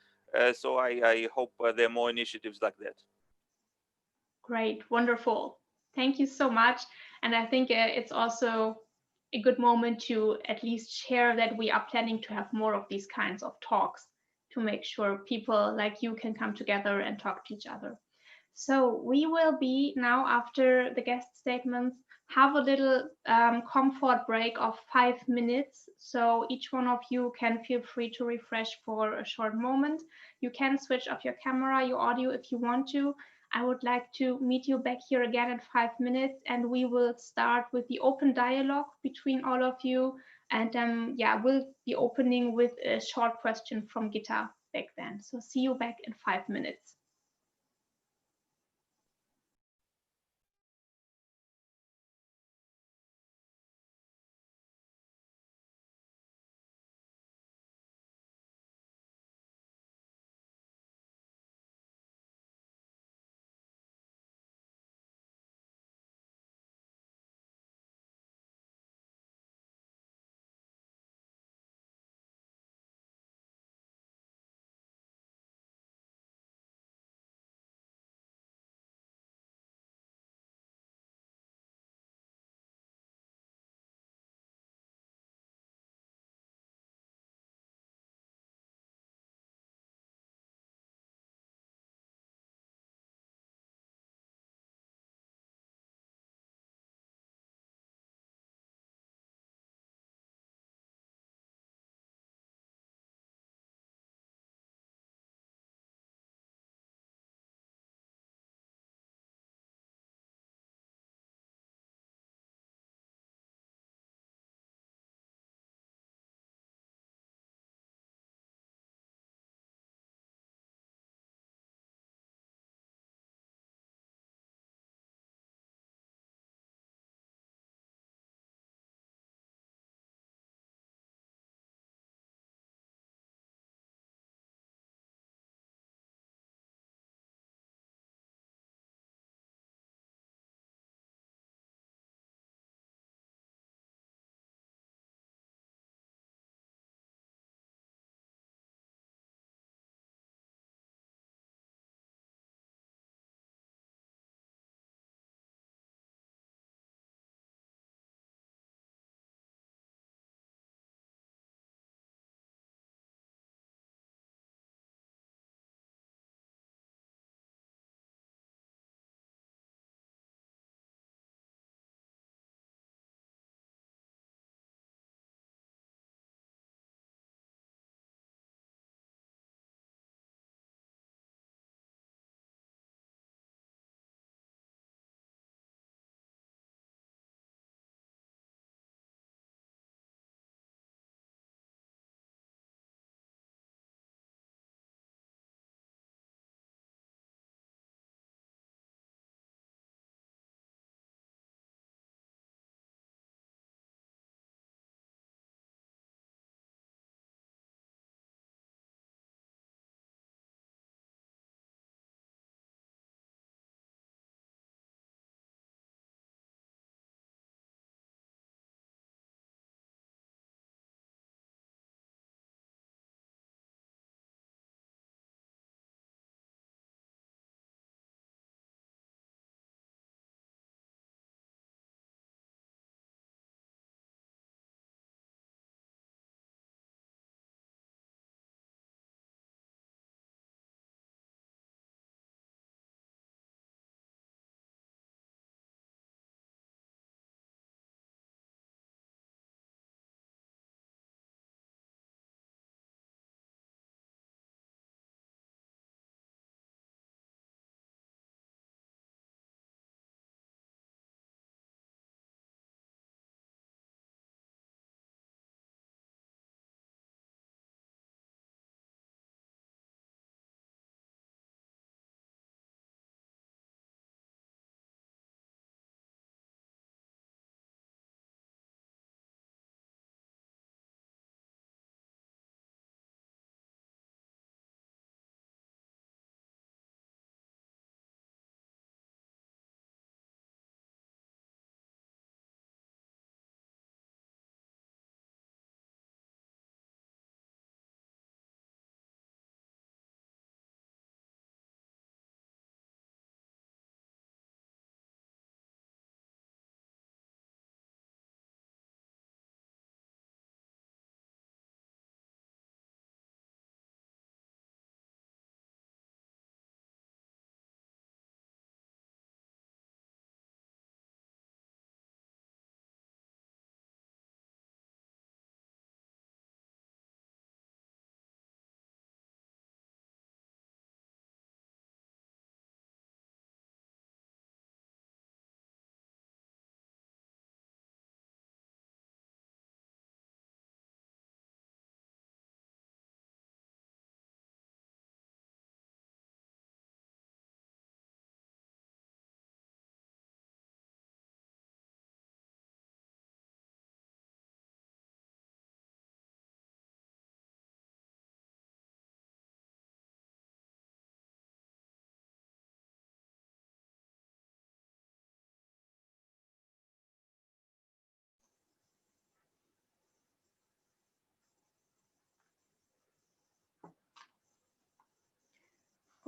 So I hope there are more initiatives like that. Great, wonderful. Thank you so much. And I think it's also a good moment to at least share that we are planning to have more of these kinds of talks, to make sure people like you can come together and talk to each other. So we will be now, after the guest statements, have a little comfort break of 5 minutes. So each one of you can feel free to refresh for a short moment. You can switch off your camera, your audio if you want to. I would like to meet you back here again in 5 minutes, and we will start with the open dialogue between all of you. And we'll be opening with a short question from Gitta back then. So see you back in 5 minutes.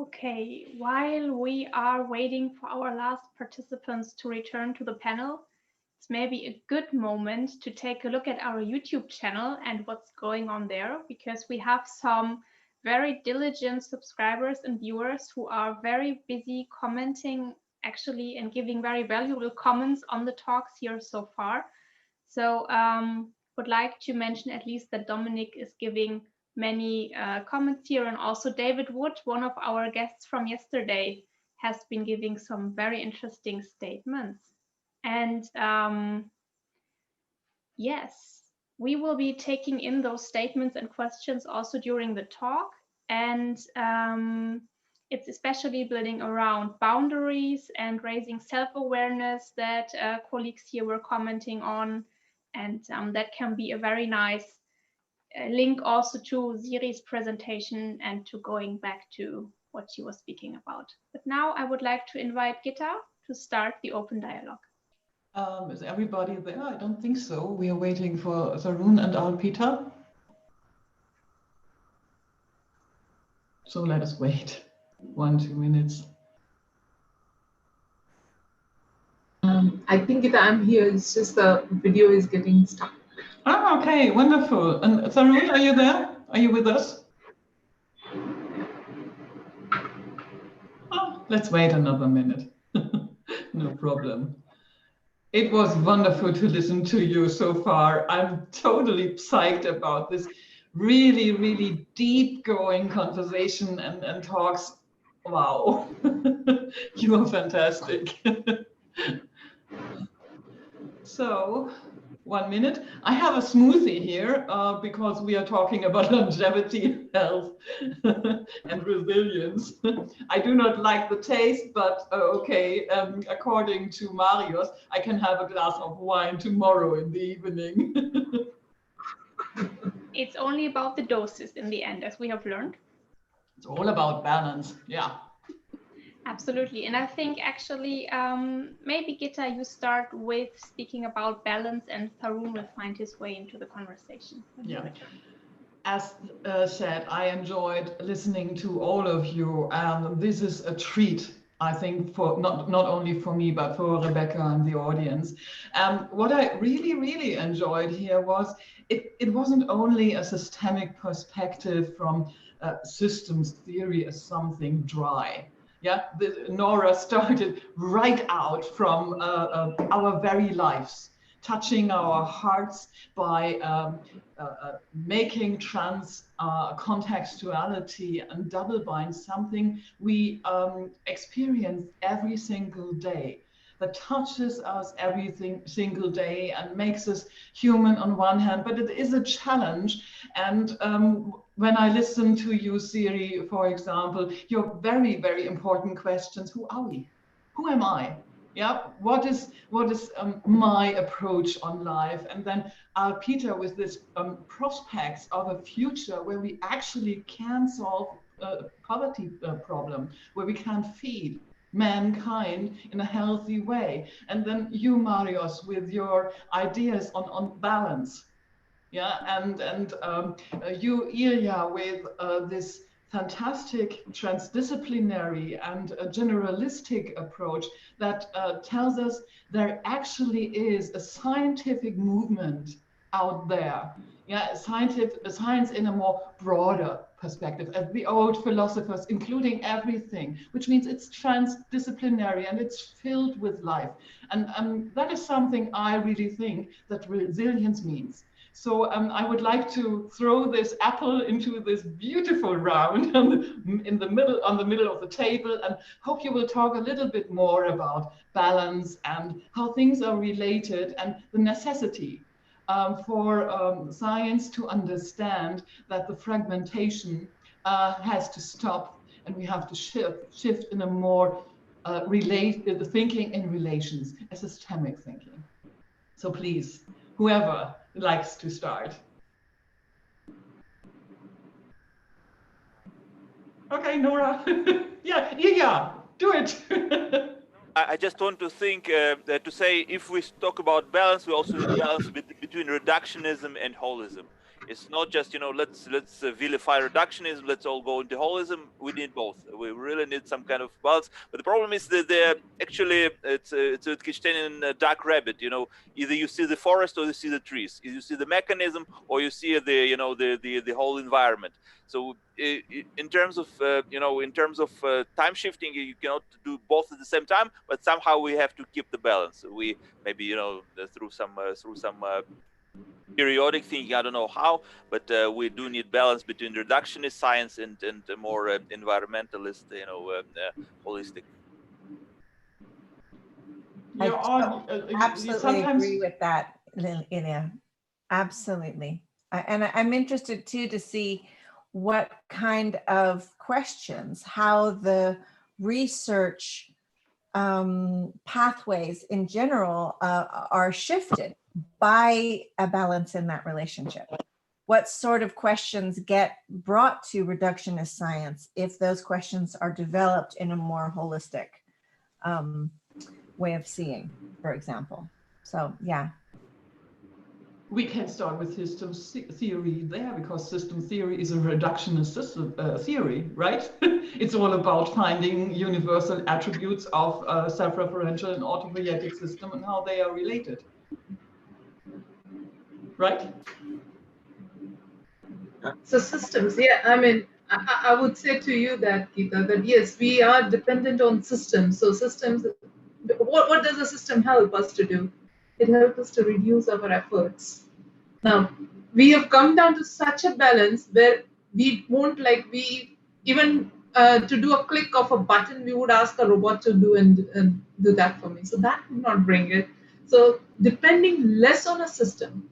Okay, while we are waiting for our last participants to return to the panel, it's maybe a good moment to take a look at our YouTube channel and what's going on there, because we have some very diligent subscribers and viewers who are very busy commenting actually and giving very valuable comments on the talks here so far. So would like to mention at least that Dominic is giving many comments here, and also David Wood, one of our guests from yesterday, has been giving some very interesting statements. And yes, we will be taking in those statements and questions also during the talk. And it's especially building around boundaries and raising self-awareness that colleagues here were commenting on. And that can be a very nice link also to Siiri's presentation and to going back to what she was speaking about. But now I would like to invite Gitta to start the open dialogue. Is everybody there? I don't think so. We are waiting for Tharun and Arpita. So let us wait 1-2 minutes. I think I'm here. It's just the video is getting stuck. Ah, okay, wonderful. And Tharun, are you there? Are you with us? Oh, let's wait another minute. No problem. It was wonderful to listen to you so far. I'm totally psyched about this really, really deep going conversation and talks. Wow, you are fantastic. So, 1 minute. I have a smoothie here because we are talking about longevity, health, and resilience. I do not like the taste, but okay, according to Marios, I can have a glass of wine tomorrow in the evening. It's only about the doses in the end, as we have learned. It's all about balance, yeah. Absolutely. And I think actually, maybe Gitta, you start with speaking about balance, and Tharun will find his way into the conversation. Yeah. As said, I enjoyed listening to all of you. This is a treat, I think, for not only for me, but for Rebekka and the audience. What I really, really enjoyed here was it wasn't only a systemic perspective from systems theory as something dry. Yeah, Nora started right out from our very lives, touching our hearts by making trans contextuality and double bind something we experience every single day, that touches us every single day and makes us human on one hand, but it is a challenge. And when I listen to you, Siiri, for example, your very, very important questions: who are we? Who am I? Yeah, what is my approach on life? And then Arpita with this prospects of a future where we actually can solve poverty problem, where we can feed mankind in a healthy way. And then you, Marios, with your ideas on balance. Yeah, and you, Ilia, with this fantastic transdisciplinary and a generalistic approach that tells us there actually is a scientific movement out there. Yeah, science in a more broader perspective, as the old philosophers, including everything, which means it's transdisciplinary and it's filled with life. And that is something I really think that resilience means. So I would like to throw this apple into this beautiful round in the middle, on the middle of the table, and hope you will talk a little bit more about balance and how things are related and the necessity for science to understand that the fragmentation has to stop, and we have to shift in a more thinking in relations, a systemic thinking. So please, whoever likes to start. Okay, Nora. Yeah, do it. I just want to think to say, if we talk about balance, we also need balance between reductionism and holism. It's not just, you know, let's vilify reductionism, let's all go into holism. We need both. We really need some kind of balance. But the problem is that actually it's a Wittgensteinian dark rabbit. You know, either you see the forest or you see the trees. You see the mechanism or you see the whole environment. So in terms of time shifting, you cannot do both at the same time. But somehow we have to keep the balance. We maybe, you know, through some periodic thinking, I don't know how, but we do need balance between reductionist science and more environmentalist, you know, holistic. Absolutely agree with that, Ilia. Absolutely. And I'm interested too to see what kind of questions, how the research pathways in general are shifted by a balance in that relationship. What sort of questions get brought to reductionist science if those questions are developed in a more holistic way of seeing, for example. So, yeah. We can start with system theory there, because system theory is a reductionist system theory, right? It's all about finding universal attributes of a self-referential and autopoietic system and how they are related. Right? So systems, yeah, I mean, I would say to you that, Gitta, that yes, we are dependent on systems. So systems, what does a system help us to do? It helps us to reduce our efforts. Now, we have come down to such a balance where we won't even to do a click of a button, we would ask a robot to do do that for me. So that would not bring it. So depending less on a system,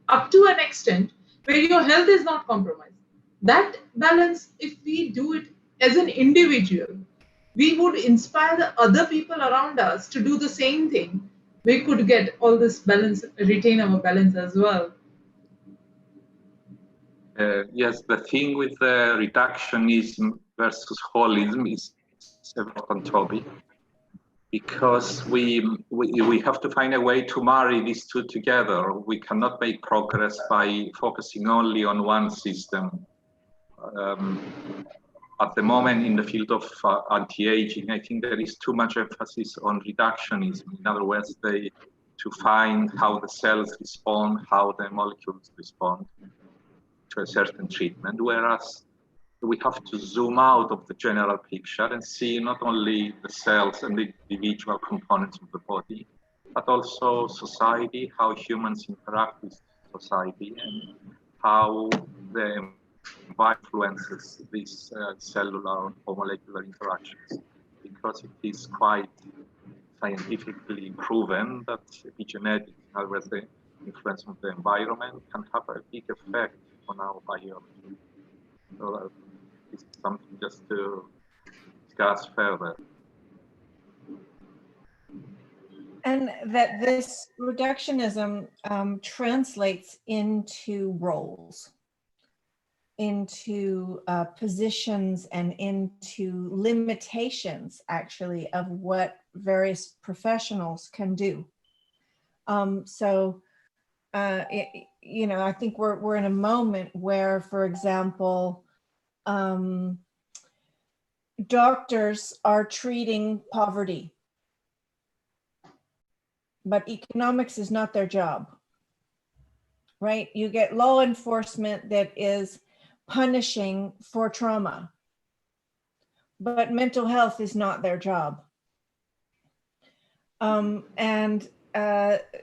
up to an extent where your health is not compromised. That balance, if we do it as an individual, we would inspire the other people around us to do the same thing. We could get all this balance, retain our balance as well. Yes, the thing with reductionism versus holism is a important topic, because we have to find a way to marry these two together. We cannot make progress by focusing only on one system. At the moment, in the field of anti-aging, I think there is too much emphasis on reductionism. In other words, to find how the cells respond, how the molecules respond to a certain treatment, whereas we have to zoom out of the general picture and see not only the cells and the individual components of the body, but also society, how humans interact with society, and how the influences these cellular or molecular interactions. Because it is quite scientifically proven that epigenetics, in other words, the influence of the environment, can have a big effect on our biology. So it's something just to discuss further. And that this reductionism translates into roles, into positions, and into limitations, actually, of what various professionals can do. You know, I think we're in a moment where, for example, doctors are treating poverty, but economics is not their job, right? You get law enforcement that is punishing for trauma, but mental health is not their job.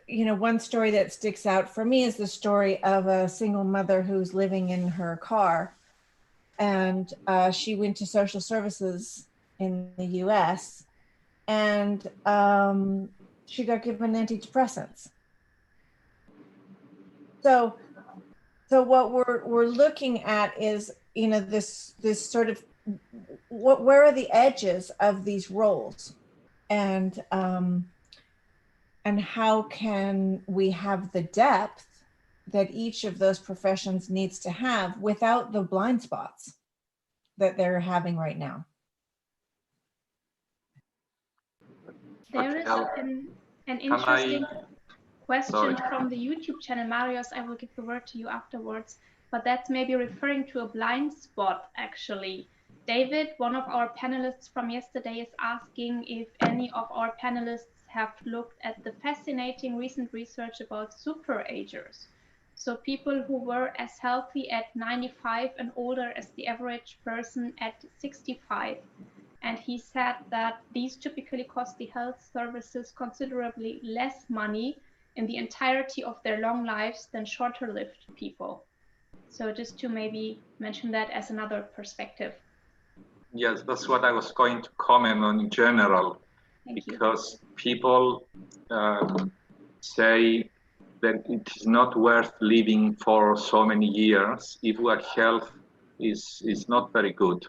You know, one story that sticks out for me is the story of a single mother who's living in her car, and she went to social services in the US, and she got given antidepressants. So what we're looking at is, you know, this sort of where are the edges of these roles, and how can we have the depth that each of those professions needs to have without the blind spots that they're having right now. There is an interesting... question from the YouTube channel. Marius, I will give the word to you afterwards, but that's maybe referring to a blind spot, actually. David, one of our panelists from yesterday, is asking if any of our panelists have looked at the fascinating recent research about superagers. So people who were as healthy at 95 and older as the average person at 65. And he said that these typically cost the health services considerably less money in the entirety of their long lives than shorter-lived people. So just to maybe mention that as another perspective. Yes, that's what I was going to comment on in general, because people say that it is not worth living for so many years if our health is not very good.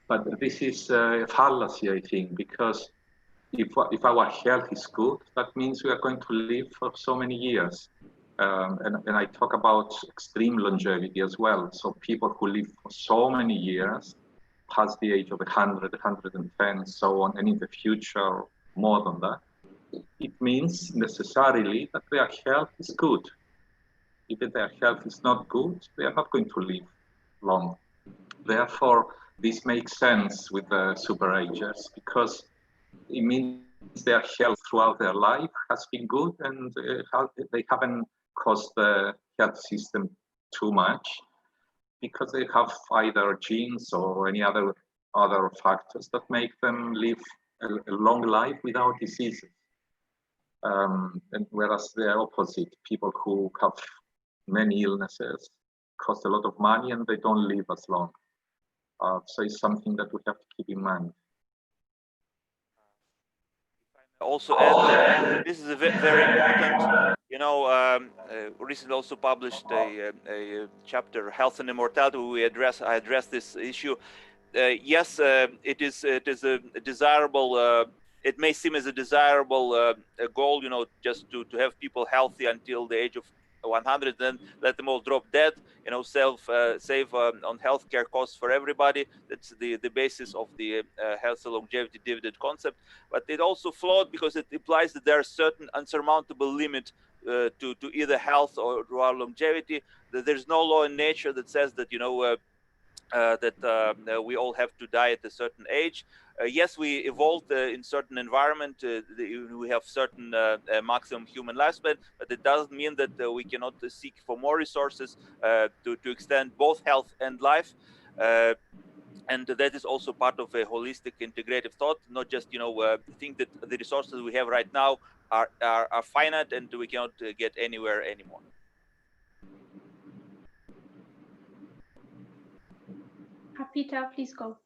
But this is a fallacy, I think, because if our health is good, that means we are going to live for so many years. And I talk about extreme longevity as well. So people who live for so many years, past the age of 100, 110, so on, and in the future, more than that, it means necessarily that their health is good. If their health is not good, they are not going to live long. Therefore, this makes sense with the superagers, because it means their health throughout their life has been good, and they haven't cost the health system too much, because they have either genes or any other factors that make them live a long life without diseases. And whereas the opposite, people who have many illnesses cost a lot of money and they don't live as long. So it's something that we have to keep in mind. Also add that this is a very important, you know, recently also published a chapter, Health and Immortality. I address this issue. Yes, it is a desirable, it may seem as a desirable goal, you know, just to have people healthy until the age of 100, then let them all drop dead, you know, save on healthcare costs for everybody. That's the basis of the health and longevity dividend concept. But it also flawed because it implies that there are certain unsurmountable limit to either health or our longevity. That there's no law in nature that says that, you know, we all have to die at a certain age. Yes, we evolved in certain environment. We have certain maximum human lifespan, but it doesn't mean that we cannot seek for more resources to extend both health and life. And that is also part of a holistic, integrative thought. Not just, you know, think that the resources we have right now are finite and we cannot get anywhere anymore. Arpita, please go.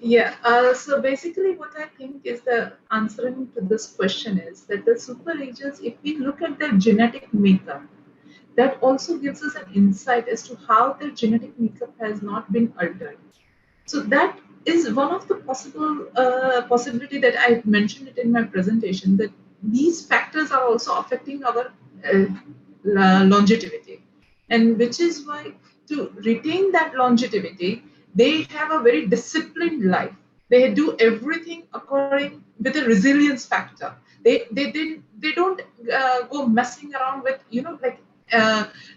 Yeah, so basically what I think is the answering to this question is that the superagers, if we look at their genetic makeup, that also gives us an insight as to how their genetic makeup has not been altered. So that is one of the possible possibility that I mentioned it in my presentation, that these factors are also affecting our longevity, and which is why to retain that longevity, they have a very disciplined life. They do everything according with a resilience factor. They don't go messing around with, you know, like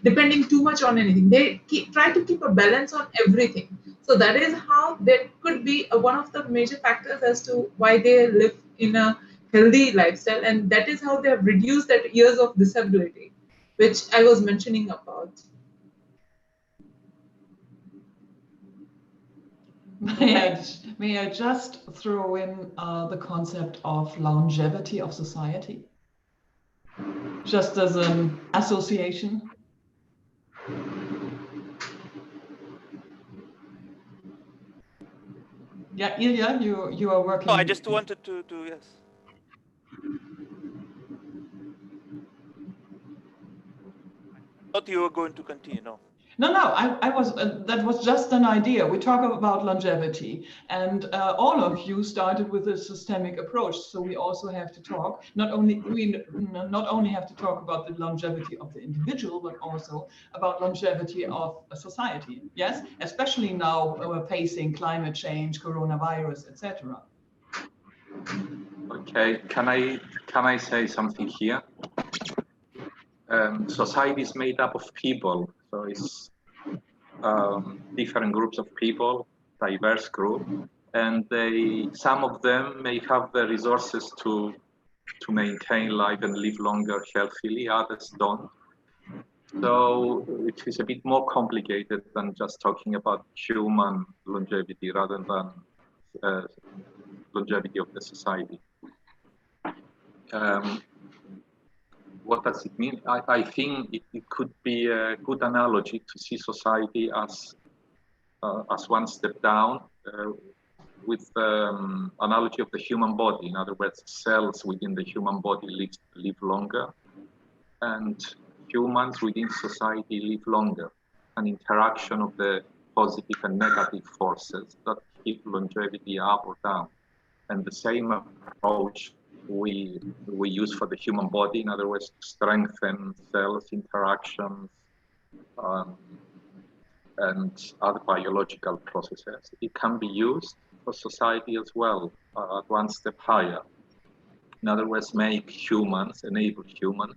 depending too much on anything. They try to keep a balance on everything. So that is how there could be one of the major factors as to why they live in a healthy lifestyle, and that is how they have reduced that years of disability, which I was mentioning about. May I just throw in the concept of longevity of society, just as an association? Yeah, Ilia, you are working. No, I just wanted to yes. I thought you were going to continue. No. No, I was, that was just an idea. We talk about longevity, and all of you started with a systemic approach. So we also have to talk, not only have to talk about the longevity of the individual, but also about longevity of a society. Yes, especially now we're facing climate change, coronavirus, etc. Okay, can I say something here? Society is made up of people, so it's different groups of people, diverse group, and some of them may have the resources to maintain life and live longer healthily, others don't. So it is a bit more complicated than just talking about human longevity rather than longevity of the society. What does it mean? I think it could be a good analogy to see society as one step down with analogy of the human body. In other words, cells within the human body live longer, and humans within society live longer. An interaction of the positive and negative forces that keep longevity up or down. And the same approach we use for the human body, in other words, to strengthen cells, interactions, and other biological processes. It can be used for society as well, at one step higher. In other words, enable humans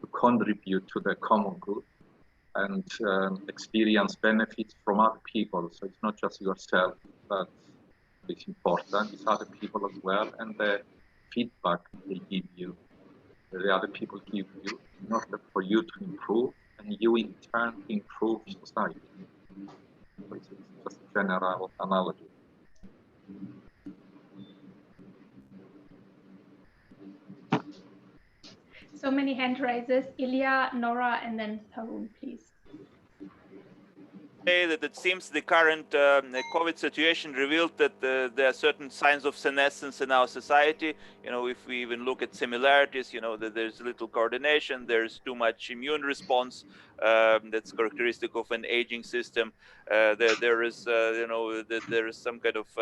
to contribute to the common good and experience benefits from other people. So it's not just yourself that is important, it's other people as well, and the feedback they give you, the other people give you, in order for you to improve, and you in turn improve society. So it's just a general analogy. So many hand raises. Ilia, Nora, and then Tharun, please. That it seems the current COVID situation revealed that there are certain signs of senescence in our society. You know, if we even look at similarities, you know, that there's little coordination, there's too much immune response that's characteristic of an aging system. There is, you know, there is some kind of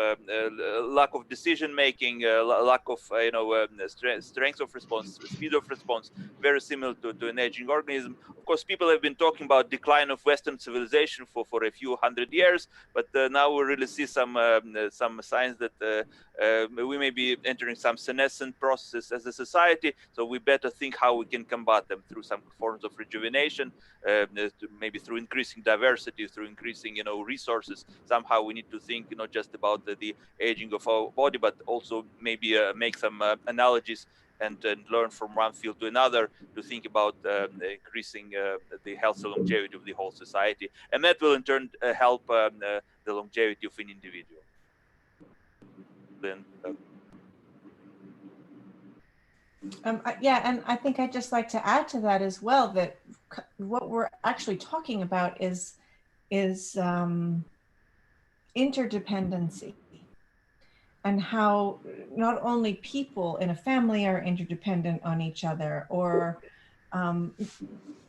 lack of decision making, lack of, you know, strength of response, speed of response, very similar to an aging organism. Of course, people have been talking about decline of Western civilization for a few hundred years, but now we really see some signs that we may be entering some senescent processes as a society. So we better think how we can combat them through some forms of rejuvenation, maybe through increasing diversity, through increasing, you know, resources. Somehow we need to think, not just about the aging of our body, but also maybe make some analogies and learn from one field to another to think about increasing the health and longevity of the whole society. And that will in turn help the longevity of an individual. Then, yeah, and I think I'd just like to add to that as well, that what we're actually talking about is interdependency, and how not only people in a family are interdependent on each other, or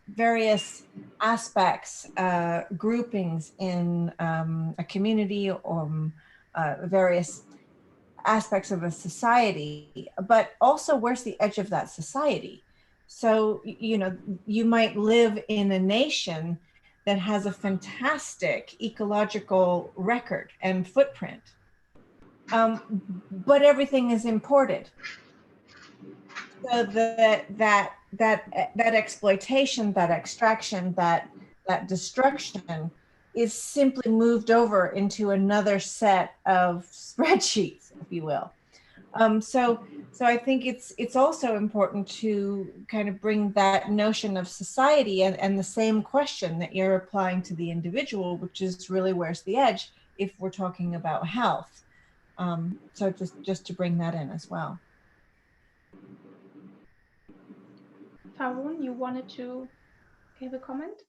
various aspects, groupings in a community, or various aspects of a society, but also where's the edge of that society. So, you know, you might live in a nation that has a fantastic ecological record and footprint, but everything is imported. So that exploitation, that extraction, that destruction is simply moved over into another set of spreadsheets, if you will. So I think it's also important to kind of bring that notion of society and the same question that you're applying to the individual, which is really where's the edge if we're talking about health. So just to bring that in as well. Tharun, you wanted to give a comment?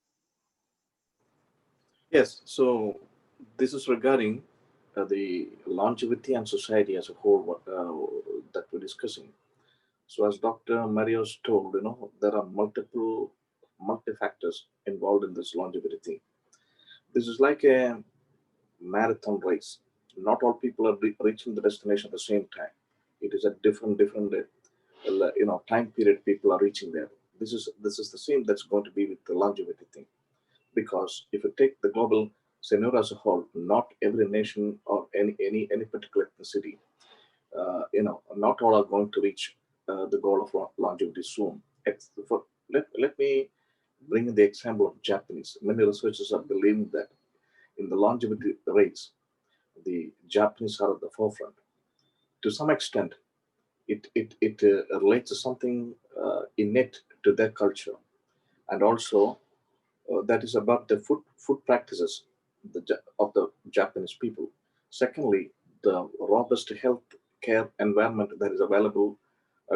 Yes, so this is regarding the longevity and society as a whole that we're discussing. So as Dr. Marios told, you know, there are multi-factors involved in this longevity thing. This is like a marathon race. Not all people are reaching the destination at the same time. It is a different you know, time period people are reaching there. This is the same that's going to be with the longevity thing. Because if you take the global scenario as a whole, not every nation or any particular ethnicity not all are going to reach the goal of longevity soon. Let me bring in the example of Japanese. Many researchers are believing that in the longevity rates, the Japanese are at the forefront. To some extent, it relates to something innate to their culture, and also that is about the food practices of the Japanese people. Secondly, the robust health care environment that is available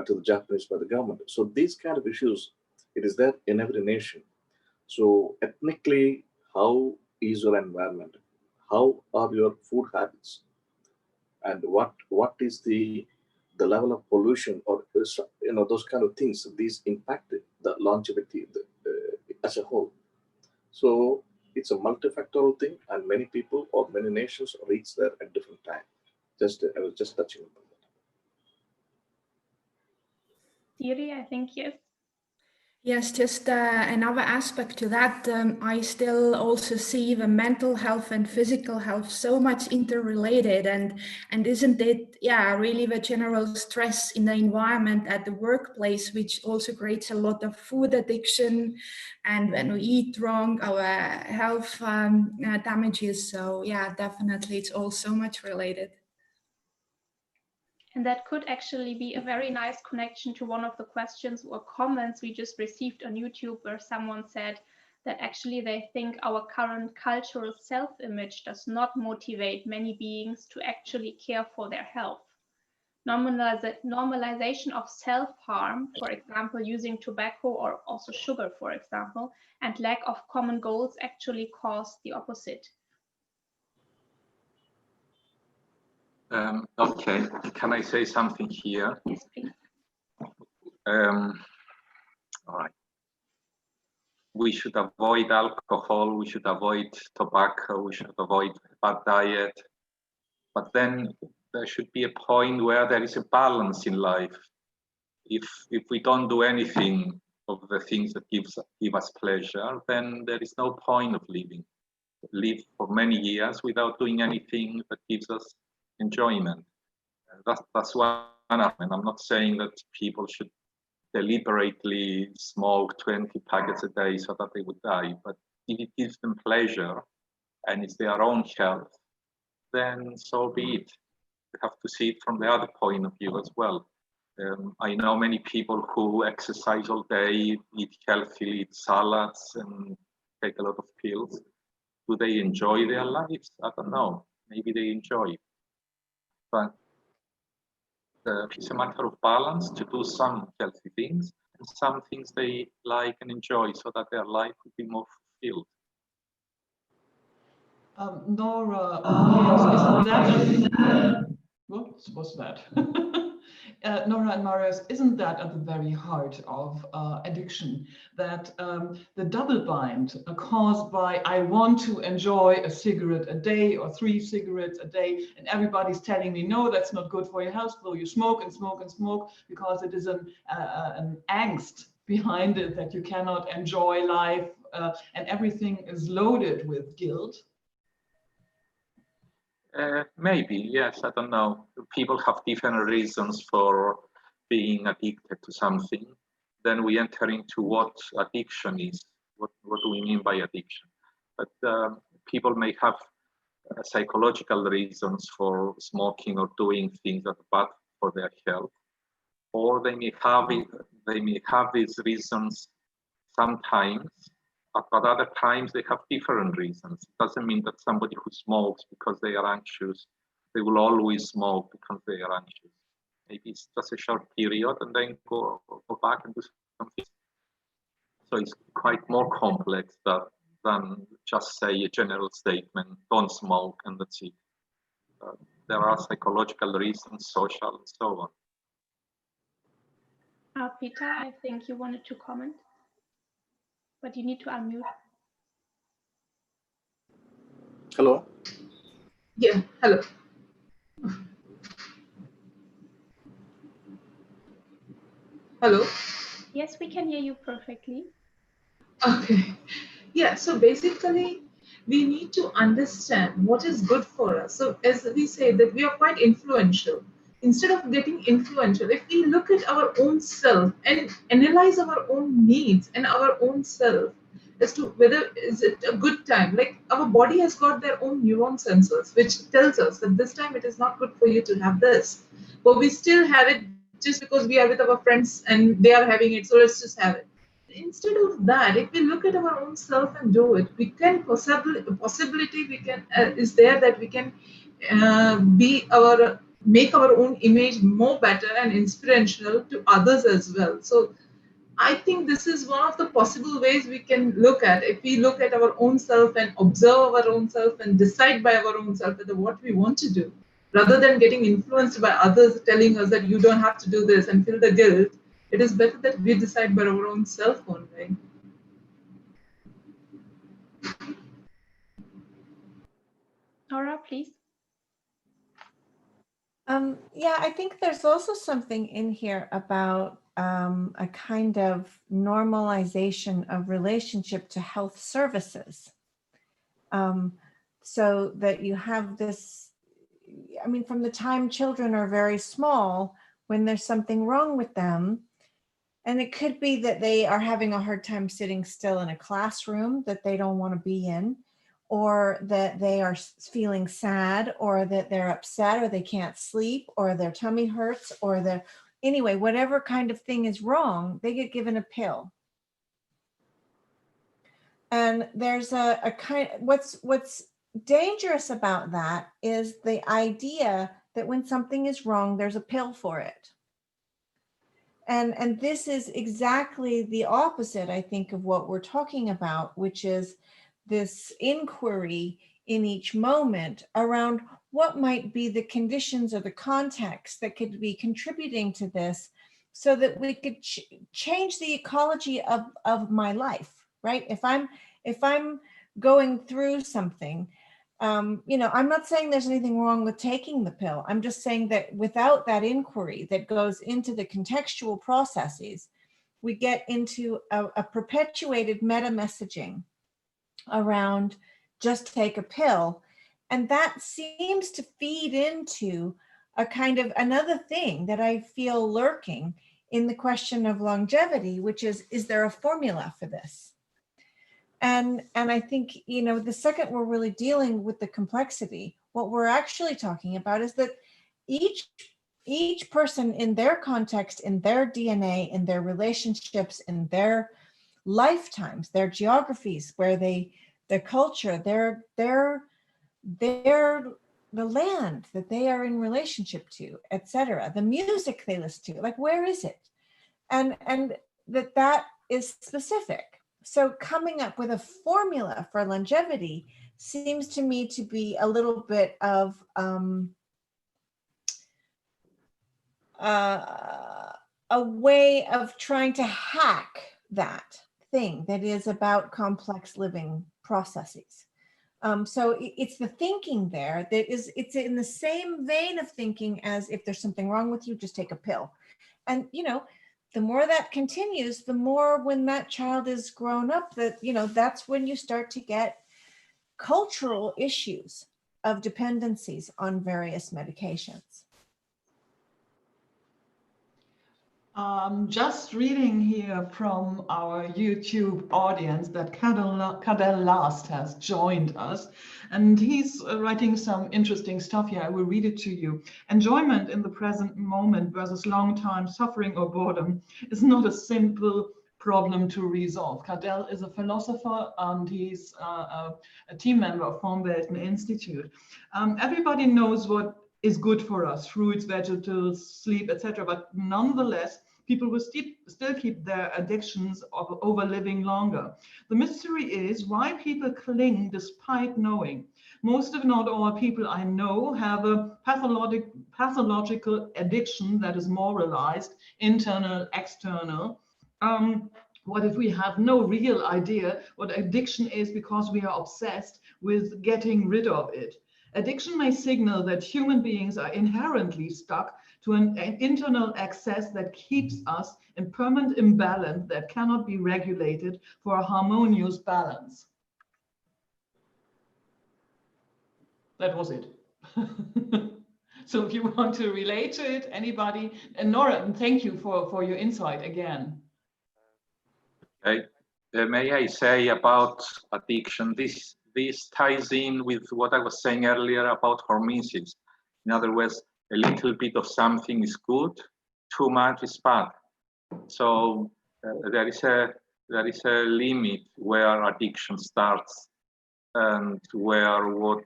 to the Japanese by the government. So these kind of issues, it is there in every nation. So ethnically, how is your environment? How are your food habits? And what is the level of pollution, or those kind of things? These impact the longevity as a whole. So it's a multifactorial thing, and many people or many nations reach there at different time. I was just touching upon that. Siiri, I think yes. Yes, just another aspect to that. I still also see the mental health and physical health so much interrelated, and isn't it, really the general stress in the environment at the workplace, which also creates a lot of food addiction, and when we eat wrong, our health damages. So definitely, it's all so much related. And that could actually be a very nice connection to one of the questions or comments we just received on YouTube, where someone said that actually they think our current cultural self-image does not motivate many beings to actually care for their health. Normalization of self-harm, for example, using tobacco or also sugar, for example, and lack of common goals actually cause the opposite. Okay, can I say something here? Yes, please. All right. We should avoid alcohol, we should avoid tobacco, we should avoid bad diet. But then there should be a point where there is a balance in life. If we don't do anything of the things that give us pleasure, then there is no point of living. Live for many years without doing anything that gives us enjoyment. That's one argument. I'm not saying that people should deliberately smoke 20 packets a day so that they would die, but if it gives them pleasure and it's their own health, then so be it. We have to see it from the other point of view as well. I know many people who exercise all day, eat healthily, eat salads, and take a lot of pills. Do they enjoy their lives? I don't know. Maybe they enjoy it. But it's a matter of balance to do some healthy things and some things they like and enjoy so that their life would be more fulfilled. Nora, isn't that what was that? Nora and Marius, isn't that at the very heart of addiction? That the double bind caused by I want to enjoy a cigarette a day or 3 cigarettes a day, and everybody's telling me, no, that's not good for your health, so you smoke and smoke and smoke, because it is an angst behind it that you cannot enjoy life, and everything is loaded with guilt. Maybe, yes, I don't know. People have different reasons for being addicted to something. Then we enter into what addiction is. What do we mean by addiction? But people may have psychological reasons for smoking or doing things that are bad for their health, or they may have these reasons sometimes. But other times they have different reasons. It doesn't mean that somebody who smokes because they are anxious, they will always smoke because they are anxious. Maybe it's just a short period and then go back and do something. So it's quite more complex than just say a general statement, don't smoke and that's it. There are psychological reasons, social and so on. Arpita, I think you wanted to comment, but you need to unmute. Hello? Yeah, hello. Hello? Yes, we can hear you perfectly. Okay. Yeah, so basically, we need to understand what is good for us. So as we say that we are quite influential instead of getting influential, if we look at our own self and analyze our own needs and our own self as to whether is it a good time, like our body has got their own neuron sensors which tells us that this time it is not good for you to have this, but we still have it just because we are with our friends and they are having it, so let's just have it. Instead of that, if we look at our own self and do it, we can possibility we can is there that we can make our own image more better and inspirational to others as well. So I think this is one of the possible ways we can look at. If we look at our own self and observe our own self and decide by our own self whether what we want to do, rather than getting influenced by others telling us that you don't have to do this and feel the guilt, it is better that we decide by our own self only. Nora, please. Yeah, I think there's also something in here about a kind of normalization of relationship to health services. So that you have this, I mean, from the time children are very small, when there's something wrong with them, and it could be that they are having a hard time sitting still in a classroom that they don't want to be in, or that they are feeling sad, or that they're upset, or they can't sleep, or their tummy hurts, or anyway, whatever kind of thing is wrong, they get given a pill. And there's a kind, what's dangerous about that is the idea that when something is wrong, there's a pill for it. And this is exactly the opposite, I think, of what we're talking about, which is this inquiry in each moment around what might be the conditions or the context that could be contributing to this, so that we could change the ecology of my life, right? If I'm going through something, you know, I'm not saying there's anything wrong with taking the pill. I'm just saying that without that inquiry that goes into the contextual processes, we get into a perpetuated meta messaging around just take a pill. And that seems to feed into a kind of another thing that I feel lurking in the question of longevity, which is there a formula for this? And I think, you know, the second we're really dealing with the complexity, what we're actually talking about is that each person in their context, in their DNA, in their relationships, in their lifetimes, their geographies, where their culture, the land that they are in relationship to, etc., the music they listen to, like, where is it? And that is specific. So coming up with a formula for longevity seems to me to be a little bit of a way of trying to hack that thing that is about complex living processes. So it's the thinking there that is, it's in the same vein of thinking as if there's something wrong with you, just take a pill. And, you know, the more that continues, the more when that child is grown up, that, you know, that's when you start to get cultural issues of dependencies on various medications. Just reading here from our YouTube audience that Cadell Last has joined us, and he's writing some interesting stuff here. I will read it to you. Enjoyment in the present moment versus long-time suffering or boredom is not a simple problem to resolve. Cadell is a philosopher and he's a team member of FORMWELT-Institute. Everybody knows what is good for us, fruits, vegetables, sleep, etc. But nonetheless, people will still keep their addictions over living longer. The mystery is why people cling despite knowing. Most, if not all, people I know have a pathological addiction that is moralized, internal, external. What if we have no real idea what addiction is because we are obsessed with getting rid of it? Addiction may signal that human beings are inherently stuck to an internal excess that keeps us in permanent imbalance that cannot be regulated for a harmonious balance. That was it. So if you want to relate to it, anybody, and Nora, thank you for your insight again. May I say about addiction, this ties in with what I was saying earlier about hormesis. In other words, a little bit of something is good, too much is bad. So there is a limit where addiction starts and where what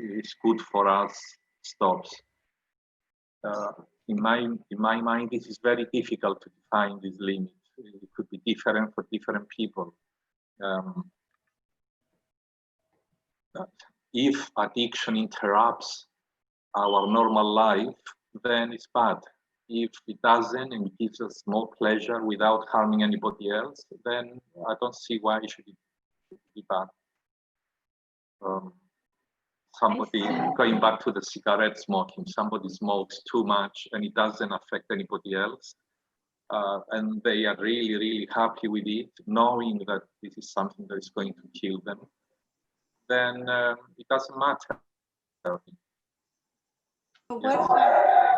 is good for us stops. In my mind, this is very difficult to define this limit. It could be different for different people. If addiction interrupts our normal life, then it's bad. If it doesn't and it gives us more pleasure without harming anybody else, then I don't see why it should be bad. Somebody, going back to the cigarette smoking, somebody smokes too much and it doesn't affect anybody else. And they are really, really happy with it, knowing that this is something that is going to kill them, then it doesn't matter. But what about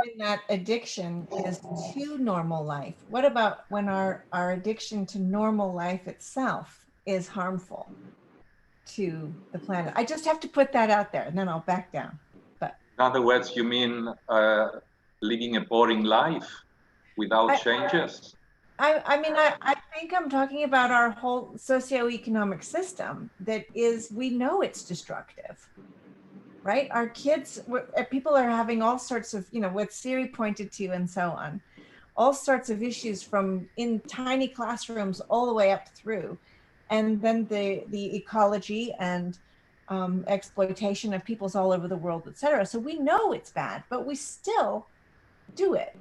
when that addiction is to normal life? What about when our addiction to normal life itself is harmful to the planet? I just have to put that out there and then I'll back down. But in other words, you mean living a boring life without changes? I think I'm talking about our whole socioeconomic system that is, we know it's destructive, right? Our kids, people are having all sorts of, what Siiri pointed to and so on, all sorts of issues from in tiny classrooms all the way up through. And then the ecology and exploitation of peoples all over the world, et cetera. So we know it's bad, but we still do it.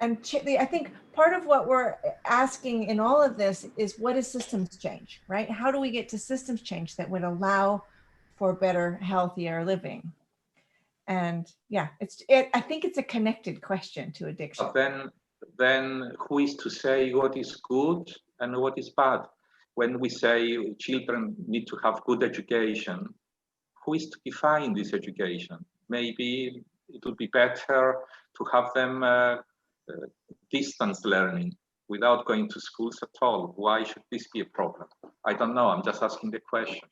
And I think part of what we're asking in all of this is, what is systems change, right? How do we get to systems change that would allow for better, healthier living? And yeah, I think it's a connected question to addiction. But then who is to say what is good and what is bad? When we say children need to have good education, who is to define this education? Maybe it would be better to have them distance learning without going to schools at all. Why should this be a problem? I don't know. I'm just asking the question.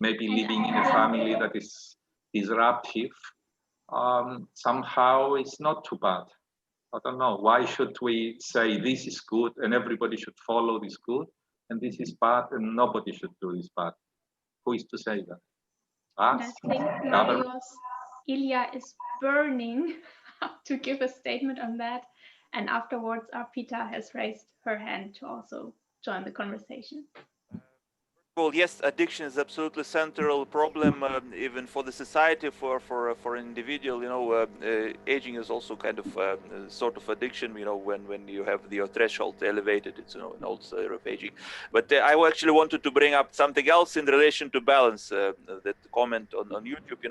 Maybe living in a family that is disruptive somehow is not too bad. I don't know. Why should we say this is good and everybody should follow this good, and this is bad and nobody should do this bad? Who is to say that? I think Marios, Ilia is burning to give a statement on that. And afterwards, Arpita has raised her hand to also join the conversation. Well, yes, addiction is absolutely central problem, even for the society, for an individual. Aging is also kind of sort of addiction. When you have your threshold elevated, it's an old story of aging. But I actually wanted to bring up something else in relation to balance. That comment on YouTube,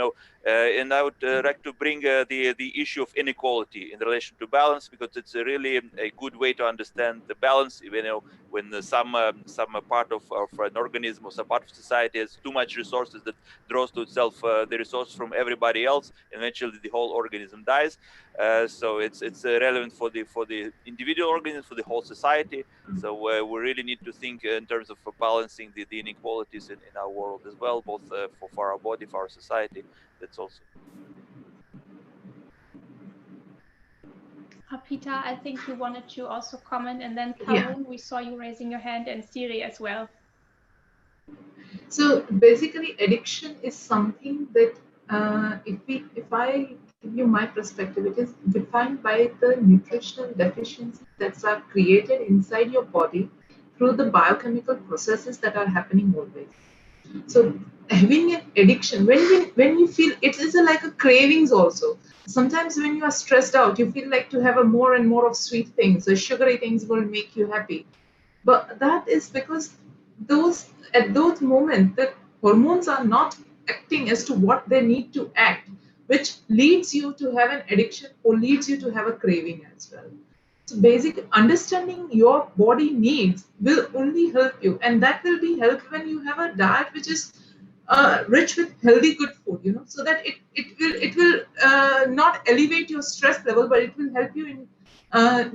and I would like to bring the issue of inequality in relation to balance, because it's really a good way to understand the balance. When some part of an organism or some part of society has too much resources that draws to itself the resource from everybody else, eventually the whole organism dies. So it's relevant for the individual organism, for the whole society. So we really need to think in terms of balancing the inequalities in our world as well, both for our body, for our society. That's also. Arpita, I think you wanted to also comment, and then Tharun, we saw you raising your hand, and Siiri as well. So basically, addiction is something that, if I give you my perspective, it is defined by the nutritional deficiencies that are created inside your body through the biochemical processes that are happening always. So having an addiction, when you feel, it is like a cravings also. Sometimes when you are stressed out, you feel like to have a more and more of sweet things, so sugary things will make you happy. But that is because at those moments, the hormones are not acting as to what they need to act, which leads you to have an addiction or leads you to have a craving as well. So basically, understanding your body needs will only help you, and that will be helped when you have a diet which is rich with healthy good food, you know, so that it will not elevate your stress level, but it will help you in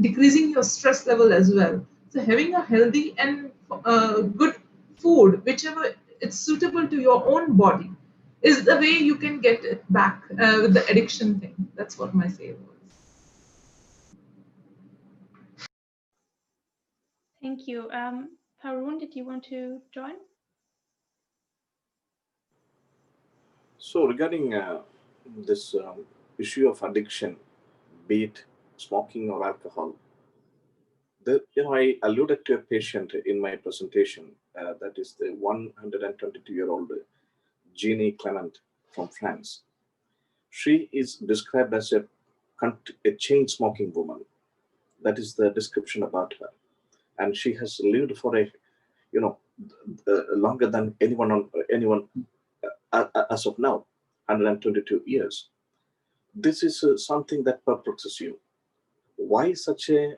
decreasing your stress level as well. So having a healthy and good food, whichever it's suitable to your own body, is the way you can get it back with the addiction thing. That's what my say was. Thank you. Tharun, did you want to join? So regarding this issue of addiction, be it smoking or alcohol, I alluded to a patient in my presentation. That is the 122-year-old Jeannie Clement from France. She is described as a chain-smoking woman. That is the description about her, and she has lived for longer than anyone as of now, 122 years. This is something that perplexes you. Why such a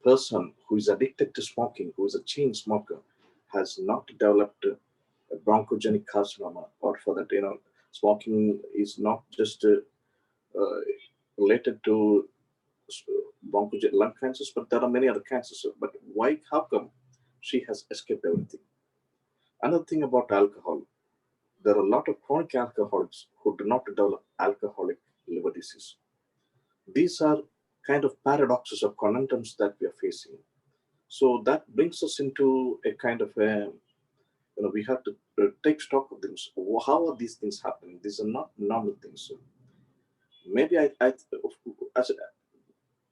person who is addicted to smoking, who is a chain smoker, has not developed a bronchogenic carcinoma, or for that, smoking is not just related to bronchogenic lung cancers, but there are many other cancers. But why? How come she has escaped everything? Another thing about alcohol, there are a lot of chronic alcoholics who do not develop alcoholic liver disease. These are kind of paradoxes or conundrums that we are facing. So that brings us into a kind of we have to take stock of things. How are these things happening? These are not normal things. So maybe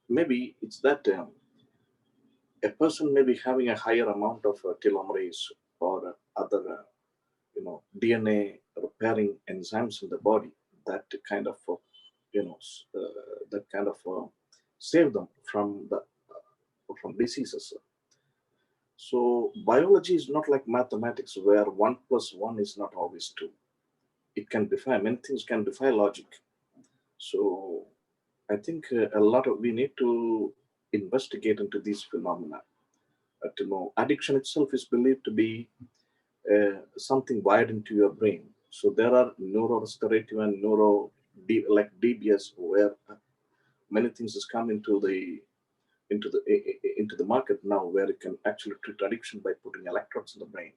maybe it's that a person may be having a higher amount of telomerase or other DNA repairing enzymes in the body that kind of save them from diseases. So biology is not like mathematics where 1 + 1 is not always 2. It can defy, many things can defy logic. So I think we need to investigate into these phenomena. To know addiction itself is believed to be something wired into your brain. So there are neurorestorative and like DBS, where many things has come into the market now, where it can actually treat addiction by putting electrodes in the brain.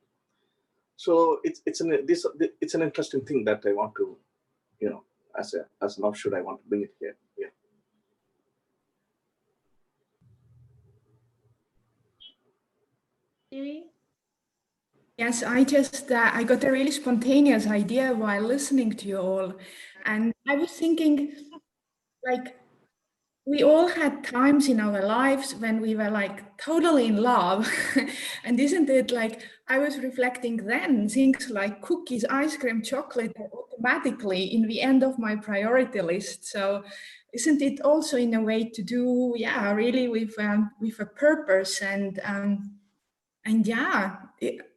So it's an interesting thing that I want to, as an offshoot, I want to bring it here. Yeah. Siiri? Yes, I got a really spontaneous idea while listening to you all. And I was thinking, like, we all had times in our lives when we were like totally in love. And isn't it like, I was reflecting then, things like cookies, ice cream, chocolate are automatically in the end of my priority list. So isn't it also in a way to do, really with a purpose and yeah,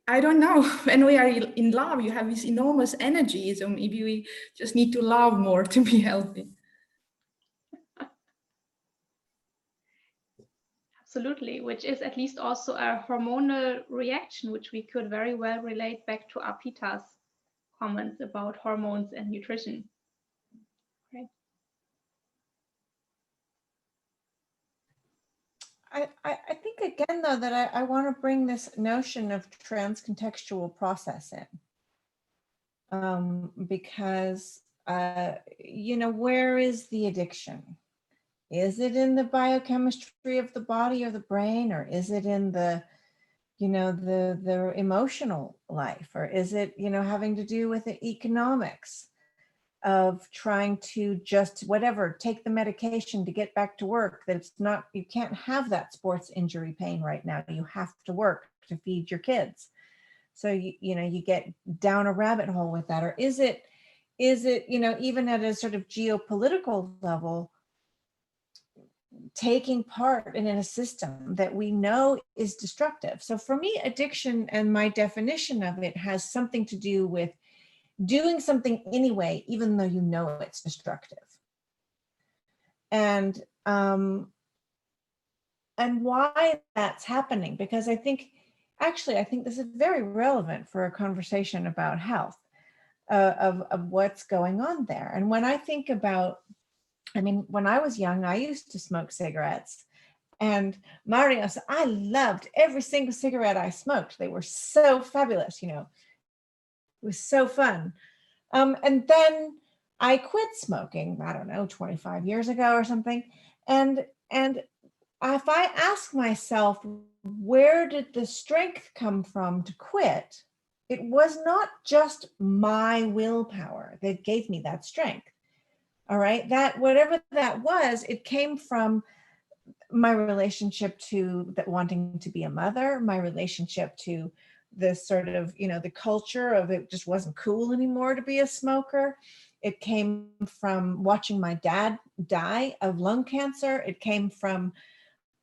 I don't know, when we are in love, you have this enormous energy. So maybe we just need to love more to be healthy. Absolutely, which is at least also a hormonal reaction, which we could very well relate back to Arpita's comments about hormones and nutrition. Right. I think again, though, that I want to bring this notion of trans-contextual process in, because, where is the addiction? Is it in the biochemistry of the body or the brain, or is it in the, the emotional life, or is it, having to do with the economics of trying to just take the medication to get back to work, that it's not, you can't have that sports injury pain right now. You have to work to feed your kids. So, you get down a rabbit hole with that. Or is it, even at a sort of geopolitical level, taking part in a system that we know is destructive? So for me, addiction and my definition of it has something to do with doing something anyway, even though you know it's destructive. And why that's happening, because I think actually, I think this is very relevant for a conversation about health, of what's going on there. And when I think about, I mean, when I was young, I used to smoke cigarettes. And Marios, I loved every single cigarette I smoked. They were so fabulous, you know. It was so fun. And then I quit smoking, I don't know, 25 years ago or something. And if I ask myself, where did the strength come from to quit? It was not just my willpower that gave me that strength. All right, that whatever that was, it came from my relationship to that wanting to be a mother, my relationship to the sort of, you know, the culture of it just wasn't cool anymore to be a smoker. It came from watching my dad die of lung cancer. It came from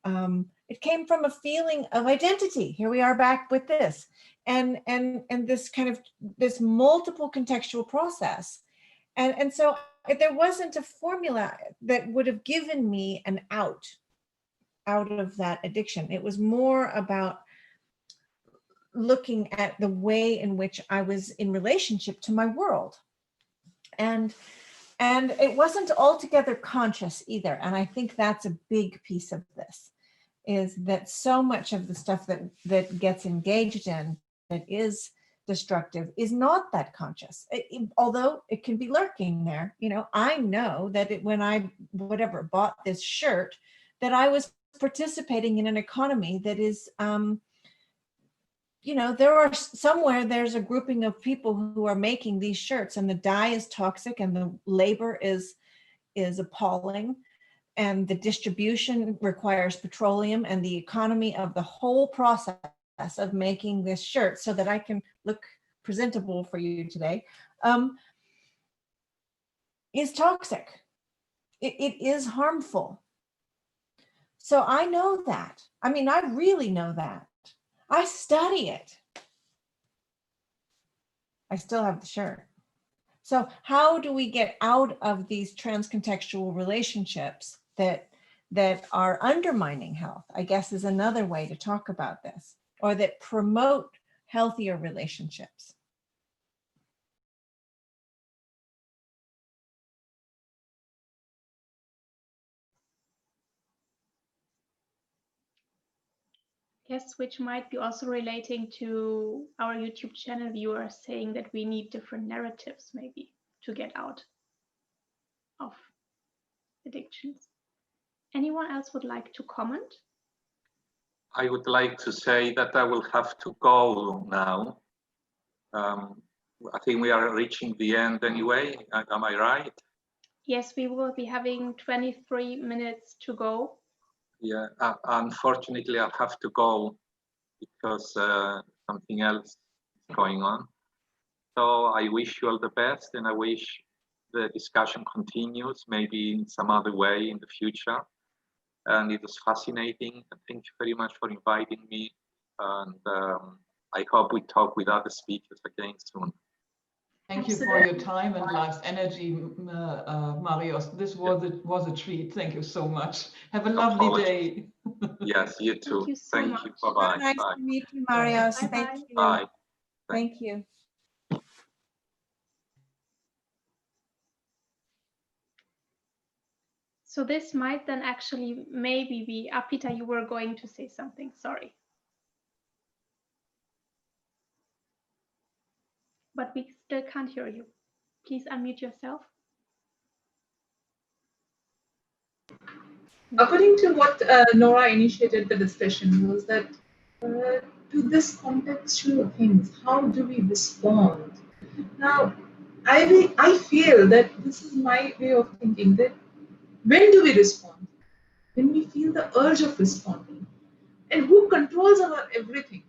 a feeling of identity. Here we are back with this, and this kind of this multiple contextual process, and so there wasn't a formula that would have given me an out of that addiction. It was more about looking at the way in which I was in relationship to my world. And it wasn't altogether conscious either. And I think that's a big piece of this, is that so much of the stuff that gets engaged in that is destructive is not that conscious, although it can be lurking there. You know, I know that when I bought this shirt, that I was participating in an economy that is, you know, there's a grouping of people who are making these shirts, and the dye is toxic and the labor is appalling, and the distribution requires petroleum, and the economy of the whole process of making this shirt so that I can look presentable for you today, is toxic. It is harmful. So I know that. I mean, I really know that. I study it. I still have the shirt. So how do we get out of these transcontextual relationships that are undermining health, I guess, is another way to talk about this, or that promote healthier relationships? Yes, which might be also relating to our YouTube channel viewers saying that we need different narratives maybe to get out of addictions. Anyone else would like to comment? I would like to say that I will have to go now. I think we are reaching the end anyway. Am I right? Yes, we will be having 23 minutes to go. Yeah, unfortunately, I'll have to go because something else is going on. So I wish you all the best, and I wish the discussion continues, maybe in some other way in the future. And it was fascinating. Thank you very much for inviting me. And I hope we talk with other speakers again soon. Thank you for your time and life's energy, Marios. This was a treat. Thank you so much. Have a lovely day. Yes, you too. Thank you so much. Bye-bye. Nice Bye. to meet you, Marios. Bye. Thank you. Bye. Thank you. So this might then actually maybe be, Arpita, you were going to say something, sorry. But we still can't hear you. Please unmute yourself. According to what Nora initiated the discussion was that to this contextual things, how do we respond? Now, I feel that this is my way of thinking, that when do we respond? When we feel the urge of responding. And who controls our everything?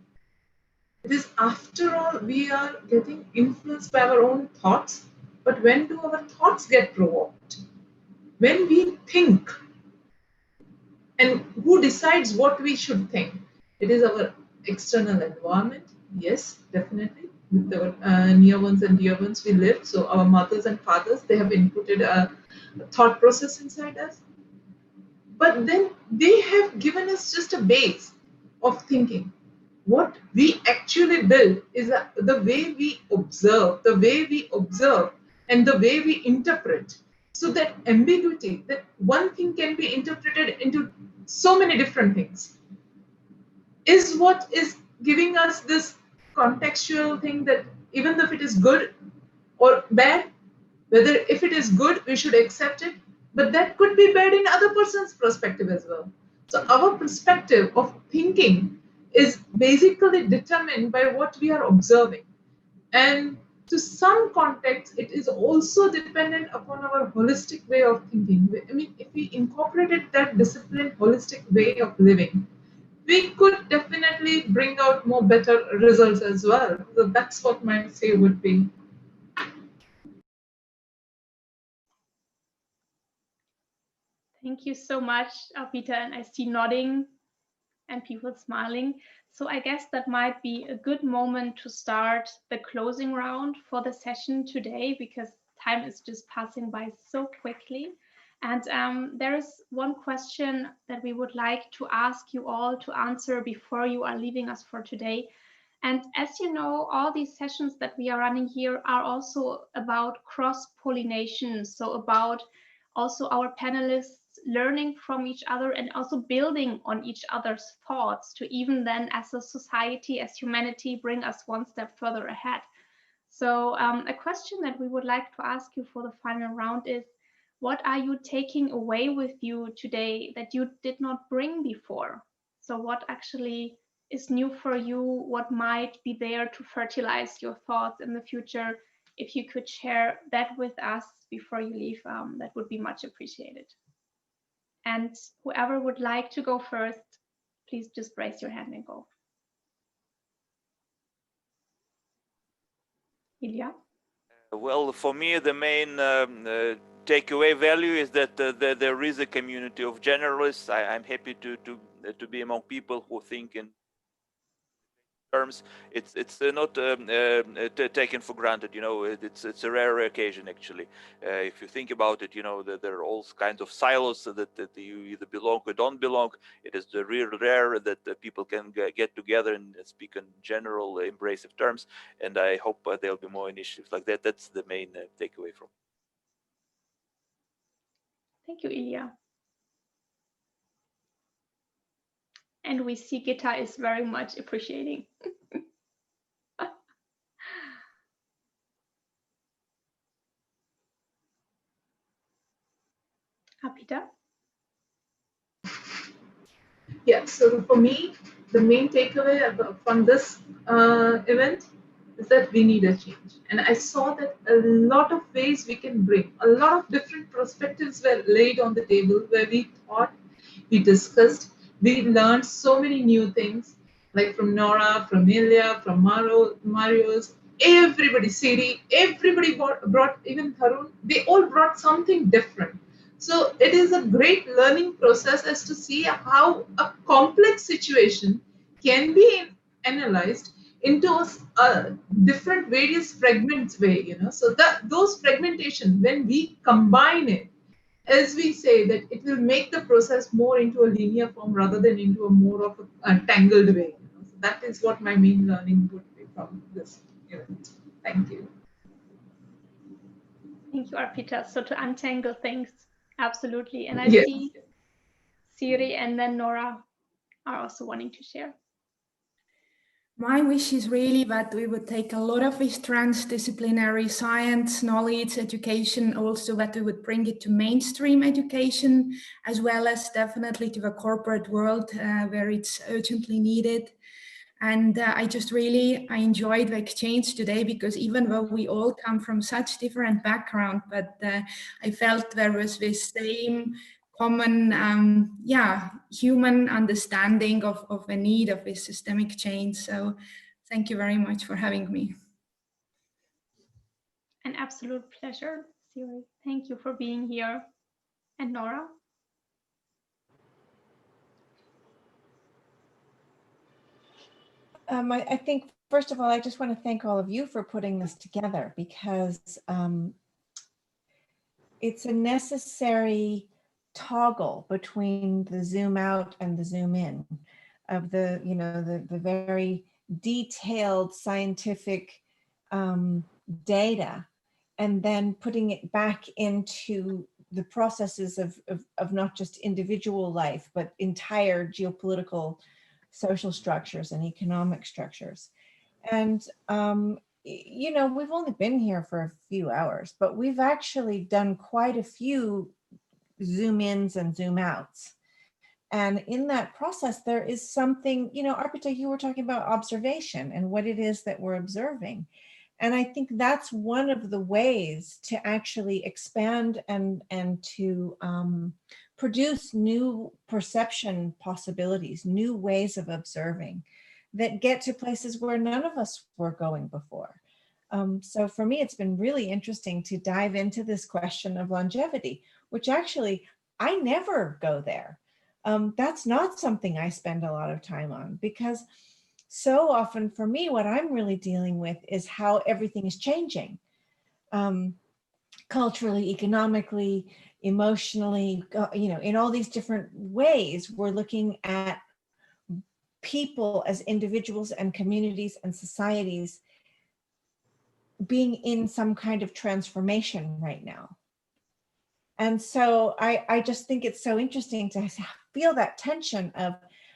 It is, after all, we are getting influenced by our own thoughts. But when do our thoughts get provoked? When we think. And who decides what we should think? It is our external environment. Yes, definitely. With our near ones and dear ones we live. So our mothers and fathers, they have inputted a thought process inside us. But then they have given us just a base of thinking. what we actually build is the way we observe, and the way we interpret. So that ambiguity, that one thing can be interpreted into so many different things, is what is giving us this contextual thing that even if it is good or bad, whether if it is good, we should accept it, but that could be bad in other person's perspective as well. So our perspective of thinking is basically determined by what we are observing. And to some context, it is also dependent upon our holistic way of thinking. I mean, if we incorporated that disciplined, holistic way of living, we could definitely bring out more better results as well. So that's what my say would be. Thank you so much, Arpita, and I see nodding and people smiling. So I guess that might be a good moment to start the closing round for the session today, because time is just passing by so quickly. And there is one question that we would like to ask you all to answer before you are leaving us for today. And as you know, all these sessions that we are running here are also about cross-pollination, so about also our panelists learning from each other and also building on each other's thoughts to even then, as a society, as humanity, bring us one step further ahead. So a question that we would like to ask you for the final round is, what are you taking away with you today that you did not bring before? So what actually is new for you? What might be there to fertilize your thoughts in the future? If you could share that with us before you leave, that would be much appreciated. And whoever would like to go first, please just raise your hand and go. Ilia? Well, for me, the main takeaway value is that there is a community of generalists. I'm happy to be among people who think in terms. It's not taken for granted, you know. It's a rare occasion, actually. If you think about it, you know, that there are all kinds of silos that you either belong or don't belong. It is real rare that people can get together and speak in general, embracive terms. And I hope there'll be more initiatives like that. That's the main takeaway from. Thank you, Ilia. And we see Gitta is very much appreciating. Arpita? Yeah, so for me, the main takeaway from this event is that we need a change. And I saw that a lot of ways we can bring, a lot of different perspectives were laid on the table where we thought, we discussed, we learned so many new things, like from Nora, from Ilia, from Marius, everybody, Siiri, everybody brought, even Tharun, they all brought something different. So it is a great learning process as to see how a complex situation can be analyzed into a different various fragments way, you know. So that those fragmentation, when we combine it, as we say, that it will make the process more into a linear form rather than into a more of a tangled way. You know? So that is what my main learning would be from this event. Thank you. Thank you, Arpita. So to untangle things, absolutely. And I Yes. see Siiri and then Nora are also wanting to share. My wish is really that we would take a lot of this transdisciplinary science, knowledge, education, also that we would bring it to mainstream education, as well as definitely to the corporate world where it's urgently needed. And I enjoyed the exchange today, because even though we all come from such different backgrounds, but I felt there was this same common human understanding of the need of this systemic change. So thank you very much for having me. An absolute pleasure, Siiri. Thank you for being here. And Nora? I think, first of all, I just want to thank all of you for putting this together, because it's a necessary toggle between the zoom out and the zoom in. the, you know, the very detailed scientific data, and then putting it back into the processes of not just individual life, but entire geopolitical, social structures and economic structures. And, you know, we've only been here for a few hours, but we've actually done quite a few zoom ins and zoom outs. And in that process, there is something, you know, Arpita, you were talking about observation and what it is that we're observing. And I think that's one of the ways to actually expand and to produce new perception possibilities, new ways of observing that get to places where none of us were going before. So for me, it's been really interesting to dive into this question of longevity, which actually I never go there. That's not something I spend a lot of time on, because so often for me, what I'm really dealing with is how everything is changing, culturally, economically, emotionally, you know, in all these different ways. We're looking at people as individuals and communities and societies being in some kind of transformation right now. And so I just think it's so interesting to feel that tension of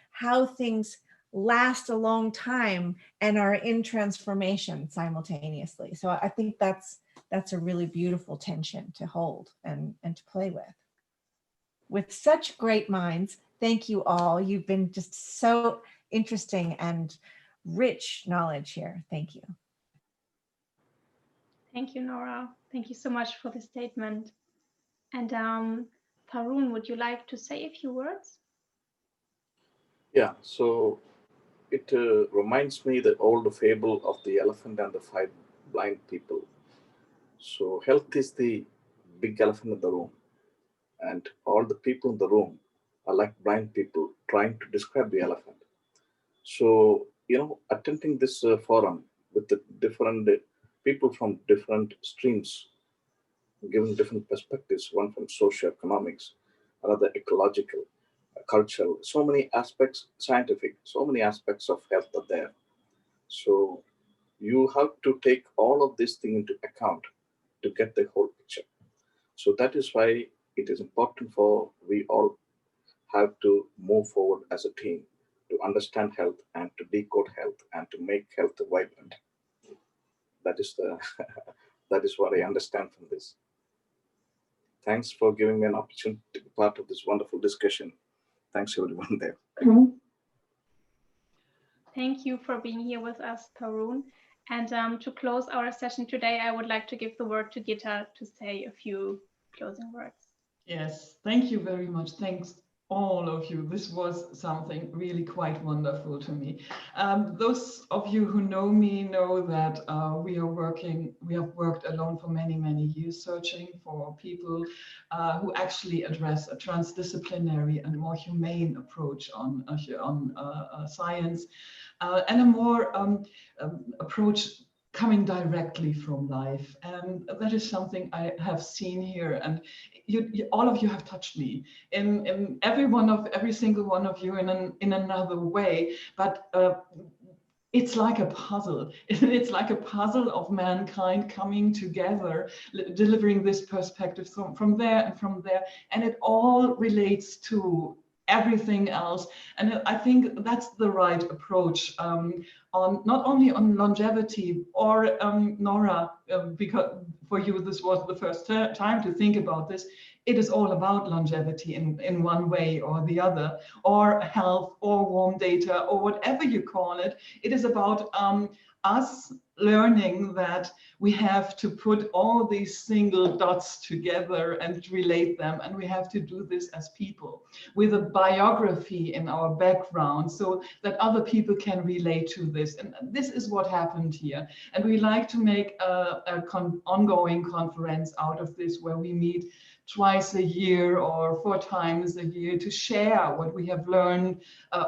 how things last a long time and are in transformation simultaneously. So I think that's a really beautiful tension to hold and to play with such great minds. Thank you all. You've been just so interesting and rich knowledge here. Thank you. Thank you, Nora. Thank you so much for the statement. And Tharun, would you like to say a few words? Yeah, so it reminds me the old fable of the elephant and the 5 blind people. So health is the big elephant in the room, and all the people in the room are like blind people trying to describe the elephant. So, you know, attending this forum with the different people from different streams, giving different perspectives, one from socioeconomics, another ecological, cultural, so many aspects, scientific, so many aspects of health are there. So you have to take all of this thing into account to get the whole picture. So that is why it is important for we all have to move forward as a team to understand health and to decode health and to make health vibrant. That is the that is what I understand from this. Thanks for giving me an opportunity to be part of this wonderful discussion. Thanks everyone there. Thank you for being here with us, Tharun. And to close our session today, I would like to give the word to Gitta to say a few closing words. Yes, thank you very much. Thanks all of you. This was something really quite wonderful to me. Those of you who know me know that we have worked alone for many, many years, searching for people who actually address a transdisciplinary and more humane approach on science and a more approach coming directly from life. And that is something I have seen here. And all of you have touched me in every single one of you in another way. But it's like a puzzle. It's like a puzzle of mankind coming together, delivering this perspective from there and from there. And it all relates to everything else. And I think that's the right approach on not only on longevity or Nora, because for you this was the first time to think about this. It is all about longevity in one way or the other, or health or warm data or whatever you call it. It is about us learning that we have to put all these single dots together and relate them. And we have to do this as people with a biography in our background so that other people can relate to this. And this is what happened here. And we like to make an ongoing conference out of this, where we meet twice a year or 4 times a year to share what we have learned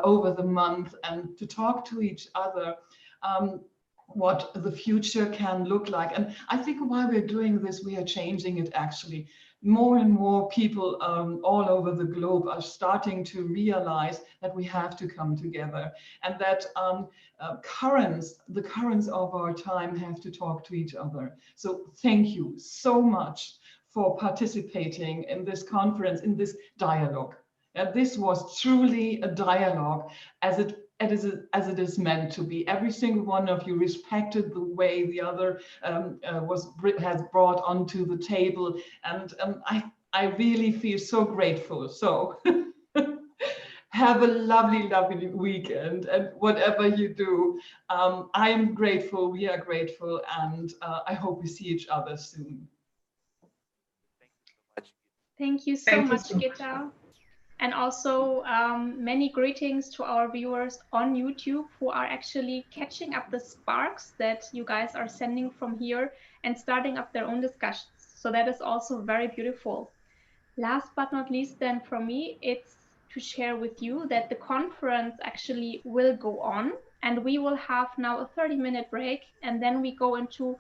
over the month and to talk to each other. What the future can look like. And I think while we're doing this, we are changing it actually. more and more people all over the globe are starting to realize that we have to come together, and that the currents of our time have to talk to each other. So thank you so much for participating in this conference, in this dialogue. This was truly a dialogue as it is meant to be. Every single one of you respected the way the other has brought onto the table, and I really feel so grateful. So have a lovely, lovely weekend, and whatever you do, I am grateful, we are grateful, and I hope we see each other soon. Thank you so much, Gitta. And also many greetings to our viewers on YouTube who are actually catching up the sparks that you guys are sending from here and starting up their own discussions. So that is also very beautiful. Last but not least then for me, it's to share with you that the conference actually will go on, and we will have now a 30-minute break, and then we go into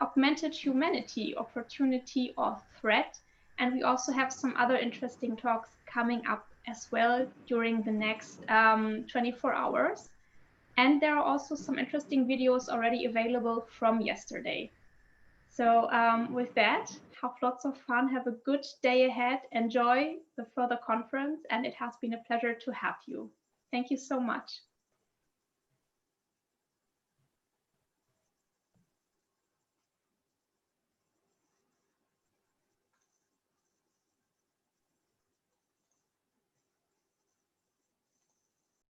augmented humanity, opportunity or threat. And we also have some other interesting talks coming up as well during the next 24 hours. And there are also some interesting videos already available from yesterday. So with that, have lots of fun, have a good day ahead, enjoy the further conference, and it has been a pleasure to have you. Thank you so much.